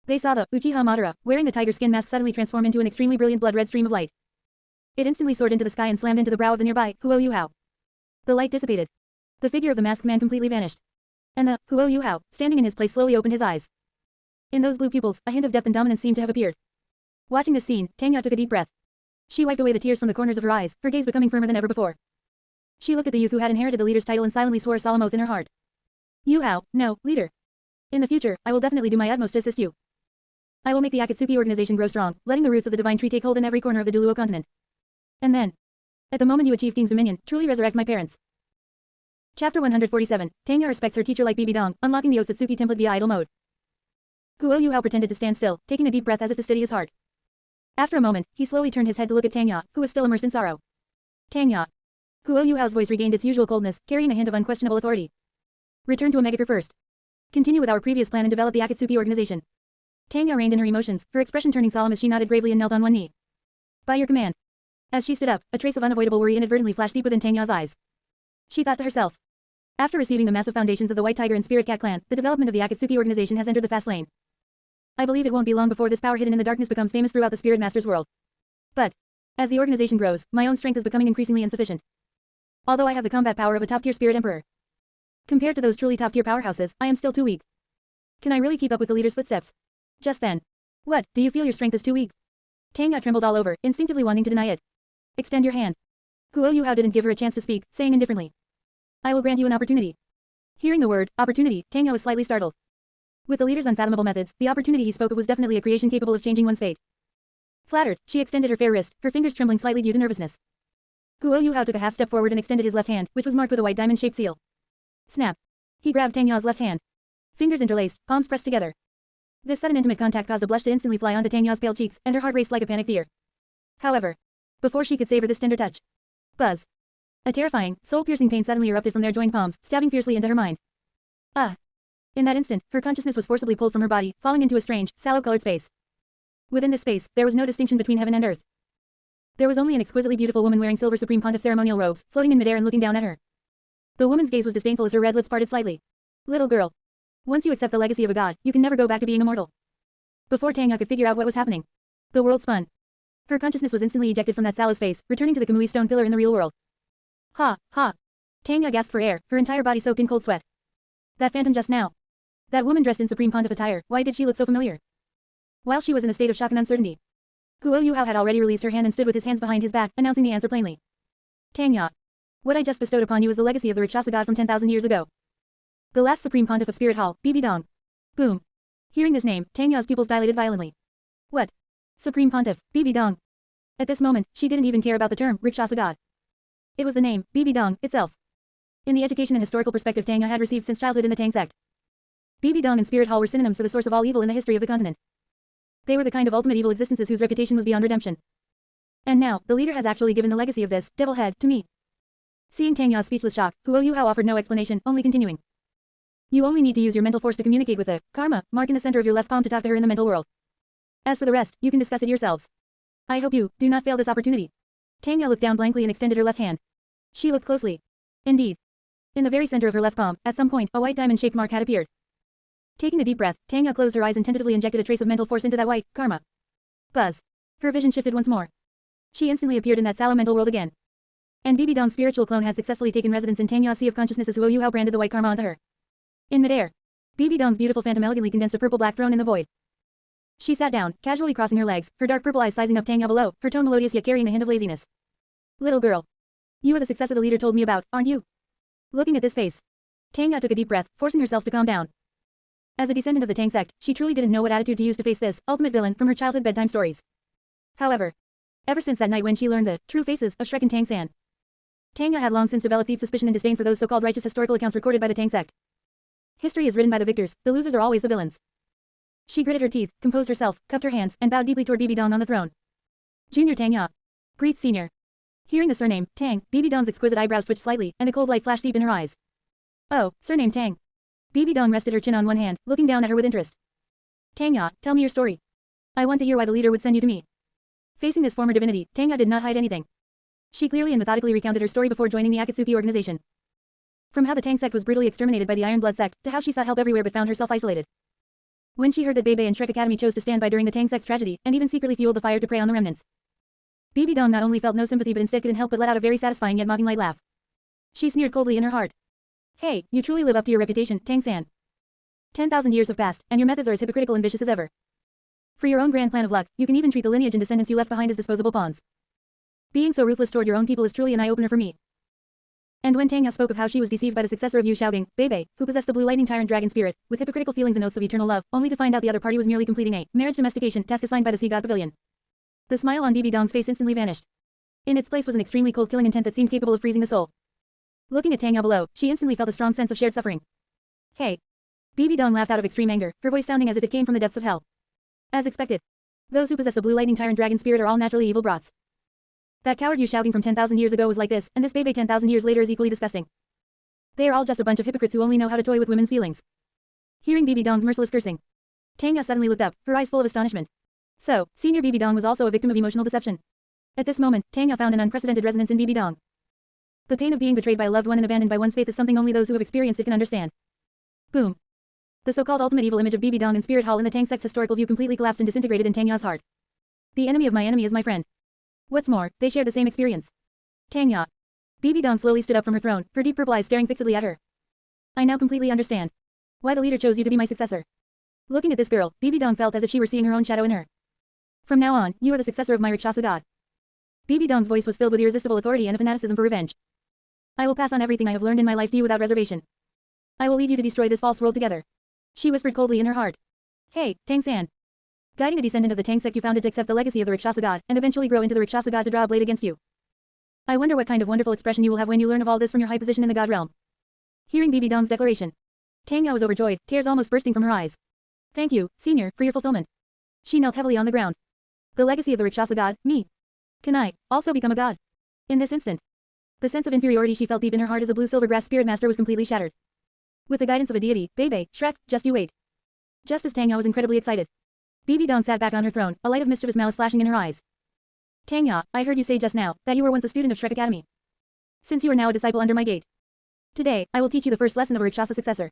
they saw the Uchiha Madara, wearing the tiger skin mask suddenly transform into an extremely brilliant blood-red stream of light. It instantly soared into the sky and slammed into the brow of the nearby Guo Yuhao. The light dissipated. The figure of the masked man completely vanished. And the Guo Yuhao, standing in his place, slowly opened his eyes. In those blue pupils, a hint of depth and dominance seemed to have appeared. Watching this scene, Tangyao took a deep breath. She wiped away the tears from the corners of her eyes, her gaze becoming firmer than ever before. She looked at the youth who had inherited the leader's title and silently swore a solemn oath in her heart. Yuhao, no, leader. In the future, I will definitely do my utmost to assist you. I will make the Akatsuki organization grow strong, letting the roots of the divine tree take hold in every corner of the Douluo Continent. And then, at the moment you achieve King's dominion, truly resurrect my parents. Chapter 147, Tangyao respects her teacher like Bibi Dong, unlocking the Otsutsuki template via idle mode. Guo Yuhao pretended to stand still, taking a deep breath as if to steady his heart. After a moment, he slowly turned his head to look at Tangyao, who was still immersed in sorrow. Tangyao. Guo Yuhao's voice regained its usual coldness, carrying a hint of unquestionable authority. Return to Omega first. Continue with our previous plan and develop the Akatsuki organization. Tangyao reined in her emotions, her expression turning solemn as she nodded gravely and knelt on one knee. By your command. As she stood up, a trace of unavoidable worry inadvertently flashed deep within Tangyao's eyes. She thought to herself. After receiving the massive foundations of the White Tiger and Spirit Cat clan, the development of the Akatsuki organization has entered the fast lane. I believe it won't be long before this power hidden in the darkness becomes famous throughout the Spirit Master's world. But, as the organization grows, my own strength is becoming increasingly insufficient. Although I have the combat power of a top-tier Spirit Emperor. Compared to those truly top-tier powerhouses, I am still too weak. Can I really keep up with the leader's footsteps? Just then. What, do you feel your strength is too weak? Tangyao trembled all over, instinctively wanting to deny it. Extend your hand. Guo Yuhao didn't give her a chance to speak, saying indifferently. I will grant you an opportunity. Hearing the word, opportunity, Tangyao was slightly startled. With the leader's unfathomable methods, the opportunity he spoke of was definitely a creation capable of changing one's fate. Flattered, she extended her fair wrist, her fingers trembling slightly due to nervousness. Guo Yuhao took a half step forward and extended his left hand, which was marked with a white diamond-shaped seal. Snap. He grabbed Tangyao's left hand. Fingers interlaced, palms pressed together. This sudden intimate contact caused a blush to instantly fly onto Tangyao's pale cheeks, and her heart raced like a panicked deer. However, before she could savor this tender touch. Buzz. A terrifying, soul-piercing pain suddenly erupted from their joined palms, stabbing fiercely into her mind. Ah. In that instant, her consciousness was forcibly pulled from her body, falling into a strange, sallow-colored space. Within this space, there was no distinction between heaven and earth. There was only an exquisitely beautiful woman wearing silver Supreme Pontiff ceremonial robes, floating in midair and looking down at her. The woman's gaze was disdainful as her red lips parted slightly. Little girl. Once you accept the legacy of a god, you can never go back to being immortal. Before Tangyao could figure out what was happening, the world spun. Her consciousness was instantly ejected from that sallow space, returning to the Kamui stone pillar in the real world. Ha, ha. Tangyao gasped for air, her entire body soaked in cold sweat. That phantom just now. That woman dressed in Supreme Pontiff attire, why did she look so familiar? While she was in a state of shock and uncertainty, Guo Yuhao had already released her hand and stood with his hands behind his back, announcing the answer plainly. Tangyao. What I just bestowed upon you is the legacy of the Rakshasa god from 10,000 years ago. The last Supreme Pontiff of Spirit Hall, Bibi Dong. Boom. Hearing this name, Tangyao's pupils dilated violently. What? Supreme Pontiff, Bibi Dong. At this moment, she didn't even care about the term, Rakshasa god. It was the name, BB Dong, itself. In the education and historical perspective Tang had received since childhood in the Tang sect, BB Dong and Spirit Hall were synonyms for the source of all evil in the history of the continent. They were the kind of ultimate evil existences whose reputation was beyond redemption. And now, the leader has actually given the legacy of this devil head to me. Seeing Tang Ya's speechless shock, Huo Yuhao offered no explanation, only continuing. You only need to use your mental force to communicate with the karma mark in the center of your left palm to talk to her in the mental world. As for the rest, you can discuss it yourselves. I hope you do not fail this opportunity. Tang Ya looked down blankly and extended her left hand. She looked closely. Indeed. In the very center of her left palm, at some point, a white diamond-shaped mark had appeared. Taking a deep breath, Tang Ya closed her eyes and tentatively injected a trace of mental force into that white karma. Buzz. Her vision shifted once more. She instantly appeared in that sallow mental world again. And BB Dong's spiritual clone had successfully taken residence in Tang Ya's sea of consciousness as Huo Yuhao branded the white karma onto her. In midair, BB Dong's beautiful phantom elegantly condensed a purple-black throne in the void. She sat down, casually crossing her legs, her dark purple eyes sizing up Tang Ya below, her tone melodious yet carrying a hint of laziness. Little girl. You are the successor the leader told me about, aren't you? Looking at this face, Tang Ya took a deep breath, forcing herself to calm down. As a descendant of the Tang sect, she truly didn't know what attitude to use to face this ultimate villain from her childhood bedtime stories. However, ever since that night when she learned the true faces of Shrek and Tang San, Tang Ya had long since developed deep suspicion and disdain for those so-called righteous historical accounts recorded by the Tang sect. History is written by the victors, the losers are always the villains. She gritted her teeth, composed herself, cupped her hands, and bowed deeply toward BB Dong on the throne. Junior Tang Ya. Greets Senior. Hearing the surname, Tang, BB Dong's exquisite eyebrows twitched slightly, and a cold light flashed deep in her eyes. Oh, surname Tang. BB Dong rested her chin on one hand, looking down at her with interest. Tang Ya, tell me your story. I want to hear why the leader would send you to me. Facing this former divinity, Tang Ya did not hide anything. She clearly and methodically recounted her story before joining the Akatsuki organization. From how the Tang sect was brutally exterminated by the Iron Blood sect, to how she sought help everywhere but found herself isolated. When she heard that Bebe and Shrek Academy chose to stand by during the Tang sect's tragedy, and even secretly fueled the fire to prey on the remnants. BB Dong not only felt no sympathy but instead couldn't help but let out a very satisfying yet mocking light laugh. She sneered coldly in her heart. Hey, you truly live up to your reputation, Tang San. 10,000 years have passed, and your methods are as hypocritical and vicious as ever. For your own grand plan of luck, you can even treat the lineage and descendants you left behind as disposable pawns. Being so ruthless toward your own people is truly an eye-opener for me. And when Tang Ya spoke of how she was deceived by the successor of Yu Xiaogang, Bebe, who possessed the blue lightning tyrant dragon spirit, with hypocritical feelings and oaths of eternal love, only to find out the other party was merely completing a marriage domestication task assigned by the Sea God Pavilion. The smile on BB Dong's face instantly vanished. In its place was an extremely cold killing intent that seemed capable of freezing the soul. Looking at Tang Ya below, she instantly felt a strong sense of shared suffering. Hey. BB Dong laughed out of extreme anger, her voice sounding as if it came from the depths of hell. As expected. Those who possess the blue lightning tyrant dragon spirit are all naturally evil brats. That coward Yu Xiaogang from 10,000 years ago was like this, and this Bebe 10,000 years later is equally disgusting. They are all just a bunch of hypocrites who only know how to toy with women's feelings. Hearing BB Dong's merciless cursing, Tang Ya suddenly looked up, her eyes full of astonishment. So, Senior BB Dong was also a victim of emotional deception. At this moment, Tang Ya found an unprecedented resonance in BB Dong. The pain of being betrayed by a loved one and abandoned by one's faith is something only those who have experienced it can understand. Boom. The so-called ultimate evil image of BB Dong and Spirit Hall in the Tang sect's historical view completely collapsed and disintegrated in Tang Ya's heart. The enemy of my enemy is my friend. What's more, they shared the same experience. Tang Ya. BB Dong slowly stood up from her throne, her deep purple eyes staring fixedly at her. I now completely understand why the leader chose you to be my successor. Looking at this girl, BB Dong felt as if she were seeing her own shadow in her. From now on, you are the successor of my Rakshasa god. BB Dong's voice was filled with irresistible authority and a fanaticism for revenge. I will pass on everything I have learned in my life to you without reservation. I will lead you to destroy this false world together. She whispered coldly in her heart. Hey, Tang San. Guiding a descendant of the Tang sect you founded to accept the legacy of the Rakshasa god, and eventually grow into the Rakshasa god to draw a blade against you. I wonder what kind of wonderful expression you will have when you learn of all this from your high position in the god realm. Hearing BB Dong's declaration, Tang Ya was overjoyed, tears almost bursting from her eyes. Thank you, Senior, for your fulfillment. She knelt heavily on the ground. The legacy of the Rakshasa god, me. Can I also become a god? In this instant, the sense of inferiority she felt deep in her heart as a blue silver grass spirit master was completely shattered. With the guidance of a deity, Bebe, Shrek, just you wait. Just as Tang Ya was incredibly excited, BB Dong sat back on her throne, a light of mischievous malice flashing in her eyes. Tang Ya, I heard you say just now that you were once a student of Shrek Academy. Since you are now a disciple under my gate, today, I will teach you the first lesson of a Rakshasa successor.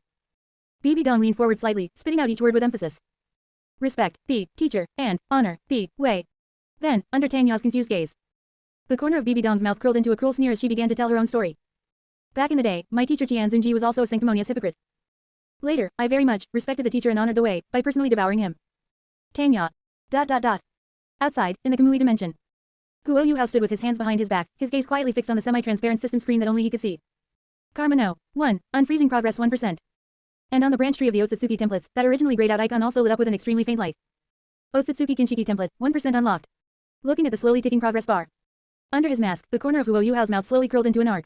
BB Dong leaned forward slightly, spitting out each word with emphasis. Respect, the teacher, and honor, the way. Then, under Tang Ya's confused gaze, the corner of BB Dong's mouth curled into a cruel sneer as she began to tell her own story. Back in the day, my teacher Tian Zunji was also a sanctimonious hypocrite. Later, I very much respected the teacher and honored the way by personally devouring him. Tang Ya. Outside, in the Kamui dimension, Huo Yuhao stood with his hands behind his back, his gaze quietly fixed on the semi-transparent system screen that only he could see. Karma no. 1. Unfreezing progress 1%. And on the branch tree of the Otsutsuki templates, that originally grayed out icon also lit up with an extremely faint light. Otsutsuki Kinshiki template, 1% unlocked. Looking at the slowly ticking progress bar, Under his mask, the corner of Huo Yuhao's mouth slowly curled into an arc.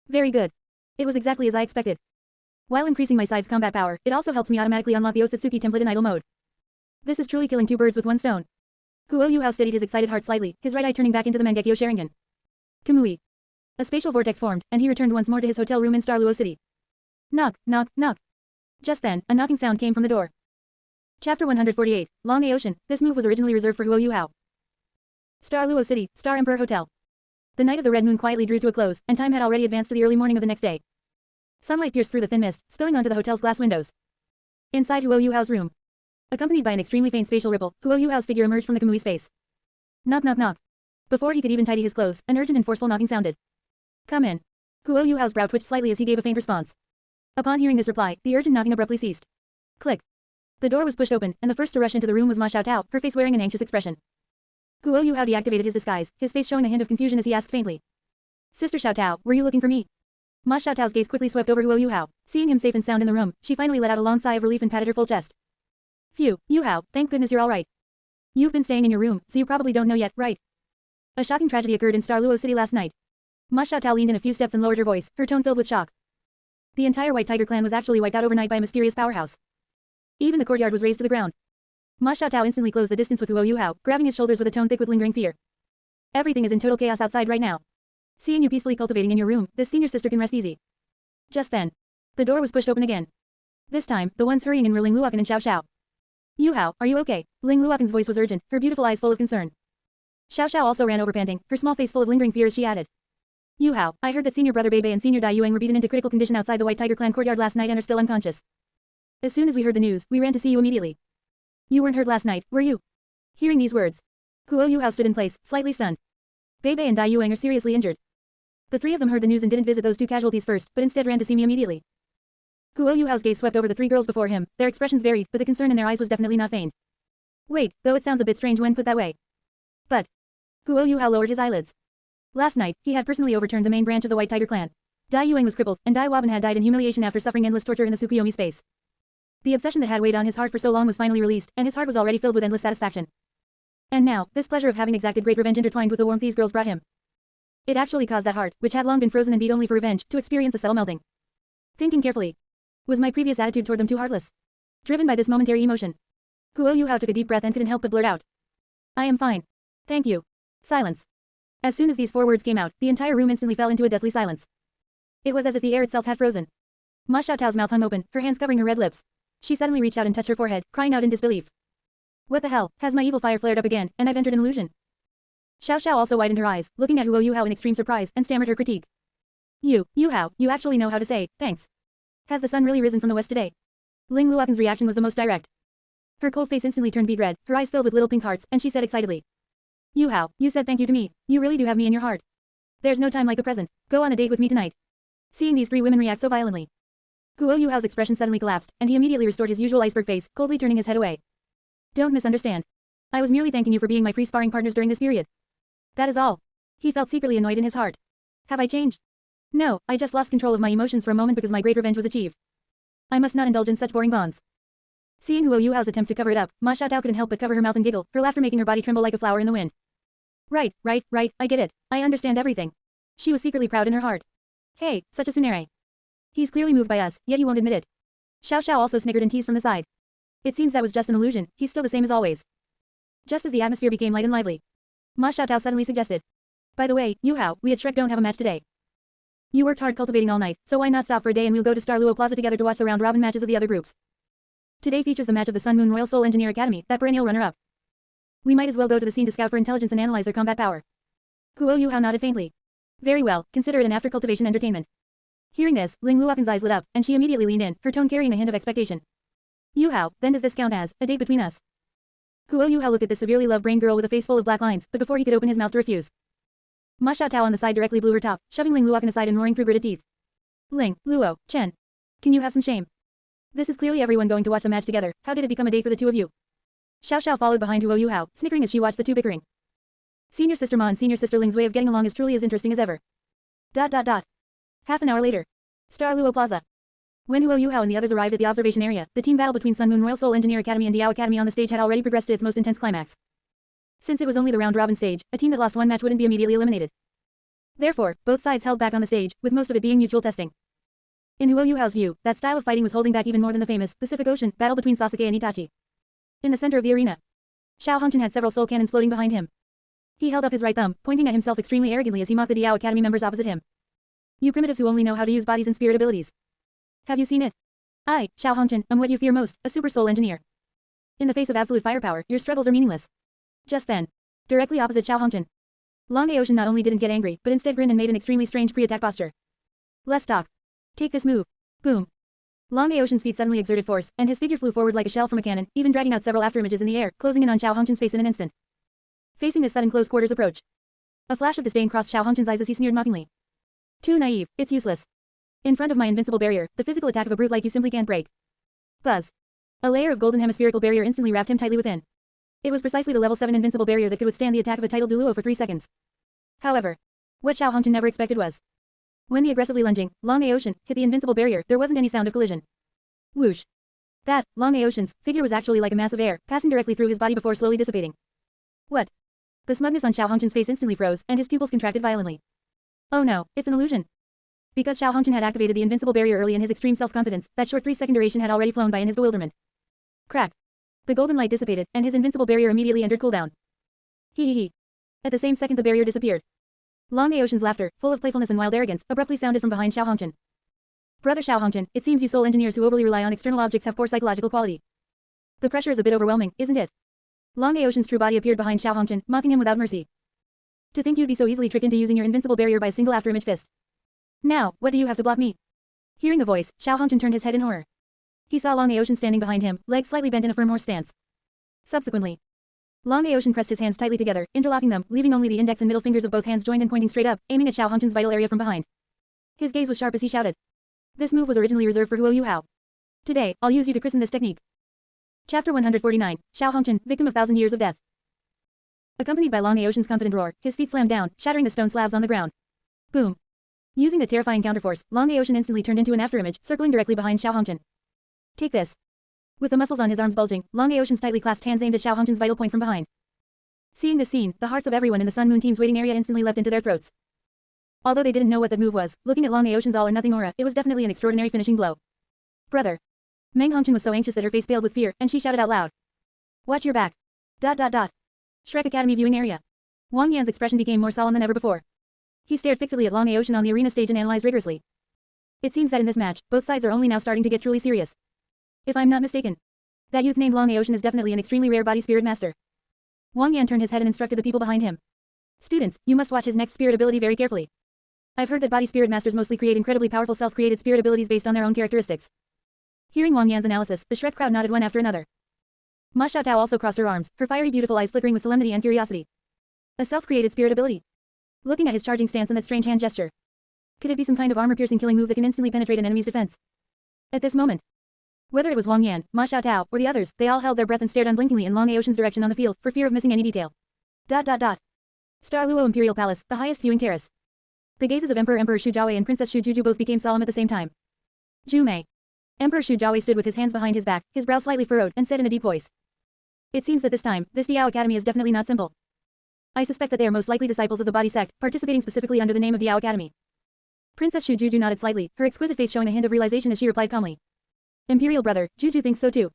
Very good. It was exactly as I expected. While increasing my side's combat power, it also helps me automatically unlock the Otsutsuki template in idle mode. This is truly killing 2 birds with 1 stone. Huo Yuhao steadied his excited heart slightly, his right eye turning back into the Mangekyo Sharingan. Kamui. A spatial vortex formed, and he returned once more to his hotel room in Star Luo City. Knock, knock, knock. Just then, a knocking sound came from the door. Chapter 148, Long A Ocean. This move was originally reserved for Huo Yuhao. Star Luo City, Star Emperor Hotel. The night of the red moon quietly drew to a close, and time had already advanced to the early morning of the next day. Sunlight pierced through the thin mist, spilling onto the hotel's glass windows. Inside Huo Yuhao's room. Accompanied by an extremely faint spatial ripple, Huo Yuhao's figure emerged from the Kamui space. Knock knock knock. Before he could even tidy his clothes, an urgent and forceful knocking sounded. Come in. Huo Yuhao's brow twitched slightly as he gave a faint response. Upon hearing this reply, the urgent knocking abruptly ceased. Click. The door was pushed open, and the first to rush into the room was Ma Xiaotao, her face wearing an anxious expression. Huo Yuhao deactivated his disguise, his face showing a hint of confusion as he asked faintly. Sister Xiaotao, were you looking for me? Ma Xiaotao's gaze quickly swept over Huo Yuhao. Seeing him safe and sound in the room, she finally let out a long sigh of relief and patted her full chest. Phew, Yuhao, thank goodness you're all right. You've been staying in your room, so you probably don't know yet, right? A shocking tragedy occurred in Star Luo City last night. Ma Xiaotao leaned in a few steps and lowered her voice, her tone filled with shock. The entire White Tiger clan was actually wiped out overnight by a mysterious powerhouse. Even the courtyard was razed to the ground. Ma Xiaotao instantly closed the distance with Huo Yuhao, grabbing his shoulders with a tone thick with lingering fear. Everything is in total chaos outside right now. Seeing you peacefully cultivating in your room, this senior sister can rest easy. Just then, the door was pushed open again. This time, the ones hurrying in were Ling Luokan and Xiao Xiao. Yuhao, are you okay? Ling Luokan's voice was urgent, her beautiful eyes full of concern. Xiao Xiao also ran over panting, her small face full of lingering fear as she added. Yuhao, I heard that Senior Brother Beibei and Senior Dai Yuang were beaten into critical condition outside the White Tiger clan courtyard last night and are still unconscious. As soon as we heard the news, we ran to see you immediately. You weren't hurt last night, were you? Hearing these words, Huo Yuhao stood in place, slightly stunned. Beibei and Dai Yuang are seriously injured. The 3 of them heard the news and didn't visit those 2 casualties first, but instead ran to see me immediately. Huo Yuhao's gaze swept over the 3 girls before him, their expressions varied, but the concern in their eyes was definitely not feigned. Wait, though it sounds a bit strange when put that way. But Huo Yuhao lowered his eyelids. Last night, he had personally overturned the main branch of the White Tiger clan. Dai Yuang was crippled, and Dai Waban had died in humiliation after suffering endless torture in the Tsukuyomi space. The obsession that had weighed on his heart for so long was finally released, and his heart was already filled with endless satisfaction. And now, this pleasure of having exacted great revenge intertwined with the warmth these girls brought him. It actually caused that heart, which had long been frozen and beat only for revenge, to experience a subtle melting. Thinking carefully. Was my previous attitude toward them too heartless? Driven by this momentary emotion, Huo Yuhao took a deep breath and couldn't help but blurt out. I am fine. Thank you. Silence. As soon as these 4 words came out, the entire room instantly fell into a deathly silence. It was as if the air itself had frozen. Ma Xiaotao's mouth hung open, her hands covering her red lips. She suddenly reached out and touched her forehead, crying out in disbelief. What the hell, has my evil fire flared up again, and I've entered an illusion? Xiao Xiao also widened her eyes, looking at Huo Yuhao in extreme surprise, and stammered her critique. Yuhao, you actually know how to say, thanks. Has the sun really risen from the west today? Ling Luokan's reaction was the most direct. Her cold face instantly turned beet red, her eyes filled with little pink hearts, and she said excitedly. Yuhao, you said thank you to me, you really do have me in your heart. There's no time like the present, go on a date with me tonight. Seeing these 3 women react so violently, Huo Yuhao's expression suddenly collapsed, and he immediately restored his usual iceberg face, coldly turning his head away. Don't misunderstand. I was merely thanking you for being my free sparring partners during this period. That is all. He felt secretly annoyed in his heart. Have I changed? No, I just lost control of my emotions for a moment because my great revenge was achieved. I must not indulge in such boring bonds. Seeing Huo Yuhao's attempt to cover it up, Ma Xiaotao couldn't help but cover her mouth and giggle, her laughter making her body tremble like a flower in the wind. Right, I get it. I understand everything. She was secretly proud in her heart. Hey, such a sunere. He's clearly moved by us, yet he won't admit it. Xiao Xiao also snickered and teased from the side. It seems that was just an illusion, he's still the same as always. Just as the atmosphere became light and lively, Ma Xiaotao suddenly suggested. By the way, Yuhao, we at Shrek don't have a match today. You worked hard cultivating all night, so why not stop for a day and we'll go to Star Luo Plaza together to watch the round-robin matches of the other groups. Today features the match of the Sun Moon Royal Soul Engineer Academy, that perennial runner-up. We might as well go to the scene to scout for intelligence and analyze their combat power. Huo Yuhao nodded faintly. Very well, consider it an after-cultivation entertainment. Hearing this, Ling Luokan's eyes lit up, and she immediately leaned in, her tone carrying a hint of expectation. Yuhao, then does this count as a date between us? Huo Yuhao looked at the severely love-brained girl with a face full of black lines, but before he could open his mouth to refuse, Ma Xiaotao on the side directly blew her top, shoving Ling Luokan aside and roaring through gritted teeth. Ling, Luo, Chen. Can you have some shame? This is clearly everyone going to watch the match together, how did it become a date for the 2 of you? Xiao Xiao followed behind Huo Yuhao, snickering as she watched the 2 bickering. Senior Sister Ma and Senior Sister Ling's way of getting along is truly as interesting as ever. ... Half an hour later. Star Luo Plaza. When Huo Yuhao and the others arrived at the observation area, the team battle between Sun Moon Royal Soul Engineer Academy and Diao Academy on the stage had already progressed to its most intense climax. Since it was only the round-robin stage, a team that lost one match wouldn't be immediately eliminated. Therefore, both sides held back on the stage, with most of it being mutual testing. In Huo Yuhao's view, that style of fighting was holding back even more than the famous Pacific Ocean battle between Sasuke and Itachi. In the center of the arena, Xiao Hongchen had several soul cannons floating behind him. He held up his right thumb, pointing at himself extremely arrogantly as he mocked the Diao Academy members opposite him. You primitives who only know how to use bodies and spirit abilities. Have you seen it? I, Xiao Hongchen, am what you fear most, a super soul engineer. In the face of absolute firepower, your struggles are meaningless. Just then, directly opposite Xiao Hongchen, Long Aocean not only didn't get angry, but instead grinned and made an extremely strange pre-attack posture. Less talk. Take this move. Boom. Long Aocean's feet suddenly exerted force, and his figure flew forward like a shell from a cannon, even dragging out several afterimages in the air, closing in on Xiao Hongchen's face in an instant. Facing this sudden close quarters approach, a flash of disdain crossed Xiao Hongchen's eyes as he sneered mockingly. Too naive, it's useless. In front of my invincible barrier, the physical attack of a brute like you simply can't break. Buzz. A layer of golden hemispherical barrier instantly wrapped him tightly within. It was precisely the level 7 invincible barrier that could withstand the attack of a titled Douluo for 3 seconds. However, what Xiao Hongchen never expected was, when the aggressively lunging, Long Aocean hit the invincible barrier, there wasn't any sound of collision. Whoosh. That, Long Aocean's figure was actually like a mass of air, passing directly through his body before slowly dissipating. What? The smugness on Xiao Hongchen's face instantly froze, and his pupils contracted violently. Oh no, it's an illusion. Because Xiao Hongchen had activated the invincible barrier early in his extreme self-confidence, that short 3-second duration had already flown by in his bewilderment. Crack. The golden light dissipated, and his invincible barrier immediately entered cooldown. Hee. At the same second the barrier disappeared. Long Aocean's laughter, full of playfulness and wild arrogance, abruptly sounded from behind Xiao Hongchen. Brother Xiao Hongchen, it seems you soul engineers who overly rely on external objects have poor psychological quality. The pressure is a bit overwhelming, isn't it? Long Aocean's true body appeared behind Xiao Hongchen, mocking him without mercy. To think you'd be so easily tricked into using your invincible barrier by a single afterimage fist. Now, what do you have to block me? Hearing the voice, Xiao Hongchen turned his head in horror. He saw Long Aocean standing behind him, legs slightly bent in a firm horse stance. Subsequently, Long Aocean pressed his hands tightly together, interlocking them, leaving only the index and middle fingers of both hands joined and pointing straight up, aiming at Xiao Hongchen's vital area from behind. His gaze was sharp as he shouted. This move was originally reserved for Huo Yuhao. Today, I'll use you to christen this technique. Chapter 149, Xiao Hongchen, victim of 1,000 years of death. Accompanied by Long Aocean's confident roar, his feet slammed down, shattering the stone slabs on the ground. Boom. Using the terrifying counterforce, Long Aocean instantly turned into an afterimage, circling directly behind Xiao Hongchen. Take this. With the muscles on his arms bulging, Long Aocean's tightly clasped hands aimed at Xiao Hongchen's vital point from behind. Seeing this scene, the hearts of everyone in the Sun Moon team's waiting area instantly leapt into their throats. Although they didn't know what that move was, looking at Long Aocean's all-or-nothing aura, it was definitely an extraordinary finishing blow. Brother. Meng Hongchen was so anxious that her face paled with fear, and she shouted out loud. Watch your back. ... Shrek Academy viewing area. Wang Yan's expression became more solemn than ever before. He stared fixedly at Long Aocean on the arena stage and analyzed rigorously. It seems that in this match, both sides are only now starting to get truly serious. If I'm not mistaken, that youth named Long Aocean is definitely an extremely rare body spirit master. Wang Yan turned his head and instructed the people behind him. Students, you must watch his next spirit ability very carefully. I've heard that body spirit masters mostly create incredibly powerful self-created spirit abilities based on their own characteristics. Hearing Wang Yan's analysis, the Shrek crowd nodded one after another. Ma Xiaotao also crossed her arms, her fiery beautiful eyes flickering with solemnity and curiosity. A self-created spirit ability. Looking at his charging stance and that strange hand gesture. Could it be some kind of armor-piercing killing move that can instantly penetrate an enemy's defense? At this moment, whether it was Wang Yan, Ma Xiaotao, or the others, they all held their breath and stared unblinkingly in Long Aocean's direction on the field, for fear of missing any detail. ... Star Luo Imperial Palace, the highest viewing terrace. The gazes of Emperor Shu Jiawei and Princess Shu Juju both became solemn at the same time. Ju Mei. Emperor Shu Jiawei stood with his hands behind his back, his brow slightly furrowed, and said in a deep voice. It seems that this time, this Diao Academy is definitely not simple. I suspect that they are most likely disciples of the body sect, participating specifically under the name of Diao Academy. Princess Shu Juju nodded slightly, her exquisite face showing a hint of realization as she replied calmly. Imperial brother, Juju thinks so too.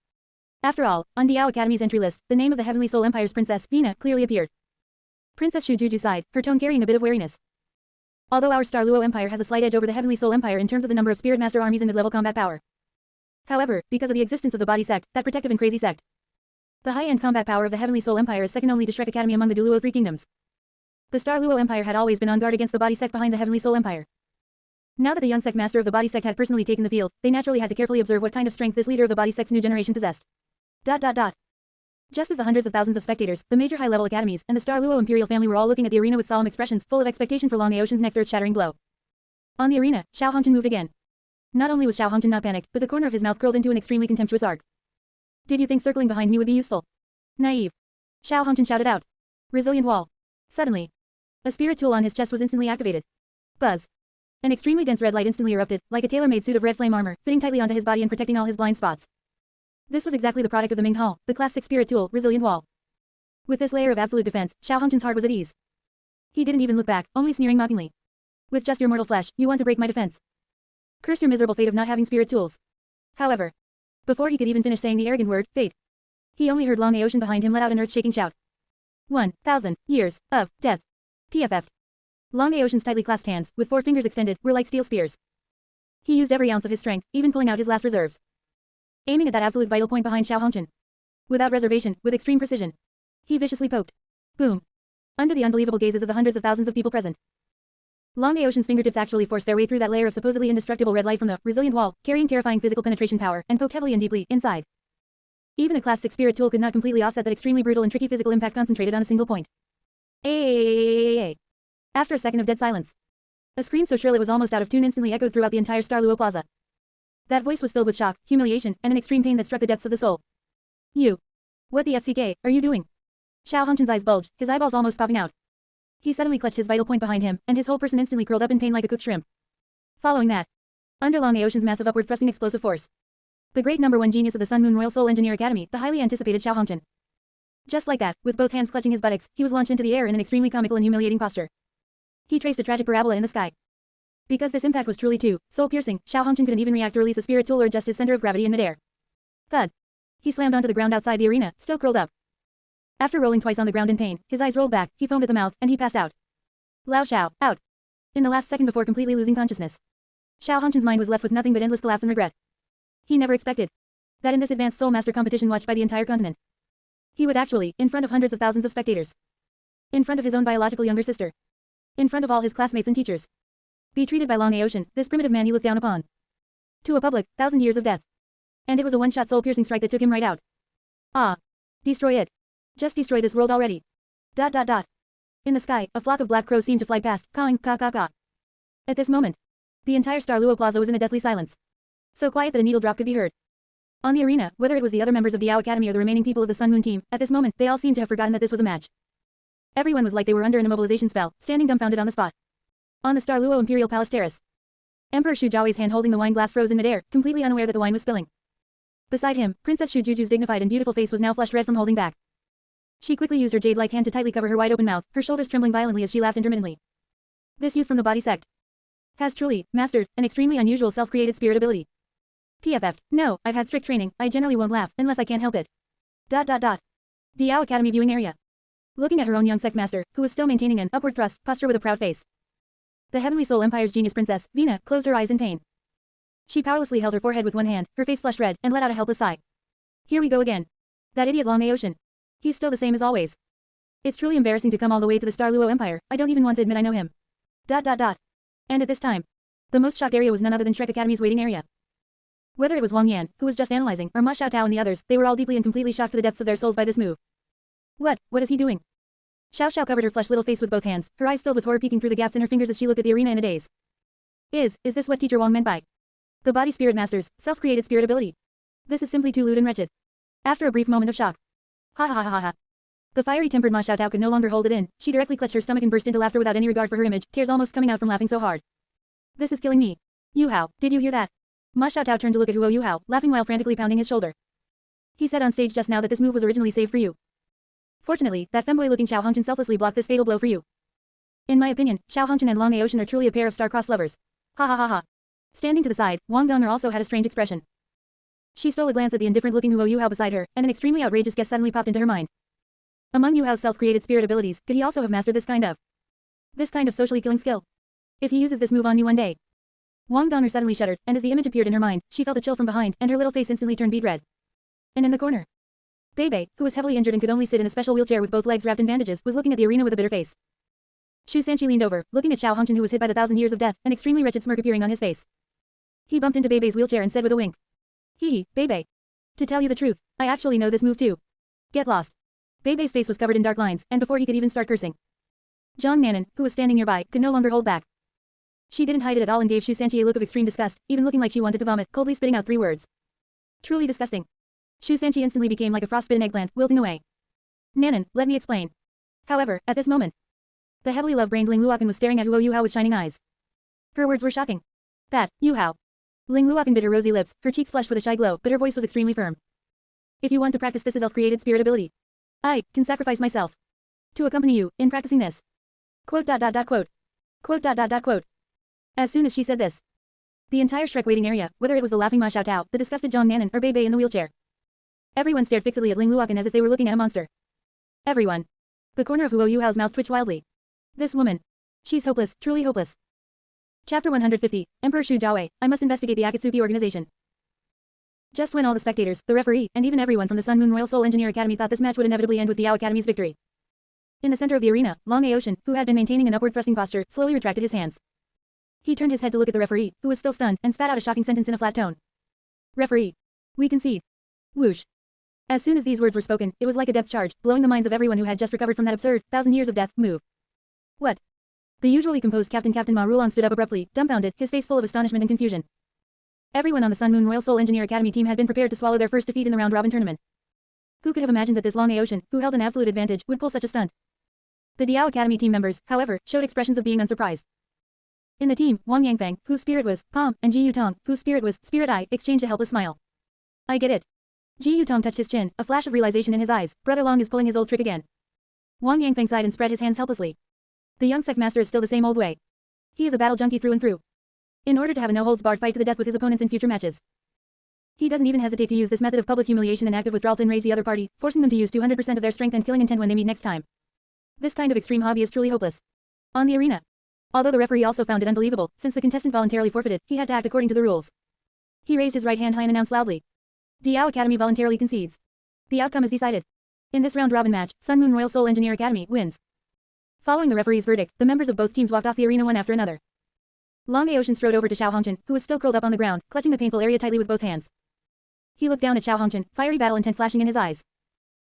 After all, on Diao Academy's entry list, the name of the Heavenly Soul Empire's princess, Vina, clearly appeared. Princess Shu Juju sighed, her tone carrying a bit of wariness. Although our Star Luo Empire has a slight edge over the Heavenly Soul Empire in terms of the number of Spirit Master armies and mid-level combat power. However, because of the existence of the body sect, that protective and crazy sect, the high-end combat power of the Heavenly Soul Empire is second only to Shrek Academy among the Douluo Three Kingdoms. The Star Luo Empire had always been on guard against the body sect behind the Heavenly Soul Empire. Now that the young sect master of the body sect had personally taken the field, they naturally had to carefully observe what kind of strength this leader of the body sect's new generation possessed. ... Just as the hundreds of thousands of spectators, the major high-level academies, and the Star Luo Imperial family were all looking at the arena with solemn expressions, full of expectation for Long Aocean's next earth-shattering blow. On the arena, Xiao Hongchen moved again. Not only was Xiao Hongchen not panicked, but the corner of his mouth curled into an extremely contemptuous arc. Did you think circling behind me would be useful? Naive. Xiao Hongchen shouted out. Resilient wall. Suddenly, a spirit tool on his chest was instantly activated. Buzz. An extremely dense red light instantly erupted, like a tailor-made suit of red flame armor, fitting tightly onto his body and protecting all his blind spots. This was exactly the product of the Ming Hall, the Class 6 spirit tool, Resilient Wall. With this layer of absolute defense, Xiao Hongchen's heart was at ease. He didn't even look back, only sneering mockingly. With just your mortal flesh, you want to break my defense? Curse your miserable fate of not having spirit tools. However, before he could even finish saying the arrogant word, fate, he only heard Long Aocean behind him let out an earth-shaking shout. 1,000 years of death. PFF. Long Aocean's tightly clasped hands, with 4 fingers extended, were like steel spears. He used every ounce of his strength, even pulling out his last reserves. Aiming at that absolute vital point behind Xiao Hongchen. Without reservation, with extreme precision. He viciously poked. Boom. Under the unbelievable gazes of the hundreds of thousands of people present. Long Aocean's fingertips actually forced their way through that layer of supposedly indestructible red light from the resilient wall, carrying terrifying physical penetration power, and poked heavily and deeply inside. Even a Class 6 spirit tool could not completely offset that extremely brutal and tricky physical impact concentrated on a single point. After a second of dead silence, a scream so shrill it was almost out of tune instantly echoed throughout the entire Star Luo Plaza. That voice was filled with shock, humiliation, and an extreme pain that struck the depths of the soul. You. What the FCK are you doing? Xiao Hongchen's eyes bulged, his eyeballs almost popping out. He suddenly clutched his vital point behind him, and his whole person instantly curled up in pain like a cooked shrimp. Following that, under Long Aocean's massive upward thrusting explosive force, the great #1 genius of the Sun Moon Royal Soul Engineer Academy, the highly anticipated Xiao Hongchen. Just like that, with both hands clutching his buttocks, he was launched into the air in an extremely comical and humiliating posture. He traced a tragic parabola in the sky. Because this impact was truly too soul-piercing, Xiao Hongchen couldn't even react to release a spirit tool or adjust his center of gravity in midair. Thud. He slammed onto the ground outside the arena, still curled up. After rolling twice on the ground in pain, his eyes rolled back, he foamed at the mouth, and he passed out. Lao Xiao, out. In the last second before completely losing consciousness, Xiao Hongchen's mind was left with nothing but endless collapse and regret. He never expected that in this advanced Soul Master competition watched by the entire continent, he would actually, in front of hundreds of thousands of spectators, in front of his own biological younger sister, in front of all his classmates and teachers, be treated by Long Aocean, this primitive man he looked down upon, to a public, 1,000 years of death. And it was a one-shot soul-piercing strike that took him right out. Ah. Destroy it. Just destroy this world already. ... In the sky, a flock of black crows seemed to fly past, cawing, caw. At this moment, the entire Star Luo Plaza was in a deathly silence. So quiet that a needle drop could be heard. On the arena, whether it was the other members of the Yao Academy or the remaining people of the Sun Moon team, at this moment, they all seemed to have forgotten that this was a match. Everyone was like they were under an immobilization spell, standing dumbfounded on the spot. On the Star Luo Imperial Palace terrace, Emperor Shu Jiaowei's hand holding the wine glass froze in midair, completely unaware that the wine was spilling. Beside him, Princess Shu Juju's dignified and beautiful face was now flushed red from holding back. She quickly used her jade-like hand to tightly cover her wide-open mouth, her shoulders trembling violently as she laughed intermittently. This youth from the body sect has truly mastered an extremely unusual self-created spirit ability. PFF. No, I've had strict training, I generally won't laugh, unless I can't help it. ... The Yao Academy viewing area. Looking at her own young sect master, who was still maintaining an upward thrust posture with a proud face. The Heavenly Soul Empire's genius princess, Vina, closed her eyes in pain. She powerlessly held her forehead with one hand, her face flushed red, and let out a helpless sigh. Here we go again. That idiot Long Aocean. He's still the same as always. It's truly embarrassing to come all the way to the Star Luo Empire, I don't even want to admit I know him. ... And at this time, the most shocked area was none other than Shrek Academy's waiting area. Whether it was Wang Yan, who was just analyzing, or Ma Xiaotao and the others, they were all deeply and completely shocked to the depths of their souls by this move. What is he doing? Xiao covered her flushed little face with both hands, her eyes filled with horror peeking through the gaps in her fingers as she looked at the arena in a daze. Is this what Teacher Wang meant by the body spirit masters, self-created spirit ability? This is simply too lewd and wretched. After a brief moment of shock. Ha. The fiery-tempered Ma Xiaotao could no longer hold it in, she directly clutched her stomach and burst into laughter without any regard for her image, tears almost coming out from laughing so hard. This is killing me. Yuhao, did you hear that? Ma Xiaotao turned to look at Huo Yuhao, laughing while frantically pounding his shoulder. He said on stage just now that this move was originally saved for you. Fortunately, that femboy-looking Xiao Hongchen selflessly blocked this fatal blow for you. In my opinion, Xiao Hongchen and Long Aocean are truly a pair of star-crossed lovers. Ha. Standing to the side, Wang Donner also had a strange expression. She stole a glance at the indifferent-looking Huo Yuhao beside her, and an extremely outrageous guess suddenly popped into her mind. Among Yuhao's self-created spirit abilities, could he also have mastered this kind of socially killing skill? If he uses this move on me one day. Wang Donner suddenly shuddered, and as the image appeared in her mind, she felt a chill from behind, and her little face instantly turned beet red. And in the corner, Bei, who was heavily injured and could only sit in a special wheelchair with both legs wrapped in bandages, was looking at the arena with a bitter face. Shu Sanqi leaned over, looking at Xiao Hongchen who was hit by the 1,000 years of death, an extremely wretched smirk appearing on his face. He bumped into Bei's wheelchair and said with a wink. Bei. To tell you the truth, I actually know this move too. Get lost. Bei's face was covered in dark lines, and before he could even start cursing, Zhang Nanan, who was standing nearby, could no longer hold back. She didn't hide it at all and gave Shu Sanqi a look of extreme disgust, even looking like she wanted to vomit, coldly spitting out 3 words. Truly disgusting. Shu Sanqi instantly became like a frostbitten eggplant, wilting away. Nanan, let me explain. However, at this moment, the heavily love-brained Ling Luokan was staring at Huo Yuhao with shining eyes. Her words were shocking. That, Yuhao. Ling Luokan bit her rosy lips, her cheeks flushed with a shy glow, but her voice was extremely firm. If you want to practice this self-created spirit ability, I can sacrifice myself to accompany you in practicing this. Quote. Quote. Quote. As soon as she said this, the entire Shrek waiting area, whether it was the laughing Ma Xiao Tao, the disgusted Zhang Nanan, or Bei Bei in the wheelchair, everyone stared fixedly at Ling Luokan as if they were looking at a monster. Everyone. The corner of Huo Yuhao's mouth twitched wildly. This woman. She's hopeless, truly hopeless. Chapter 150, Emperor Shu Jiawei, I must investigate the Akatsuki organization. Just when all the spectators, the referee, and even everyone from the Sun Moon Royal Soul Engineer Academy thought this match would inevitably end with the Yao Academy's victory. In the center of the arena, Long Aoshin, who had been maintaining an upward thrusting posture, slowly retracted his hands. He turned his head to look at the referee, who was still stunned, and spat out a shocking sentence in a flat tone. Referee. We concede. Whoosh. As soon as these words were spoken, it was like a depth charge, blowing the minds of everyone who had just recovered from that absurd, 1,000 years of death, move. What? The usually composed Captain Ma Rulong stood up abruptly, dumbfounded, his face full of astonishment and confusion. Everyone on the Sun Moon Royal Soul Engineer Academy team had been prepared to swallow their first defeat in the round-robin tournament. Who could have imagined that this Long Aoshin, who held an absolute advantage, would pull such a stunt? The Diao Academy team members, however, showed expressions of being unsurprised. In the team, Wang Yangfeng, whose spirit was Palm, and Ji Yutong, whose spirit was Spirit Eye, exchanged a helpless smile. I get it. Ji Yutong touched his chin, a flash of realization in his eyes. Brother Long is pulling his old trick again. Wang Yangfeng sighed and spread his hands helplessly. The young sect master is still the same old way. He is a battle junkie through and through. In order to have a no-holds-barred fight to the death with his opponents in future matches, he doesn't even hesitate to use this method of public humiliation and active withdrawal to enrage the other party, forcing them to use 200% of their strength and killing intent when they meet next time. This kind of extreme hobby is truly hopeless. On the arena. Although the referee also found it unbelievable, since the contestant voluntarily forfeited, he had to act according to the rules. He raised his right hand high and announced loudly. Diao Academy voluntarily concedes. The outcome is decided. In this round-robin match, Sun Moon Royal Soul Engineer Academy wins. Following the referee's verdict, the members of both teams walked off the arena one after another. Long Aoshin strode over to Xiao Hongchen, who was still curled up on the ground, clutching the painful area tightly with both hands. He looked down at Xiao Hongchen, fiery battle intent flashing in his eyes.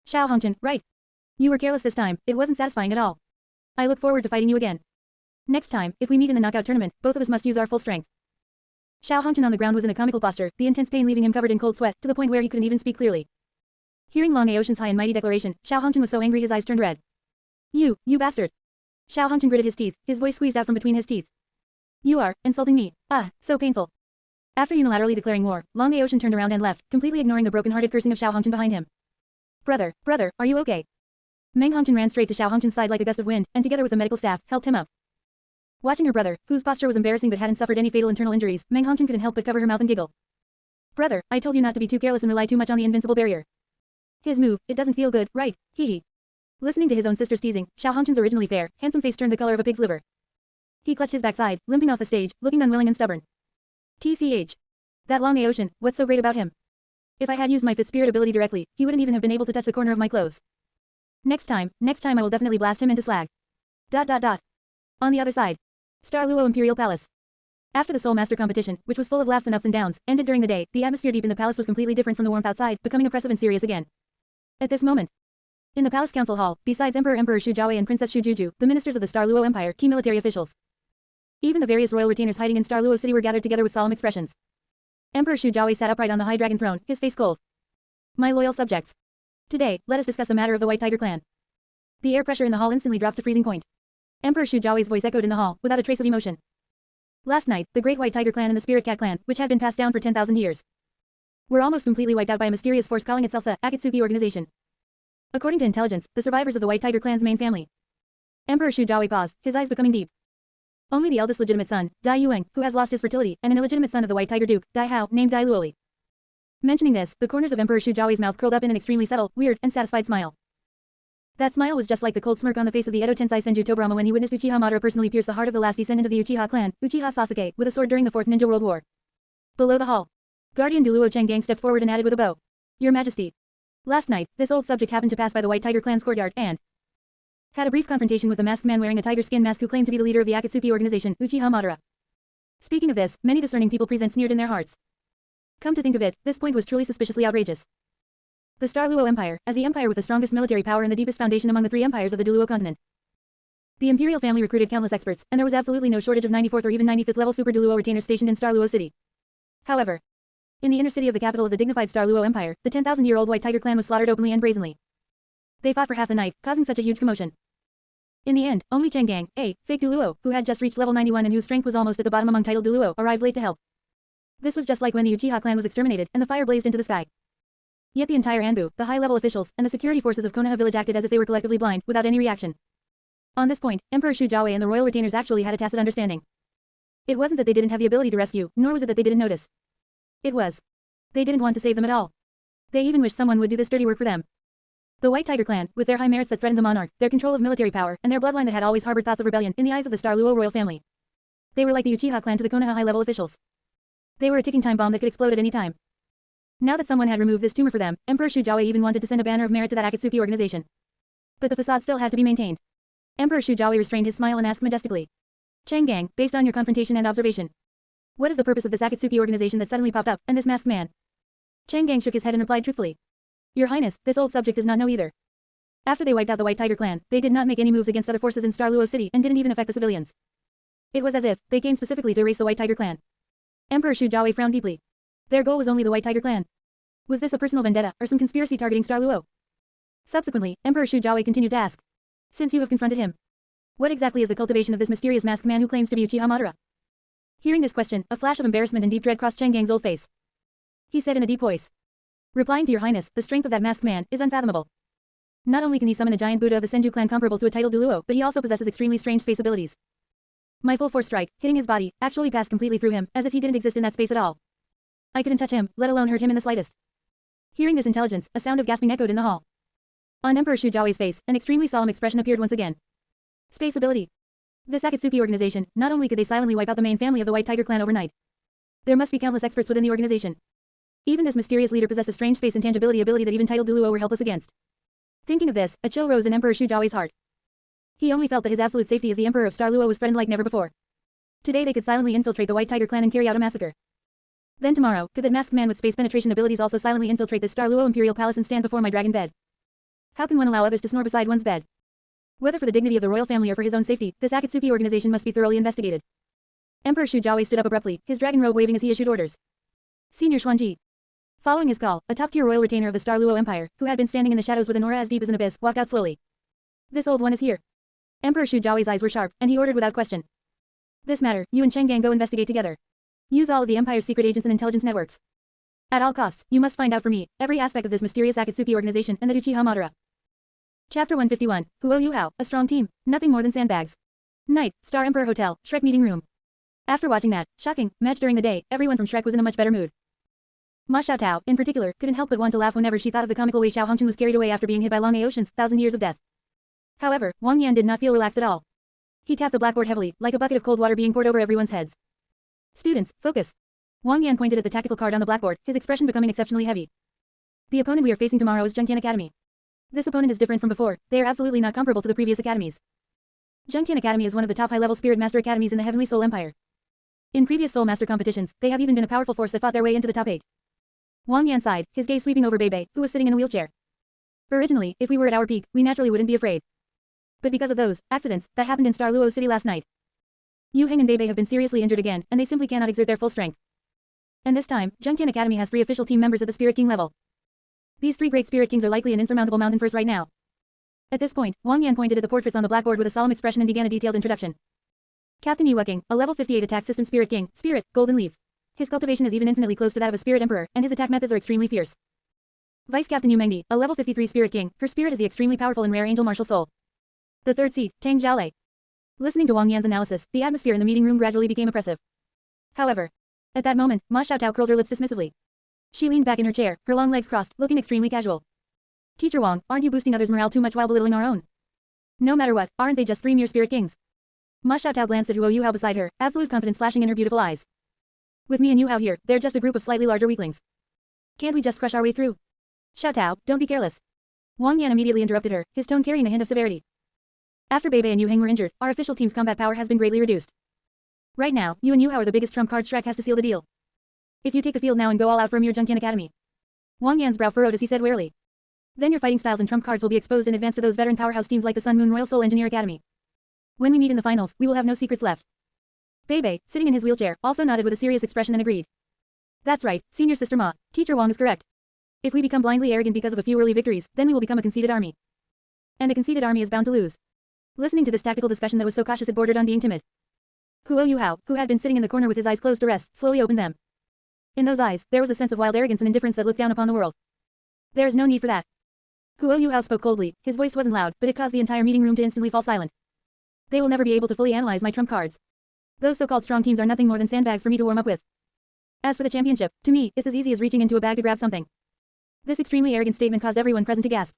Xiao Hongchen, right. You were careless this time, it wasn't satisfying at all. I look forward to fighting you again. Next time, if we meet in the knockout tournament, both of us must use our full strength. Xiao Hongchen on the ground was in a comical posture, the intense pain leaving him covered in cold sweat, to the point where he couldn't even speak clearly. Hearing Long Aoshin's high and mighty declaration, Xiao Hongchen was so angry his eyes turned red. You bastard. Xiao Hongchen gritted his teeth, his voice squeezed out from between his teeth. You are insulting me. Ah, so painful. After unilaterally declaring war, Long Aoshin turned around and left, completely ignoring the broken-hearted cursing of Xiao Hongchen behind him. Brother, are you okay? Meng Hongchen ran straight to Xiao Hongchen's side like a gust of wind, and together with the medical staff, helped him up. Watching her brother, whose posture was embarrassing but hadn't suffered any fatal internal injuries, Meng Hongchen couldn't help but cover her mouth and giggle. Brother, I told you not to be too careless and rely too much on the invincible barrier. His move, it doesn't feel good, right? Hee. Listening to his own sister's teasing, Xiao Hongchen's originally fair, handsome face turned the color of a pig's liver. He clutched his backside, limping off the stage, looking unwilling and stubborn. TCH. That Long Aoshin, what's so great about him? If I had used my fifth spirit ability directly, he wouldn't even have been able to touch the corner of my clothes. Next time I will definitely blast him into slag. On the other side. Star Luo Imperial Palace. After the Soul Master competition, which was full of laughs and ups and downs, ended during the day, the atmosphere deep in the palace was completely different from the warmth outside, becoming oppressive and serious again. At this moment, in the palace council hall, besides Emperor Shu Jiawei and Princess Shu Juju, the ministers of the Star Luo Empire, key military officials, even the various royal retainers hiding in Star Luo City were gathered together with solemn expressions. Emperor Shu Jiawei sat upright on the high dragon throne, his face cold. My loyal subjects. Today, let us discuss the matter of the White Tiger clan. The air pressure in the hall instantly dropped to freezing point. Emperor Shu Jiawei's voice echoed in the hall, without a trace of emotion. Last night, the Great White Tiger clan and the Spirit Cat clan, which had been passed down for 10,000 years, were almost completely wiped out by a mysterious force calling itself the Akatsuki organization. According to intelligence, the survivors of the White Tiger clan's main family. Emperor Shu Jiawei paused, his eyes becoming deep. Only the eldest legitimate son, Dai Yueng, who has lost his fertility, and an illegitimate son of the White Tiger Duke, Dai Hao, named Dai Luoli. Mentioning this, the corners of Emperor Shu Jiawei's mouth curled up in an extremely subtle, weird, and satisfied smile. That smile was just like the cold smirk on the face of the Edo Tensai Senju Tobirama when he witnessed Uchiha Madara personally pierce the heart of the last descendant of the Uchiha clan, Uchiha Sasuke, with a sword during the Fourth Ninja World War. Below the hall, Guardian Douluo Chenggang stepped forward and added with a bow. Your Majesty. Last night, this old subject happened to pass by the White Tiger clan's courtyard and had a brief confrontation with a masked man wearing a tiger skin mask who claimed to be the leader of the Akatsuki organization, Uchiha Madara. Speaking of this, many discerning people present sneered in their hearts. Come to think of it, this point was truly suspiciously outrageous. The Star Luo Empire, as the empire with the strongest military power and the deepest foundation among the three empires of the Douluo Continent. The imperial family recruited countless experts, and there was absolutely no shortage of 94th or even 95th level Super Douluo retainers stationed in Star Luo City. However, in the inner city of the capital of the dignified Star Luo Empire, the 10,000-year-old White Tiger clan was slaughtered openly and brazenly. They fought for half the night, causing such a huge commotion. In the end, only Chenggang, a fake Douluo, who had just reached level 91 and whose strength was almost at the bottom among titled Douluo, arrived late to help. This was just like when the Uchiha clan was exterminated, and the fire blazed into the sky. Yet the entire Anbu, the high-level officials, and the security forces of Konoha village acted as if they were collectively blind, without any reaction. On this point, Emperor Shu Jiawei and the royal retainers actually had a tacit understanding. It wasn't that they didn't have the ability to rescue, nor was it that they didn't notice. It was. They didn't want to save them at all. They even wished someone would do this dirty work for them. The White Tiger clan, with their high merits that threatened the monarch, their control of military power, and their bloodline that had always harbored thoughts of rebellion in the eyes of the Star Luo royal family. They were like the Uchiha clan to the Konoha high-level officials. They were a ticking time bomb that could explode at any time. Now that someone had removed this tumor for them, Emperor Shu Jiawei even wanted to send a banner of merit to that Akatsuki organization. But the facade still had to be maintained. Emperor Shu Jiawei restrained his smile and asked majestically. Chang Gang, based on your confrontation and observation, what is the purpose of this Akatsuki organization that suddenly popped up, and this masked man? Chang Gang shook his head and replied truthfully. Your Highness, this old subject does not know either. After they wiped out the White Tiger clan, they did not make any moves against other forces in Star Luo City and didn't even affect the civilians. It was as if they came specifically to erase the White Tiger clan. Emperor Shu Jiawei frowned deeply. Their goal was only the White Tiger clan. Was this a personal vendetta, or some conspiracy targeting Star Luo? Subsequently, Emperor Shu Jiawei continued to ask. Since you have confronted him, what exactly is the cultivation of this mysterious masked man who claims to be Uchiha Madara? Hearing this question, a flash of embarrassment and deep dread crossed Chang Gang's old face. He said in a deep voice. Replying to your Highness, the strength of that masked man is unfathomable. Not only can he summon a giant Buddha of the Senju clan comparable to a titled Douluo, but he also possesses extremely strange space abilities. My full force strike, hitting his body, actually passed completely through him, as if he didn't exist in that space at all. I couldn't touch him, let alone hurt him in the slightest. Hearing this intelligence, a sound of gasping echoed in the hall. On Emperor Shu Jiawei's face, an extremely solemn expression appeared once again. Space ability. This Akatsuki organization, not only could they silently wipe out the main family of the White Tiger clan overnight. There must be countless experts within the organization. Even this mysterious leader possessed a strange space intangibility ability that even titled Douluo were helpless against. Thinking of this, a chill rose in Emperor Shu Jiawei's heart. He only felt that his absolute safety as the Emperor of Star Luo was threatened like never before. Today they could silently infiltrate the White Tiger clan and carry out a massacre. Then tomorrow, could that masked man with space penetration abilities also silently infiltrate this Star Luo Imperial Palace and stand before my dragon bed? How can one allow others to snore beside one's bed? Whether for the dignity of the royal family or for his own safety, this Akatsuki organization must be thoroughly investigated. Emperor Shu Jiawei stood up abruptly, his dragon robe waving as he issued orders. Senior Xuanji. Following his call, a top-tier royal retainer of the Star Luo Empire, who had been standing in the shadows with an aura as deep as an abyss, walked out slowly. This old one is here. Emperor Shu Jiawei's eyes were sharp, and he ordered without question. This matter, you and Chang Gang go investigate together. Use all of the Empire's secret agents and intelligence networks. At all costs, you must find out for me every aspect of this mysterious Akatsuki organization and the Uchiha Madara. Chapter 151, Huo Yuhao, a strong team, nothing more than sandbags. Night, Star Emperor Hotel, Shrek meeting room. After watching that shocking match during the day, everyone from Shrek was in a much better mood. Ma Xiaotao, in particular, couldn't help but want to laugh whenever she thought of the comical way Xiao Hongchen was carried away after being hit by Long Aotian's 1,000 years of death. However, Wang Yan did not feel relaxed at all. He tapped the blackboard heavily, like a bucket of cold water being poured over everyone's heads. Students, focus. Wang Yan pointed at the tactical card on the blackboard, his expression becoming exceptionally heavy. The opponent we are facing tomorrow is Zhengtian Academy. This opponent is different from before, they are absolutely not comparable to the previous academies. Zhengtian Academy is one of the top high-level spirit master academies in the Heavenly Soul Empire. In previous Soul Master competitions, they have even been a powerful force that fought their way into the top 8. Wang Yan sighed, his gaze sweeping over Bei Bei, who was sitting in a wheelchair. Originally, if we were at our peak, we naturally wouldn't be afraid. But because of those accidents that happened in Star Luo City last night, Yu Heng and Bei Bei have been seriously injured again, and they simply cannot exert their full strength. And this time, Zhengtian Academy has 3 official team members at the Spirit King level. These 3 great Spirit Kings are likely an insurmountable mountain for us right now. At this point, Wang Yan pointed at the portraits on the blackboard with a solemn expression and began a detailed introduction. Captain Yu King, a level 58 attack system Spirit King, Spirit, Golden Leaf. His cultivation is even infinitely close to that of a Spirit Emperor, and his attack methods are extremely fierce. Vice Captain Yu Mengdi, a level 53 Spirit King, her spirit is the extremely powerful and rare Angel Martial Soul. The 3rd seat, Tang Jiaolei. Listening to Wang Yan's analysis, the atmosphere in the meeting room gradually became oppressive. However, at that moment, Ma Xiaotao curled her lips dismissively. She leaned back in her chair, her long legs crossed, looking extremely casual. Teacher Wang, aren't you boosting others' morale too much while belittling our own? No matter what, aren't they just 3 mere Spirit Kings? Ma Xiaotao glanced at Huo Yuhao beside her, absolute confidence flashing in her beautiful eyes. With me and Yuhao here, they're just a group of slightly larger weaklings. Can't we just crush our way through? Xiaotao, don't be careless. Wang Yan immediately interrupted her, his tone carrying a hint of severity. After Bei Bei and Yu Heng were injured, our official team's combat power has been greatly reduced. Right now, you and Yuhao are the biggest trump card. Shrek has to seal the deal. If you take the field now and go all out for a mere Zhengtian Academy. Wang Yan's brow furrowed as he said warily. Then your fighting styles and trump cards will be exposed in advance to those veteran powerhouse teams like the Sun Moon Royal Soul Engineer Academy. When we meet in the finals, we will have no secrets left. Bei Bei, sitting in his wheelchair, also nodded with a serious expression and agreed. That's right, senior sister Ma, Teacher Wang is correct. If we become blindly arrogant because of a few early victories, then we will become a conceited army. And a conceited army is bound to lose. Listening to this tactical discussion that was so cautious it bordered on being timid. Huo Yuhao, who had been sitting in the corner with his eyes closed to rest, slowly opened them. In those eyes, there was a sense of wild arrogance and indifference that looked down upon the world. There is no need for that. Huo Yuhao spoke coldly, his voice wasn't loud, but it caused the entire meeting room to instantly fall silent. They will never be able to fully analyze my trump cards. Those so-called strong teams are nothing more than sandbags for me to warm up with. As for the championship, to me, it's as easy as reaching into a bag to grab something. This extremely arrogant statement caused everyone present to gasp.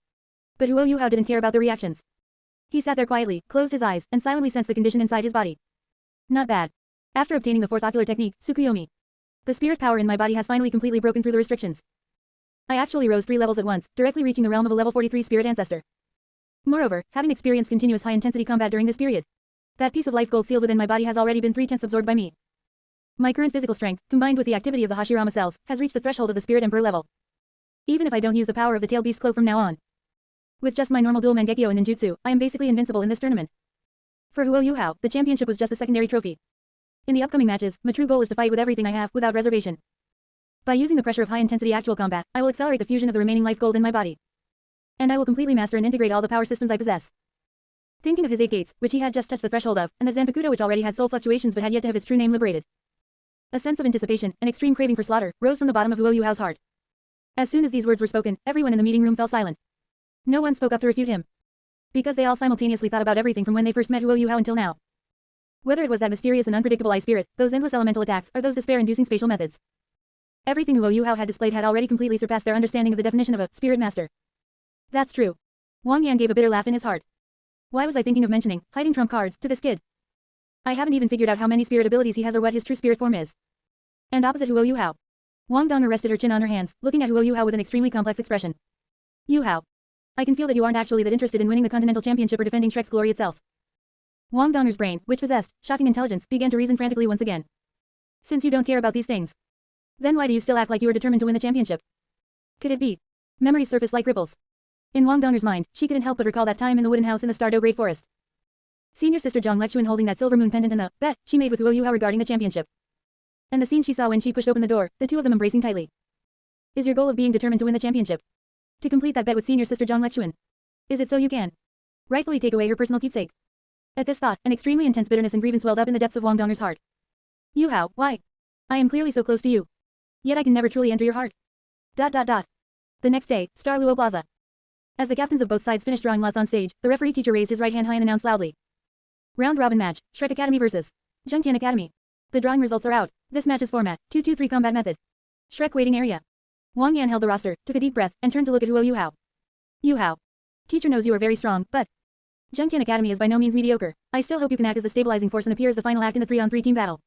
But Huo Yuhao didn't care about the reactions. He sat there quietly, closed his eyes, and silently sensed the condition inside his body. Not bad. After obtaining the fourth ocular technique, Tsukuyomi, the spirit power in my body has finally completely broken through the restrictions. I actually rose 3 levels at once, directly reaching the realm of a level 43 spirit ancestor. Moreover, having experienced continuous high-intensity combat during this period, that piece of life gold sealed within my body has already been 3/10 absorbed by me. My current physical strength, combined with the activity of the Hashirama cells, has reached the threshold of the Spirit Emperor level. Even if I don't use the power of the Tail Beast Cloak from now on, with just my normal dual Mangekyo and Ninjutsu, I am basically invincible in this tournament. For Huo Yuhao, the championship was just a secondary trophy. In the upcoming matches, my true goal is to fight with everything I have, without reservation. By using the pressure of high-intensity actual combat, I will accelerate the fusion of the remaining life gold in my body. And I will completely master and integrate all the power systems I possess. Thinking of his 8 gates, which he had just touched the threshold of, and the Zanpakuto which already had soul fluctuations but had yet to have its true name liberated. A sense of anticipation, an extreme craving for slaughter, rose from the bottom of Huo Yuhao's heart. As soon as these words were spoken, everyone in the meeting room fell silent. No one spoke up to refute him. Because they all simultaneously thought about everything from when they first met Huo Yuhao until now. Whether it was that mysterious and unpredictable ice spirit, those endless elemental attacks, or those despair-inducing spatial methods. Everything Huo Yuhao had displayed had already completely surpassed their understanding of the definition of a spirit master. That's true. Wang Yan gave a bitter laugh in his heart. Why was I thinking of mentioning hiding trump cards to this kid? I haven't even figured out how many spirit abilities he has or what his true spirit form is. And opposite Huo Yuhao, Wang Donger rested her chin on her hands, looking at Huo Yuhao with an extremely complex expression. Yuhao, I can feel that you aren't actually that interested in winning the Continental Championship or defending Shrek's glory itself. Wang Donger's brain, which possessed shocking intelligence, began to reason frantically once again. Since you don't care about these things, then why do you still act like you are determined to win the championship? Could it be? Memories surfaced like ripples. In Wang Donger's mind, she couldn't help but recall that time in the wooden house in the Stardew Great Forest. Senior sister Zhang Lechuan holding that silver moon pendant and the bet she made with Huo Yuhao regarding the championship. And the scene she saw when she pushed open the door, the two of them embracing tightly. Is your goal of being determined to win the championship? To complete that bet with senior sister Zhang Lechuan? Is it so you can rightfully take away her personal keepsake? At this thought, an extremely intense bitterness and grievance welled up in the depths of Wang Donger's heart. Yuhao, why? I am clearly so close to you. Yet I can never truly enter your heart. ... The next day, Star Luo Plaza. As the captains of both sides finished drawing lots on stage, the referee teacher raised his right hand high and announced loudly. Round robin match, Shrek Academy vs. Zhengtian Academy. The drawing results are out. This match's format, 2-2-3 combat method. Shrek waiting area. Wang Yan held the roster, took a deep breath, and turned to look at Huo Yuhao. Yuhao. Teacher knows you are very strong, but Zhengtian Academy is by no means mediocre. I still hope you can act as the stabilizing force and appear as the final act in the 3-on-3 team battle.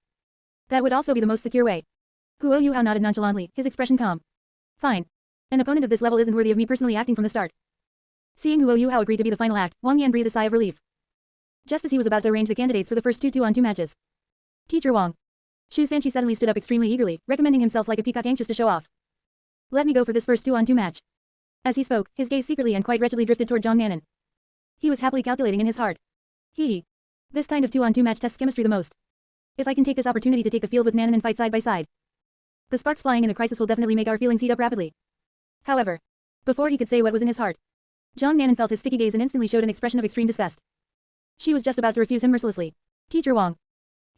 That would also be the most secure way. Huo Yuhao nodded nonchalantly, his expression calm. Fine. An opponent of this level isn't worthy of me personally acting from the start. Seeing Huo Yuhao agreed to be the final act, Wang Yan breathed a sigh of relief. Just as he was about to arrange the candidates for the first 2-2-on-2 matches. Teacher Wang. Shu Sanchi suddenly stood up extremely eagerly, recommending himself like a peacock anxious to show off. Let me go for this first 2-on-2 match. As he spoke, his gaze secretly and quite wretchedly drifted toward Zhang Nanan. He was happily calculating in his heart. Hee. This kind of 2-on-2 match tests chemistry the most. If I can take this opportunity to take the field with Nanan and fight side by side, the sparks flying in a crisis will definitely make our feelings heat up rapidly. However, before he could say what was in his heart, Zhang Nanan felt his sticky gaze and instantly showed an expression of extreme disgust. She was just about to refuse him mercilessly. Teacher Wang.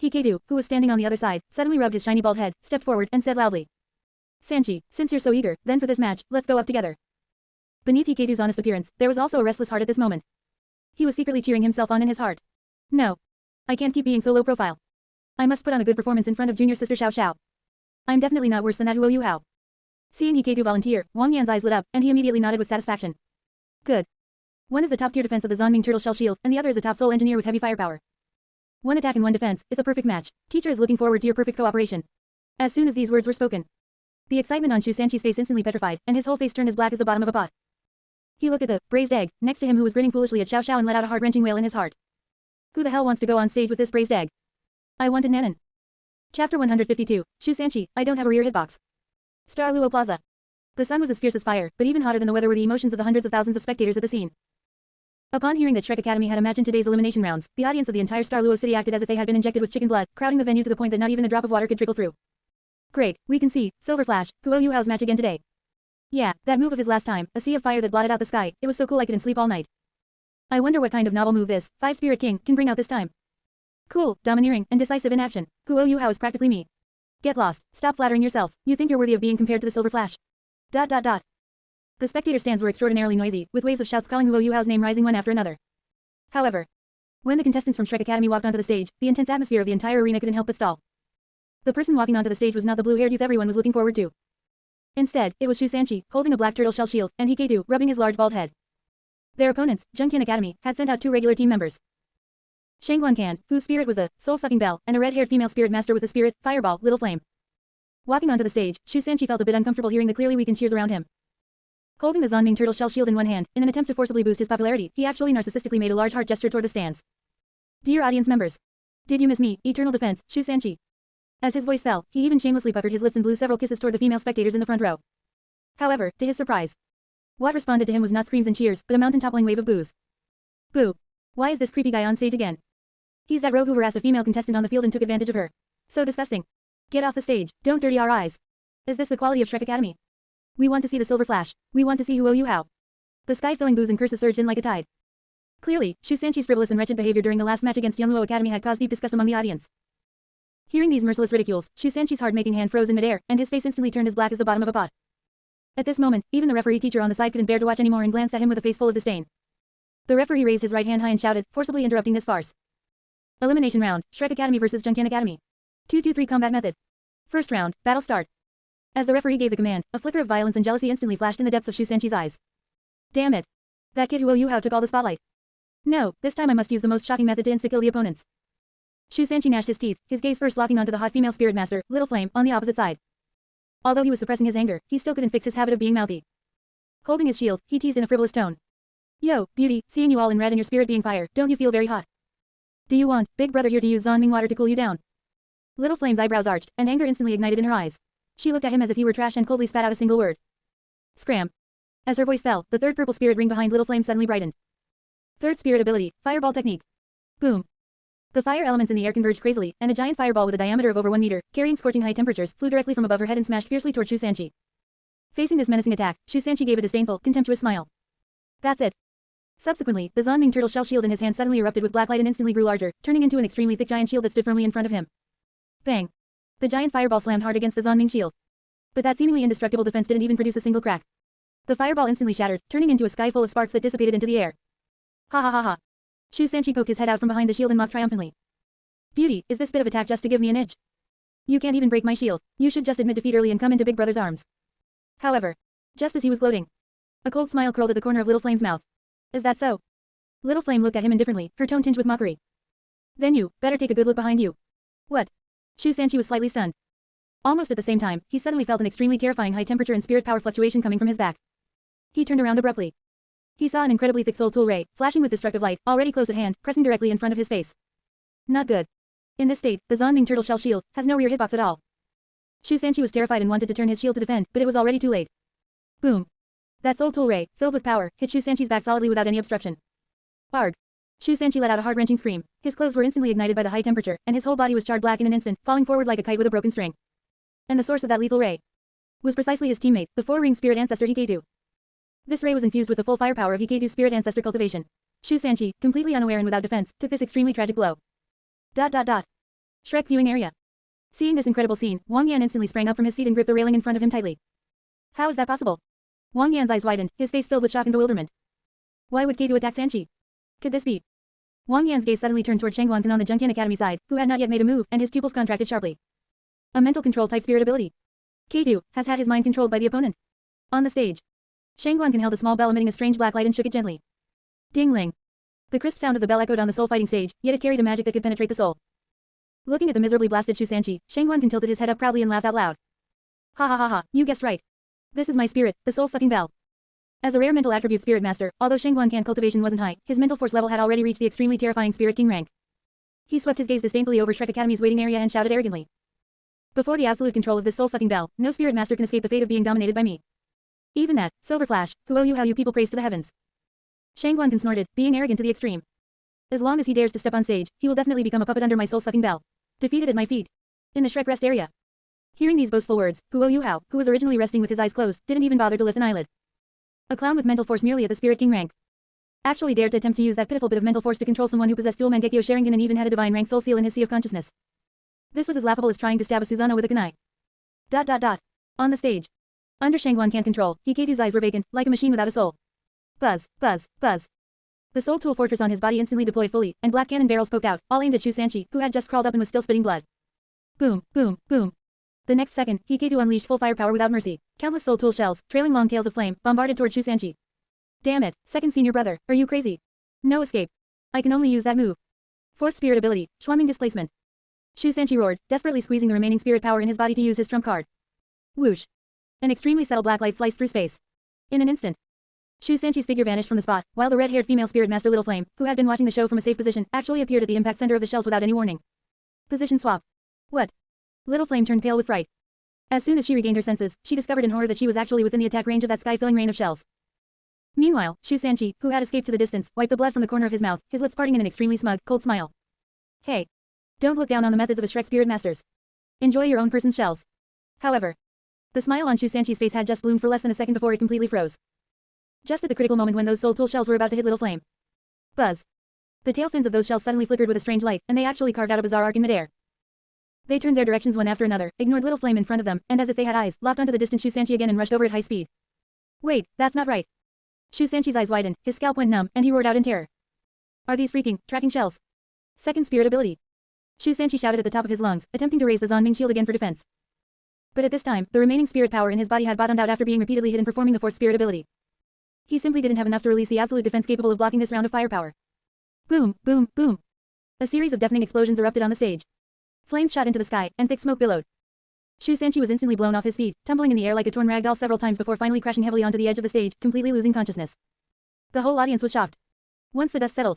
Hikedu, who was standing on the other side, suddenly rubbed his shiny bald head, stepped forward, and said loudly. Sanchi, since you're so eager, then for this match, let's go up together. Beneath Hikedu's honest appearance, there was also a restless heart at this moment. He was secretly cheering himself on in his heart. No. I can't keep being so low profile. I must put on a good performance in front of junior sister Xiao Xiao. I'm definitely not worse than that Huo Yuhao. Seeing Hikedu volunteer, Wang Yan's eyes lit up, and he immediately nodded with satisfaction. Good. One is the top tier defense of the Zonming Turtle Shell Shield, and the other is a top soul engineer with heavy firepower. One attack and one defense, it's a perfect match. Teacher is looking forward to your perfect cooperation. As soon as these words were spoken, the excitement on Shu Sanchi's face instantly petrified, and his whole face turned as black as the bottom of a pot. He looked at the braised egg next to him who was grinning foolishly at Xiao Xiao and let out a heart-wrenching wail in his heart. Who the hell wants to go on stage with this braised egg? I want a Nanan. Chapter 152, Shu Sanchi, I don't have a rear hitbox. Star Luo Plaza. The sun was as fierce as fire, but even hotter than the weather were the emotions of the hundreds of thousands of spectators at the scene. Upon hearing that Shrek Academy had imagined today's elimination rounds, the audience of the entire Star Luo city acted as if they had been injected with chicken blood, crowding the venue to the point that not even a drop of water could trickle through. Great, we can see, Silver Flash, Huo Yuhao's match again today. Yeah, that move of his last time, a sea of fire that blotted out the sky, it was so cool I couldn't sleep all night. I wonder what kind of novel move this, 5 Spirit King, can bring out this time. Cool, domineering, and decisive in action, Huo Yuhao is practically me. Get lost, stop flattering yourself, you think you're worthy of being compared to the Silver Flash. The spectator stands were extraordinarily noisy, with waves of shouts calling Luo Yuhao's name rising one after another. However, when the contestants from Shrek Academy walked onto the stage, the intense atmosphere of the entire arena couldn't help but stall. The person walking onto the stage was not the blue-haired youth everyone was looking forward to. Instead, it was Shu Sanqi, holding a black turtle shell shield, and Hikaitu, rubbing his large bald head. Their opponents, Jungtian Academy, had sent out 2 regular team members. Shangguan Kan, whose spirit was the soul-sucking bell, and a red-haired female spirit master with the spirit, fireball, little flame. Walking onto the stage, Shu Sanqi felt a bit uncomfortable hearing the clearly weakened cheers around him. Holding the Zonming turtle shell shield in one hand, in an attempt to forcibly boost his popularity, he actually narcissistically made a large heart gesture toward the stands. Dear audience members. Did you miss me, Eternal Defense, Shu Sanqi? As his voice fell, he even shamelessly puckered his lips and blew several kisses toward the female spectators in the front row. However, to his surprise, what responded to him was not screams and cheers, but a mountain-toppling wave of boos. Boo. Why is this creepy guy on stage again? He's that rogue who harassed a female contestant on the field and took advantage of her. So disgusting. Get off the stage, don't dirty our eyes. Is this the quality of Shrek Academy? We want to see the silver flash. We want to see Luo Yuhao. The sky-filling boos and curses surged in like a tide. Clearly, Shu Sanqi's frivolous and wretched behavior during the last match against Luo Academy had caused deep disgust among the audience. Hearing these merciless ridicules, Shu Sanqi's hard-making hand froze in midair, and his face instantly turned as black as the bottom of a pot. At this moment, even the referee teacher on the side couldn't bear to watch anymore and glanced at him with a face full of disdain. The referee raised his right hand high and shouted, forcibly interrupting this farce. Elimination round, Shrek Academy vs Jungtian Academy. 2-2-3 combat method. First round, battle start. As the referee gave the command, a flicker of violence and jealousy instantly flashed in the depths of Shu Sanqi's eyes. Damn it. That kid Luo Yuhao took all the spotlight. No, this time I must use the most shocking method to insta-kill the opponents. Shu Sanqi gnashed his teeth, his gaze first locking onto the hot female spirit master, Little Flame, on the opposite side. Although he was suppressing his anger, he still couldn't fix his habit of being mouthy. Holding his shield, he teased in a frivolous tone. Yo, beauty, seeing you all in red and your spirit being fire, don't you feel very hot? Do you want Big Brother here to use Zonming water to cool you down? Little Flame's eyebrows arched, and anger instantly ignited in her eyes. She looked at him as if he were trash and coldly spat out a single word. Scram. As her voice fell, the third purple spirit ring behind Little Flame suddenly brightened. Third spirit ability, Fireball technique. Boom. The fire elements in the air converged crazily, and a giant fireball with a diameter of over 1 meter, carrying scorching high temperatures, flew directly from above her head and smashed fiercely toward Shu Sanqi. Facing this menacing attack, Shu Sanqi gave a disdainful, contemptuous smile. That's it. Subsequently, the Zonming turtle shell shield in his hand suddenly erupted with black light and instantly grew larger, turning into an extremely thick giant shield that stood firmly in front of him. Bang. The giant fireball slammed hard against the Zonming shield. But that seemingly indestructible defense didn't even produce a single crack. The fireball instantly shattered, turning into a sky full of sparks that dissipated into the air. Ha ha ha ha. Shu Sanqi poked his head out from behind the shield and mocked triumphantly. Beauty, is this bit of attack just to give me an edge? You can't even break my shield. You should just admit defeat early and come into Big Brother's arms. However, just as he was gloating, a cold smile curled at the corner of Little Flame's mouth. Is that so? Little Flame looked at him indifferently, her tone tinged with mockery. Then you, better take a good look behind you. What? Shu Sanqi was slightly stunned. Almost at the same time, he suddenly felt an extremely terrifying high temperature and spirit power fluctuation coming from his back. He turned around abruptly. He saw an incredibly thick soul tool ray, flashing with destructive light, already close at hand, pressing directly in front of his face. Not good. In this state, the Zonming turtle shell shield has no rear hitbox at all. Shu Sanqi was terrified and wanted to turn his shield to defend, but it was already too late. Boom. That soul tool ray, filled with power, hit Shu Sanqi's back solidly without any obstruction. Arg. Shu Sanqi let out a heart-wrenching scream. His clothes were instantly ignited by the high temperature, and his whole body was charred black in an instant, falling forward like a kite with a broken string. And the source of that lethal ray was precisely his teammate, the four-ringed spirit ancestor Hikaitu. This ray was infused with the full firepower of Hikaitu's spirit ancestor cultivation. Shu Sanqi, completely unaware and without defense, took this extremely tragic blow. ... Shrek viewing area. Seeing this incredible scene, Wang Yan instantly sprang up from his seat and gripped the railing in front of him tightly. How is that possible? Wang Yan's eyes widened, his face filled with shock and bewilderment. Why would Kaitu attack Sanqi? Could this be? Wang Yan's gaze suddenly turned toward Shangguan Kan on the Jungtian Academy side, who had not yet made a move, and his pupils contracted sharply. A mental control type spirit ability. Kaitu has had his mind controlled by the opponent. On the stage, Shangguan Kan held a small bell emitting a strange black light and shook it gently. Ding-ling. The crisp sound of the bell echoed on the soul fighting stage, yet it carried a magic that could penetrate the soul. Looking at the miserably blasted Shu Sanqi, Shangguan Kan tilted his head up proudly and laughed out loud. Ha ha ha ha, you guessed right. This is my spirit, the soul-sucking bell. As a rare mental attribute spirit master, although Shangguan Kan's cultivation wasn't high, his mental force level had already reached the extremely terrifying spirit king rank. He swept his gaze disdainfully over Shrek Academy's waiting area and shouted arrogantly. Before the absolute control of this soul-sucking bell, no spirit master can escape the fate of being dominated by me. Even that, Silver Flash, who owe you how you people praise to the heavens. Shangguan Kan snorted, being arrogant to the extreme. As long as he dares to step on stage, he will definitely become a puppet under my soul-sucking bell. Defeated at my feet. In the Shrek rest area. Hearing these boastful words, Huo Yuhao, who was originally resting with his eyes closed, didn't even bother to lift an eyelid. A clown with mental force merely at the Spirit King rank actually dared to attempt to use that pitiful bit of mental force to control someone who possessed dual Mangekyo Sharingan and even had a divine rank soul seal in his sea of consciousness. This was as laughable as trying to stab a Susanoo with a kunai. On the stage, Under Shangguan can't control, Hikaidu's eyes were vacant, like a machine without a soul. Buzz, buzz, buzz. The soul tool fortress on his body instantly deployed fully, and black cannon barrels poked out, all aimed at Shu Sanchi, who had just crawled up and was still spitting blood. Boom, boom, boom. The next second, Hikaidu unleashed full firepower without mercy. Countless soul tool shells, trailing long tails of flame, bombarded toward Shu Sanchi. Damn it, second senior brother, are you crazy? No escape. I can only use that move. Fourth spirit ability, Schwamming displacement. Shu Sanchi roared, desperately squeezing the remaining spirit power in his body to use his trump card. Whoosh. An extremely subtle black light sliced through space. In an instant, Shu Sanchi's figure vanished from the spot, while the red-haired female spirit master Little Flame, who had been watching the show from a safe position, actually appeared at the impact center of the shells without any warning. Position swap. What? Little Flame turned pale with fright. As soon as she regained her senses, she discovered in horror that she was actually within the attack range of that sky-filling rain of shells. Meanwhile, Shu Sanchi, who had escaped to the distance, wiped the blood from the corner of his mouth, his lips parting in an extremely smug, cold smile. Hey. Don't look down on the methods of a Shrek spirit masters. Enjoy your own person's shells. However, the smile on Shu Sanchi's face had just bloomed for less than a second before it completely froze. Just at the critical moment when those soul tool shells were about to hit Little Flame. Buzz. The tail fins of those shells suddenly flickered with a strange light, and they actually carved out a bizarre arc in midair. They turned their directions one after another, ignored Little Flame in front of them, and as if they had eyes, locked onto the distant Shu Sanchi again and rushed over at high speed. Wait, that's not right. Shu Sanchi's eyes widened, his scalp went numb, and he roared out in terror. Are these freaking, tracking shells? Second spirit ability. Shu Sanchi shouted at the top of his lungs, attempting to raise the Zanming shield again for defense. But at this time, the remaining spirit power in his body had bottomed out after being repeatedly hit and performing the fourth spirit ability. He simply didn't have enough to release the absolute defense capable of blocking this round of firepower. Boom, boom, boom. A series of deafening explosions erupted on the stage. Flames shot into the sky, and thick smoke billowed. Shu Sanchi was instantly blown off his feet, tumbling in the air like a torn rag doll several times before finally crashing heavily onto the edge of the stage, completely losing consciousness. The whole audience was shocked. Once the dust settled,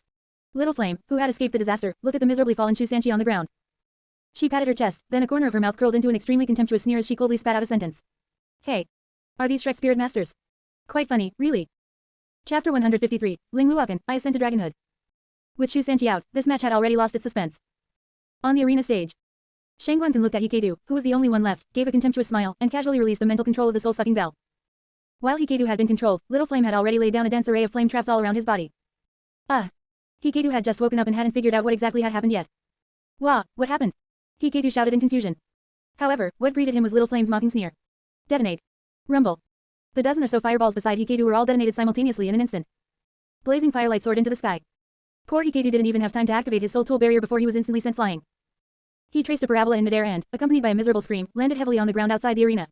Little Flame, who had escaped the disaster, looked at the miserably fallen Shu Sanchi on the ground. She patted her chest, then a corner of her mouth curled into an extremely contemptuous sneer as she coldly spat out a sentence. Hey. Are these Shrek spirit masters? Quite funny, really. Chapter 153, Ling Luokan, I Ascend to Dragonhood. With Shu Sanchi out, this match had already lost its suspense. On the arena stage, Shangguan looked at Hikaidu, who was the only one left, gave a contemptuous smile, and casually released the mental control of the soul-sucking bell. While Hikaidu had been controlled, Little Flame had already laid down a dense array of flame traps all around his body. Hikaidu had just woken up and hadn't figured out what exactly had happened yet. Wah, what happened? Hikaidu shouted in confusion. However, what greeted him was Little Flame's mocking sneer. Detonate. Rumble. The dozen or so fireballs beside Hikaidu were all detonated simultaneously in an instant. Blazing firelight soared into the sky. Poor Hikaidu didn't even have time to activate his soul tool barrier before he was instantly sent flying. He traced a parabola in midair and, accompanied by a miserable scream, landed heavily on the ground outside the arena.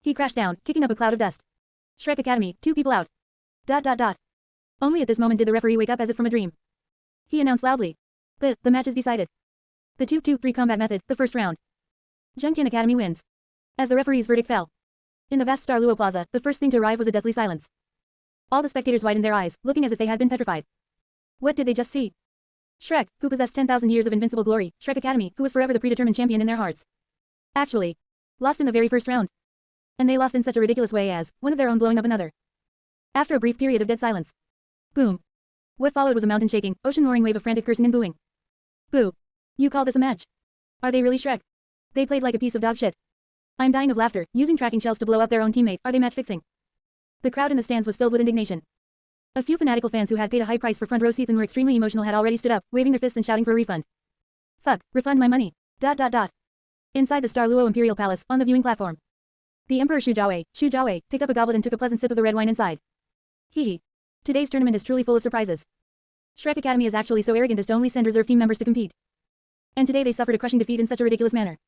He crashed down, kicking up a cloud of dust. Shrek Academy, 2 people out. ... Only at this moment did the referee wake up as if from a dream. He announced loudly. The match is decided. The 2-2-3 combat method, the first round. Zhengtian Academy wins. As the referee's verdict fell. In the vast Star Luo Plaza, the first thing to arrive was a deathly silence. All the spectators widened their eyes, looking as if they had been petrified. What did they just see? Shrek, who possessed 10,000 years of invincible glory, Shrek Academy, who was forever the predetermined champion in their hearts. Actually, lost in the very first round. And they lost in such a ridiculous way as, one of their own blowing up another. After a brief period of dead silence. Boom. What followed was a mountain shaking, ocean roaring wave of frantic cursing and booing. Boo. You call this a match? Are they really Shrek? They played like a piece of dog shit. I'm dying of laughter, using tracking shells to blow up their own teammate, are they match fixing? The crowd in the stands was filled with indignation. A few fanatical fans who had paid a high price for front row seats and were extremely emotional had already stood up, waving their fists and shouting for a refund. Fuck, refund my money. ... Inside the Star Luo Imperial Palace, on the viewing platform. The Emperor Shu Jiawei, picked up a goblet and took a pleasant sip of the red wine inside. Hee. Today's tournament is truly full of surprises. Shrek Academy is actually so arrogant as to only send reserve team members to compete. And today they suffered a crushing defeat in such a ridiculous manner.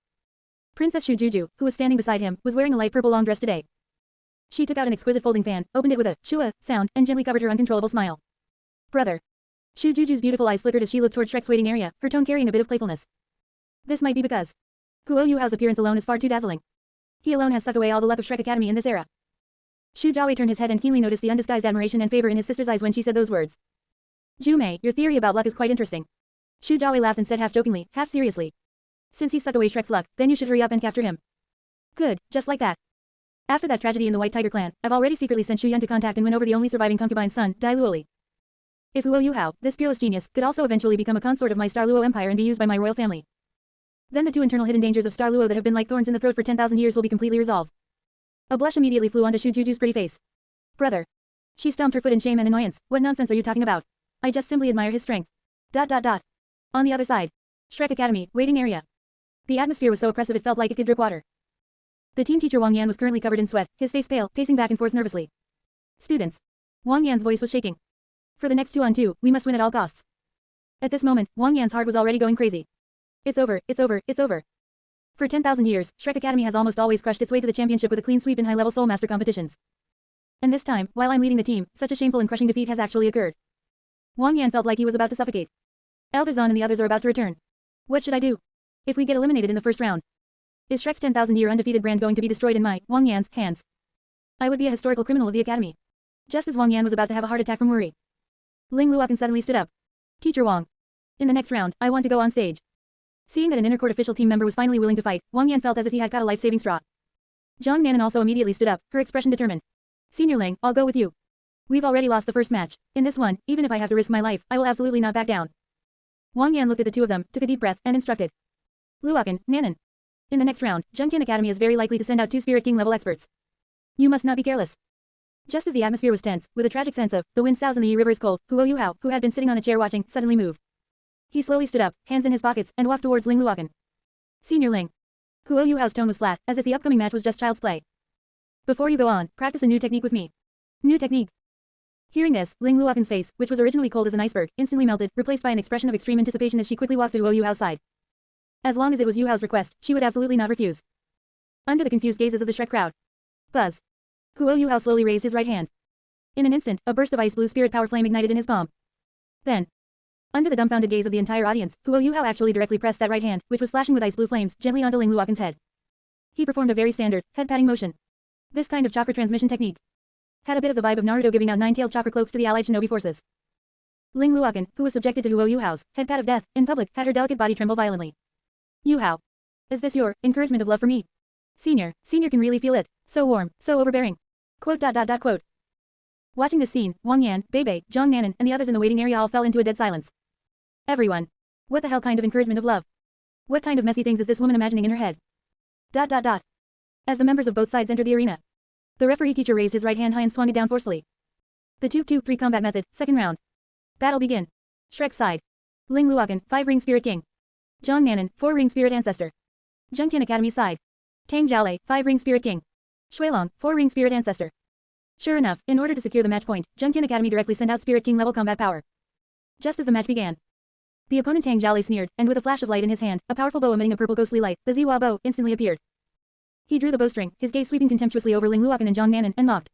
Princess Shu Juju, who was standing beside him, was wearing a light purple long dress today. She took out an exquisite folding fan, opened it with a shua sound, and gently covered her uncontrollable smile. Brother. Shu Juju's beautiful eyes flickered as she looked toward Shrek's waiting area, her tone carrying a bit of playfulness. This might be because Huo Yuhao's appearance alone is far too dazzling. He alone has sucked away all the luck of Shrek Academy in this era. Shu Jiawei turned his head and keenly noticed the undisguised admiration and favor in his sister's eyes when she said those words. Ju-mei, your theory about luck is quite interesting. Shu Jiawei laughed and said half jokingly, half seriously. Since he sucked away Shrek's luck, then you should hurry up and capture him. Good, just like that. After that tragedy in the White Tiger clan, I've already secretly sent Shu Yun to contact and win over the only surviving concubine's son, Dai Luoli. If Huo Yuhao, this peerless genius, could also eventually become a consort of my Star Luo empire and be used by my royal family, then the 2 internal hidden dangers of Star Luo that have been like thorns in the throat for 10,000 years will be completely resolved. A blush immediately flew onto Shu Juju's pretty face. Brother. She stomped her foot in shame and annoyance. What nonsense are you talking about? I just simply admire his strength. ... On the other side. Shrek Academy, waiting area. The atmosphere was so oppressive it felt like it could drip water. The team teacher Wang Yan was currently covered in sweat, his face pale, pacing back and forth nervously. Students. Wang Yan's voice was shaking. For the next 2-on-2, we must win at all costs. At this moment, Wang Yan's heart was already going crazy. It's over, it's over, it's over. For 10,000 years, Shrek Academy has almost always crushed its way to the championship with a clean sweep in high-level Soul Master competitions. And this time, while I'm leading the team, such a shameful and crushing defeat has actually occurred. Wang Yan felt like he was about to suffocate. Elder Zahn and the others are about to return. What should I do? If we get eliminated in the first round, is Shrek's 10,000-year undefeated brand going to be destroyed in my, Wang Yan's, hands? I would be a historical criminal of the academy. Just as Wang Yan was about to have a heart attack from worry, Ling Luokan suddenly stood up. Teacher Wang. In the next round, I want to go on stage. Seeing that an inner court official team member was finally willing to fight, Wang Yan felt as if he had got a life-saving straw. Zhang Nanan also immediately stood up, her expression determined. Senior Ling, I'll go with you. We've already lost the first match. In this one, even if I have to risk my life, I will absolutely not back down. Wang Yan looked at the two of them, took a deep breath, and instructed. Luokan, Nanan. In the next round, Zhengtian Academy is very likely to send out 2 Spirit King level experts. You must not be careless. Just as the atmosphere was tense, with a tragic sense of, the wind sows and the Yi River is cold, Huo Yuhao, who had been sitting on a chair watching, suddenly moved. He slowly stood up, hands in his pockets, and walked towards Ling Luokan. Senior Ling. Huo Yuhao's tone was flat, as if the upcoming match was just child's play. Before you go on, practice a new technique with me. New technique. Hearing this, Ling Luokan's face, which was originally cold as an iceberg, instantly melted, replaced by an expression of extreme anticipation as she quickly walked to Huo Yuhao's side. As long as it was Yuhao's request, she would absolutely not refuse. Under the confused gazes of the Shrek crowd. Buzz. Huo Yuhao slowly raised his right hand. In an instant, a burst of ice blue spirit power flame ignited in his palm. Then, under the dumbfounded gaze of the entire audience, Huo Yuhao actually directly pressed that right hand, which was flashing with ice blue flames, gently onto Ling Luokan's head. He performed a very standard, head-patting motion. This kind of chakra transmission technique had a bit of the vibe of Naruto giving out 9-tailed chakra cloaks to the allied shinobi forces. Ling Luokan, who was subjected to Huo Yuhao's head pat of death, in public, had her delicate body tremble violently. Yuhao. Is this your encouragement of love for me? Senior can really feel it. So warm, so overbearing. Quote. Watching this scene, Wang Yan, Bebe, Zhang Nanan, and the others in the waiting area all fell into a dead silence. Everyone. What the hell kind of encouragement of love? What kind of messy things is this woman imagining in her head? As the members of both sides entered the arena, the referee teacher raised his right hand high and swung it down forcefully. The 2-2-3 combat method, second round. Battle begin. Shrek's side. Ling Luokan, 5-ring Spirit King. Zhang Nanan, 4-ring Spirit Ancestor. Zhengtian Academy side. Tang Jialei, 5-ring Spirit King. Shuilong, 4-ring Spirit Ancestor. Sure enough, in order to secure the match point, Zhengtian Academy directly sent out Spirit King level combat power. Just as the match began, the opponent Tang Jialei sneered, and with a flash of light in his hand, a powerful bow emitting a purple ghostly light, the Ziwa bow, instantly appeared. He drew the bowstring, his gaze sweeping contemptuously over Ling Luokan and Zhang Nanan, and mocked.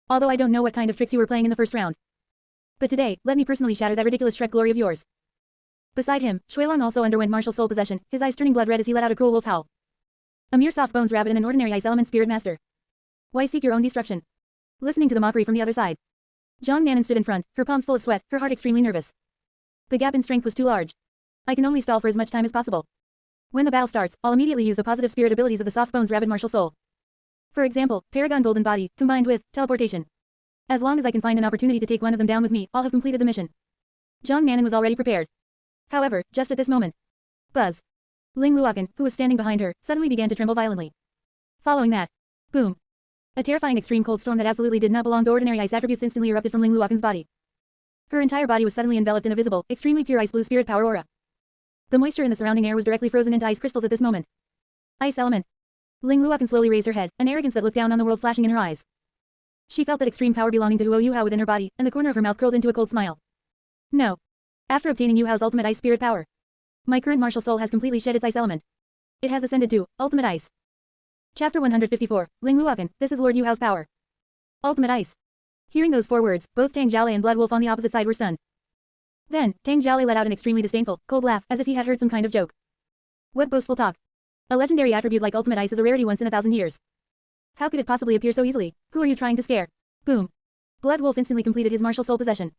Although I don't know what kind of tricks you were playing in the first round, but today, let me personally shatter that ridiculous Shrek glory of yours. Beside him, Shuilong also underwent martial soul possession, his eyes turning blood red as he let out a cruel wolf howl. A mere soft bones rabbit and an ordinary ice element spirit master. Why seek your own destruction? Listening to the mockery from the other side, Zhang Nanan stood in front, her palms full of sweat, her heart extremely nervous. The gap in strength was too large. I can only stall for as much time as possible. When the battle starts, I'll immediately use the positive spirit abilities of the soft bones rabid martial soul. For example, Paragon Golden Body, combined with teleportation. As long as I can find an opportunity to take one of them down with me, I'll have completed the mission. Zhang Nanan was already prepared. However, just at this moment, Buzz. Ling Luokan, who was standing behind her, suddenly began to tremble violently. Following that, boom. A terrifying extreme cold storm that absolutely did not belong to ordinary ice attributes instantly erupted from Ling Luokan's body. Her entire body was suddenly enveloped in a visible, extremely pure ice blue spirit power aura. The moisture in the surrounding air was directly frozen into ice crystals at this moment. Ice element. Ling Luokan slowly raised her head, an arrogance that looked down on the world flashing in her eyes. She felt that extreme power belonging to Huo Yuhao within her body, and the corner of her mouth curled into a cold smile. No. After obtaining Yuhao's ultimate ice spirit power, my current martial soul has completely shed its ice element. It has ascended to ultimate ice. Chapter 154, Ling Luokan, this is Lord Yuhao's power. Ultimate ice. Hearing those 4 words, both Tang Jialei and Blood Wolf on the opposite side were stunned. Then, Tang Jialei let out an extremely disdainful, cold laugh, as if he had heard some kind of joke. What boastful talk. A legendary attribute like ultimate ice is a rarity once in 1,000 years. How could it possibly appear so easily? Who are you trying to scare? Boom. Blood Wolf instantly completed his martial soul possession.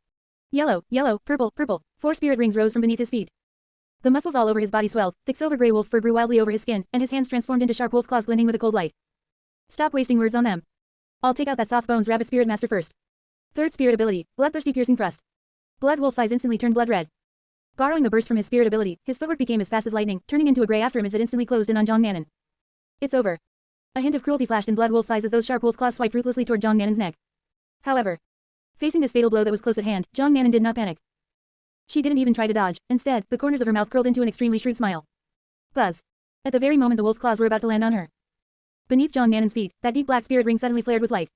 Yellow, purple, purple. 4 spirit rings rose from beneath his feet. The muscles all over his body swelled, thick silver-gray wolf fur grew wildly over his skin, and his hands transformed into sharp wolf claws glinting with a cold light. Stop wasting words on them. I'll take out that soft bones rabbit spirit master first. Third spirit ability, bloodthirsty piercing thrust. Blood Wolf's eyes instantly turned blood red. Borrowing the burst from his spirit ability, his footwork became as fast as lightning, turning into a grey afterimage that instantly closed in on Zhang Nanan. It's over. A hint of cruelty flashed in Blood Wolf's eyes as those sharp wolf claws swiped ruthlessly toward Zhang Nanan's neck. However, facing this fatal blow that was close at hand, Zhang Nanan did not panic. She didn't even try to dodge. Instead, the corners of her mouth curled into an extremely shrewd smile. Buzz. At the very moment the wolf claws were about to land on her, Beneath Jiang Nanan's feet, that deep black spirit ring suddenly flared with light.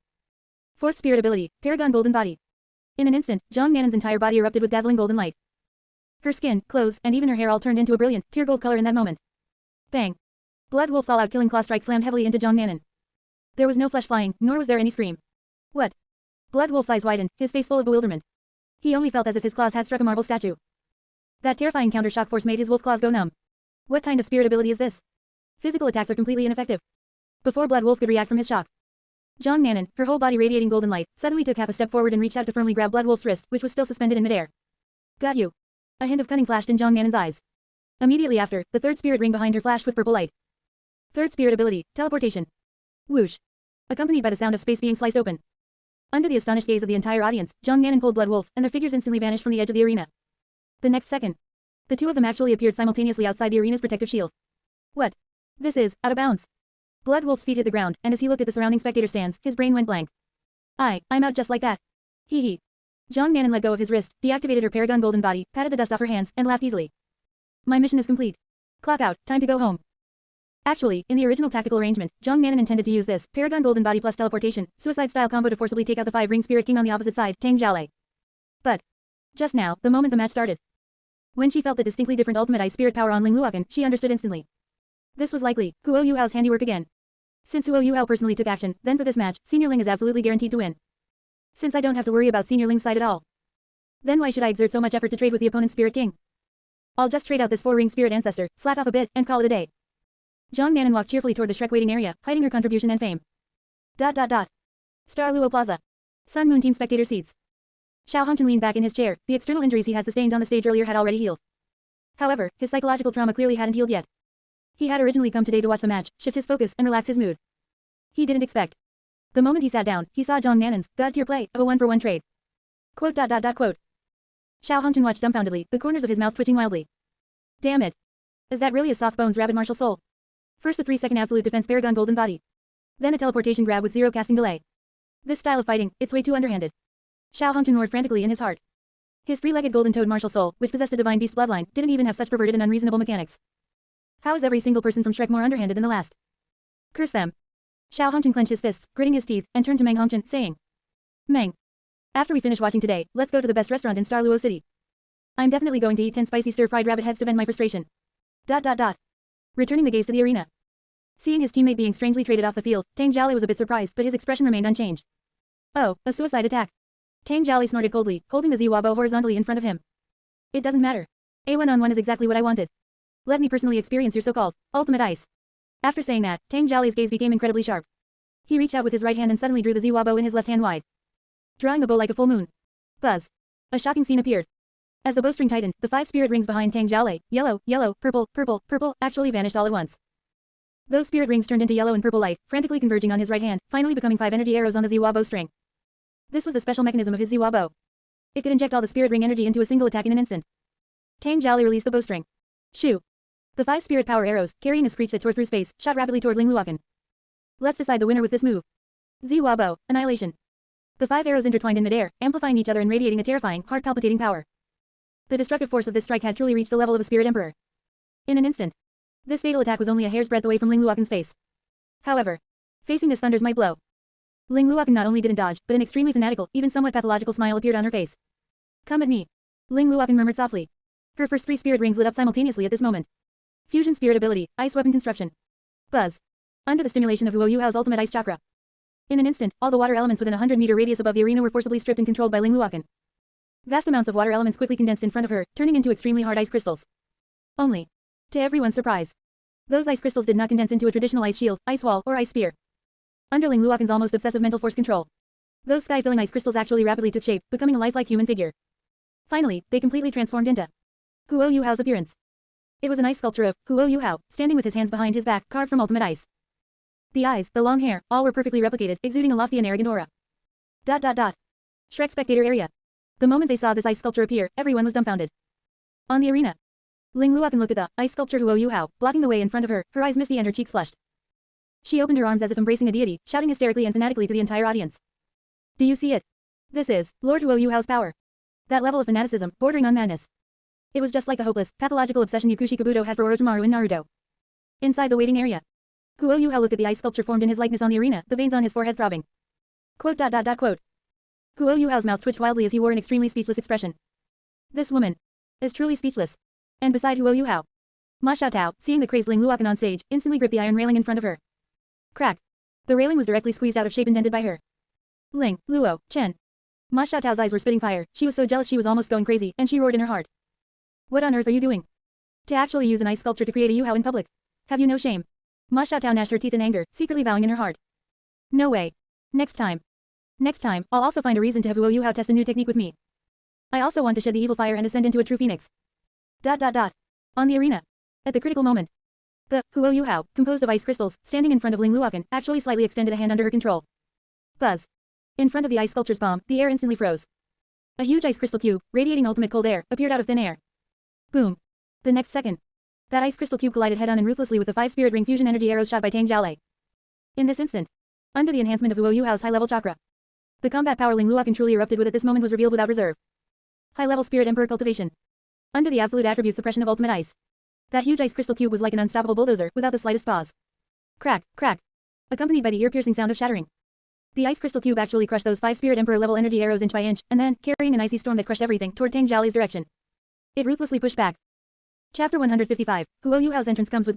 Fourth spirit ability, Paragon Golden Body. In an instant, Jiang Nanan's entire body erupted with dazzling golden light. Her skin, clothes, and even her hair all turned into a brilliant, pure gold color in that moment. Bang! Blood Wolf's all-out killing claw strike slammed heavily into Jiang Nanan. There was no flesh flying, nor was there any scream. What? Blood Wolf's eyes widened, his face full of bewilderment. He only felt as if his claws had struck a marble statue. That terrifying counter-shock force made his wolf claws go numb. What kind of spirit ability is this? Physical attacks are completely ineffective. Before Blood Wolf could react from his shock, Jiang Nanan, her whole body radiating golden light, suddenly took half a step forward and reached out to firmly grab Blood Wolf's wrist, which was still suspended in midair. Got you. A hint of cunning flashed in Jiang Nanan's eyes. Immediately after, the third spirit ring behind her flashed with purple light. Third spirit ability, teleportation. Whoosh. Accompanied by the sound of space being sliced open. Under the astonished gaze of the entire audience, Jiang Nanan pulled Blood Wolf, and their figures instantly vanished from the edge of the arena. The next second, the two of them actually appeared simultaneously outside the arena's protective shield. What? This is, out of bounds. Blood Wolf's feet hit the ground, and as he looked at the surrounding spectator stands, his brain went blank. I'm out just like that. Hee hee. Jiang Nanan let go of his wrist, deactivated her Paragon Golden Body, patted the dust off her hands, and laughed easily. My mission is complete. Clock out, time to go home. Actually, in the original tactical arrangement, Jiang Nanan intended to use this Paragon Golden Body plus teleportation, suicide-style combo to forcibly take out the 5-ring Spirit King on the opposite side, Tang Jialei. But just now, the moment the match started, when she felt the distinctly different ultimate ice spirit power on Ling Luokan, she understood instantly. This was likely Huo Yuhao's handiwork again. Since Huo Yuhao personally took action, then for this match, Senior Ling is absolutely guaranteed to win. Since I don't have to worry about Senior Ling's side at all, then why should I exert so much effort to trade with the opponent's Spirit King? I'll just trade out this 4-ring Spirit Ancestor, slack off a bit, and call it a day. Jiang Nanan walked cheerfully toward the Shrek waiting area, hiding her contribution and fame. Star Luo Plaza. Sun Moon Team spectator seats. Xiao Hongchen leaned back in his chair. The external injuries he had sustained on the stage earlier had already healed. However, his psychological trauma clearly hadn't healed yet. He had originally come today to watch the match, shift his focus, and relax his mood. He didn't expect. The moment he sat down, he saw Jiang Nanan's god-tier play of a 1-for-1 trade. Quote. Xiao Hongchen watched dumbfoundedly, the corners of his mouth twitching wildly. Damn it. Is that really a soft bones rabid martial soul? First a 3-second absolute defense Paragon Golden Body. Then a teleportation grab with 0 casting delay. This style of fighting, it's way too underhanded. Xiao Hongchen roared frantically in his heart. His 3-legged golden toad martial soul, which possessed a divine beast bloodline, didn't even have such perverted and unreasonable mechanics. How is every single person from Shrek more underhanded than the last? Curse them. Xiao Hongchen clenched his fists, gritting his teeth, and turned to Meng Hongchen, saying, Meng. After we finish watching today, let's go to the best restaurant in Star Luo City. I'm definitely going to eat 10 spicy stir-fried rabbit heads to vent my frustration. Returning the gaze to the arena. Seeing his teammate being strangely traded off the field, Tang Jialei was a bit surprised, but his expression remained unchanged. Oh, a suicide attack. Tang Jialei snorted coldly, holding the Ziwa bow horizontally in front of him. It doesn't matter. A 1-on-1 is exactly what I wanted. Let me personally experience your so-called ultimate ice. After saying that, Tang Jialei's gaze became incredibly sharp. He reached out with his right hand and suddenly drew the Ziwa bow in his left hand wide, drawing the bow like a full moon. Buzz. A shocking scene appeared. As the bowstring tightened, the 5 spirit rings behind Tang Jialei, yellow, purple, actually vanished all at once. Those spirit rings turned into yellow and purple light, frantically converging on his right hand, finally becoming 5 energy arrows on the Ziwa bowstring. This was the special mechanism of his Ziwa bow. It could inject all the spirit ring energy into a single attack in an instant. Tang Jialei released the bowstring. Shoo. The 5 spirit power arrows, carrying a screech that tore through space, shot rapidly toward Ling Luokan. Let's decide the winner with this move. Ziwa bow, annihilation. The 5 arrows intertwined in midair, amplifying each other and radiating a terrifying, heart-palpitating power. The destructive force of this strike had truly reached the level of a spirit emperor. In an instant, this fatal attack was only a hair's breadth away from Ling Luokan's face. However, facing this thunder's might blow, Ling Luokan not only didn't dodge, but an extremely fanatical, even somewhat pathological smile appeared on her face. Come at me. Ling Luokan murmured softly. Her first 3 spirit rings lit up simultaneously at this moment. Fusion spirit ability, ice weapon construction. Buzz. Under the stimulation of Huo Yuhao's ultimate ice chakra. In an instant, all the water elements within a 100-meter radius above the arena were forcibly stripped and controlled by Ling Luokan. Vast amounts of water elements quickly condensed in front of her, turning into extremely hard ice crystals. Only, to everyone's surprise, those ice crystals did not condense into a traditional ice shield, ice wall, or ice spear. Under Ling Luokan's almost obsessive mental force control, those sky-filling ice crystals actually rapidly took shape, becoming a lifelike human figure. Finally, they completely transformed into Huo Yuhao's appearance. It was an ice sculpture of Huo Yuhao, standing with his hands behind his back, carved from ultimate ice. The eyes, the long hair, all were perfectly replicated, exuding a lofty and arrogant aura. Shrek spectator area. The moment they saw this ice sculpture appear, everyone was dumbfounded. On the arena, Ling Luokan looked at the ice sculpture Huo Yuhao, blocking the way in front of her, her eyes misty and her cheeks flushed. She opened her arms as if embracing a deity, shouting hysterically and fanatically to the entire audience. Do you see it? This is Lord Huo Yuhao's power. That level of fanaticism, bordering on madness. It was just like the hopeless, pathological obsession Yakushi Kabuto had for Orochimaru in Naruto. Inside the waiting area, Huo Yuhao looked at the ice sculpture formed in his likeness on the arena, the veins on his forehead throbbing. Quote. Huo Yuhao's mouth twitched wildly as he wore an extremely speechless expression. This woman is truly speechless. And beside Huo Yuhao, Ma Xiaotao, seeing the crazed Ling Luokan on stage, instantly gripped the iron railing in front of her. Crack. The railing was directly squeezed out of shape indented by her. Ling, Luo, Chen. Ma Xiaotao's eyes were spitting fire. She was so jealous she was almost going crazy, and she roared in her heart. What on earth are you doing? To actually use an ice sculpture to create a Yuhao in public? Have you no shame? Ma Xiaotao gnashed her teeth in anger, secretly vowing in her heart. No way. Next time, I'll also find a reason to have Huo Yuhao test a new technique with me. I also want to shed the evil fire and ascend into a true phoenix. On the arena. At the critical moment. The Huo Yuhao, composed of ice crystals, standing in front of Ling Luokan, actually slightly extended a hand under her control. Buzz. In front of the ice sculpture's palm, the air instantly froze. A huge ice crystal cube, radiating ultimate cold air, appeared out of thin air. Boom. The next second, that ice crystal cube collided head-on and ruthlessly with the 5 spirit ring fusion energy arrows shot by Tang Jiaolei. In this instant, under the enhancement of Huo Yuhao's high-level chakra, the combat power Ling Luokan truly erupted with at this moment was revealed without reserve. High-level spirit emperor cultivation. Under the absolute attribute suppression of ultimate ice, that huge ice crystal cube was like an unstoppable bulldozer, without the slightest pause. Crack, crack. Accompanied by the ear-piercing sound of shattering. The ice crystal cube actually crushed those 5 spirit emperor level energy arrows inch by inch, and then, carrying an icy storm that crushed everything, toward Tang Jiaolei's direction. It ruthlessly pushed back. Chapter 155. Huo Yuhao's entrance comes with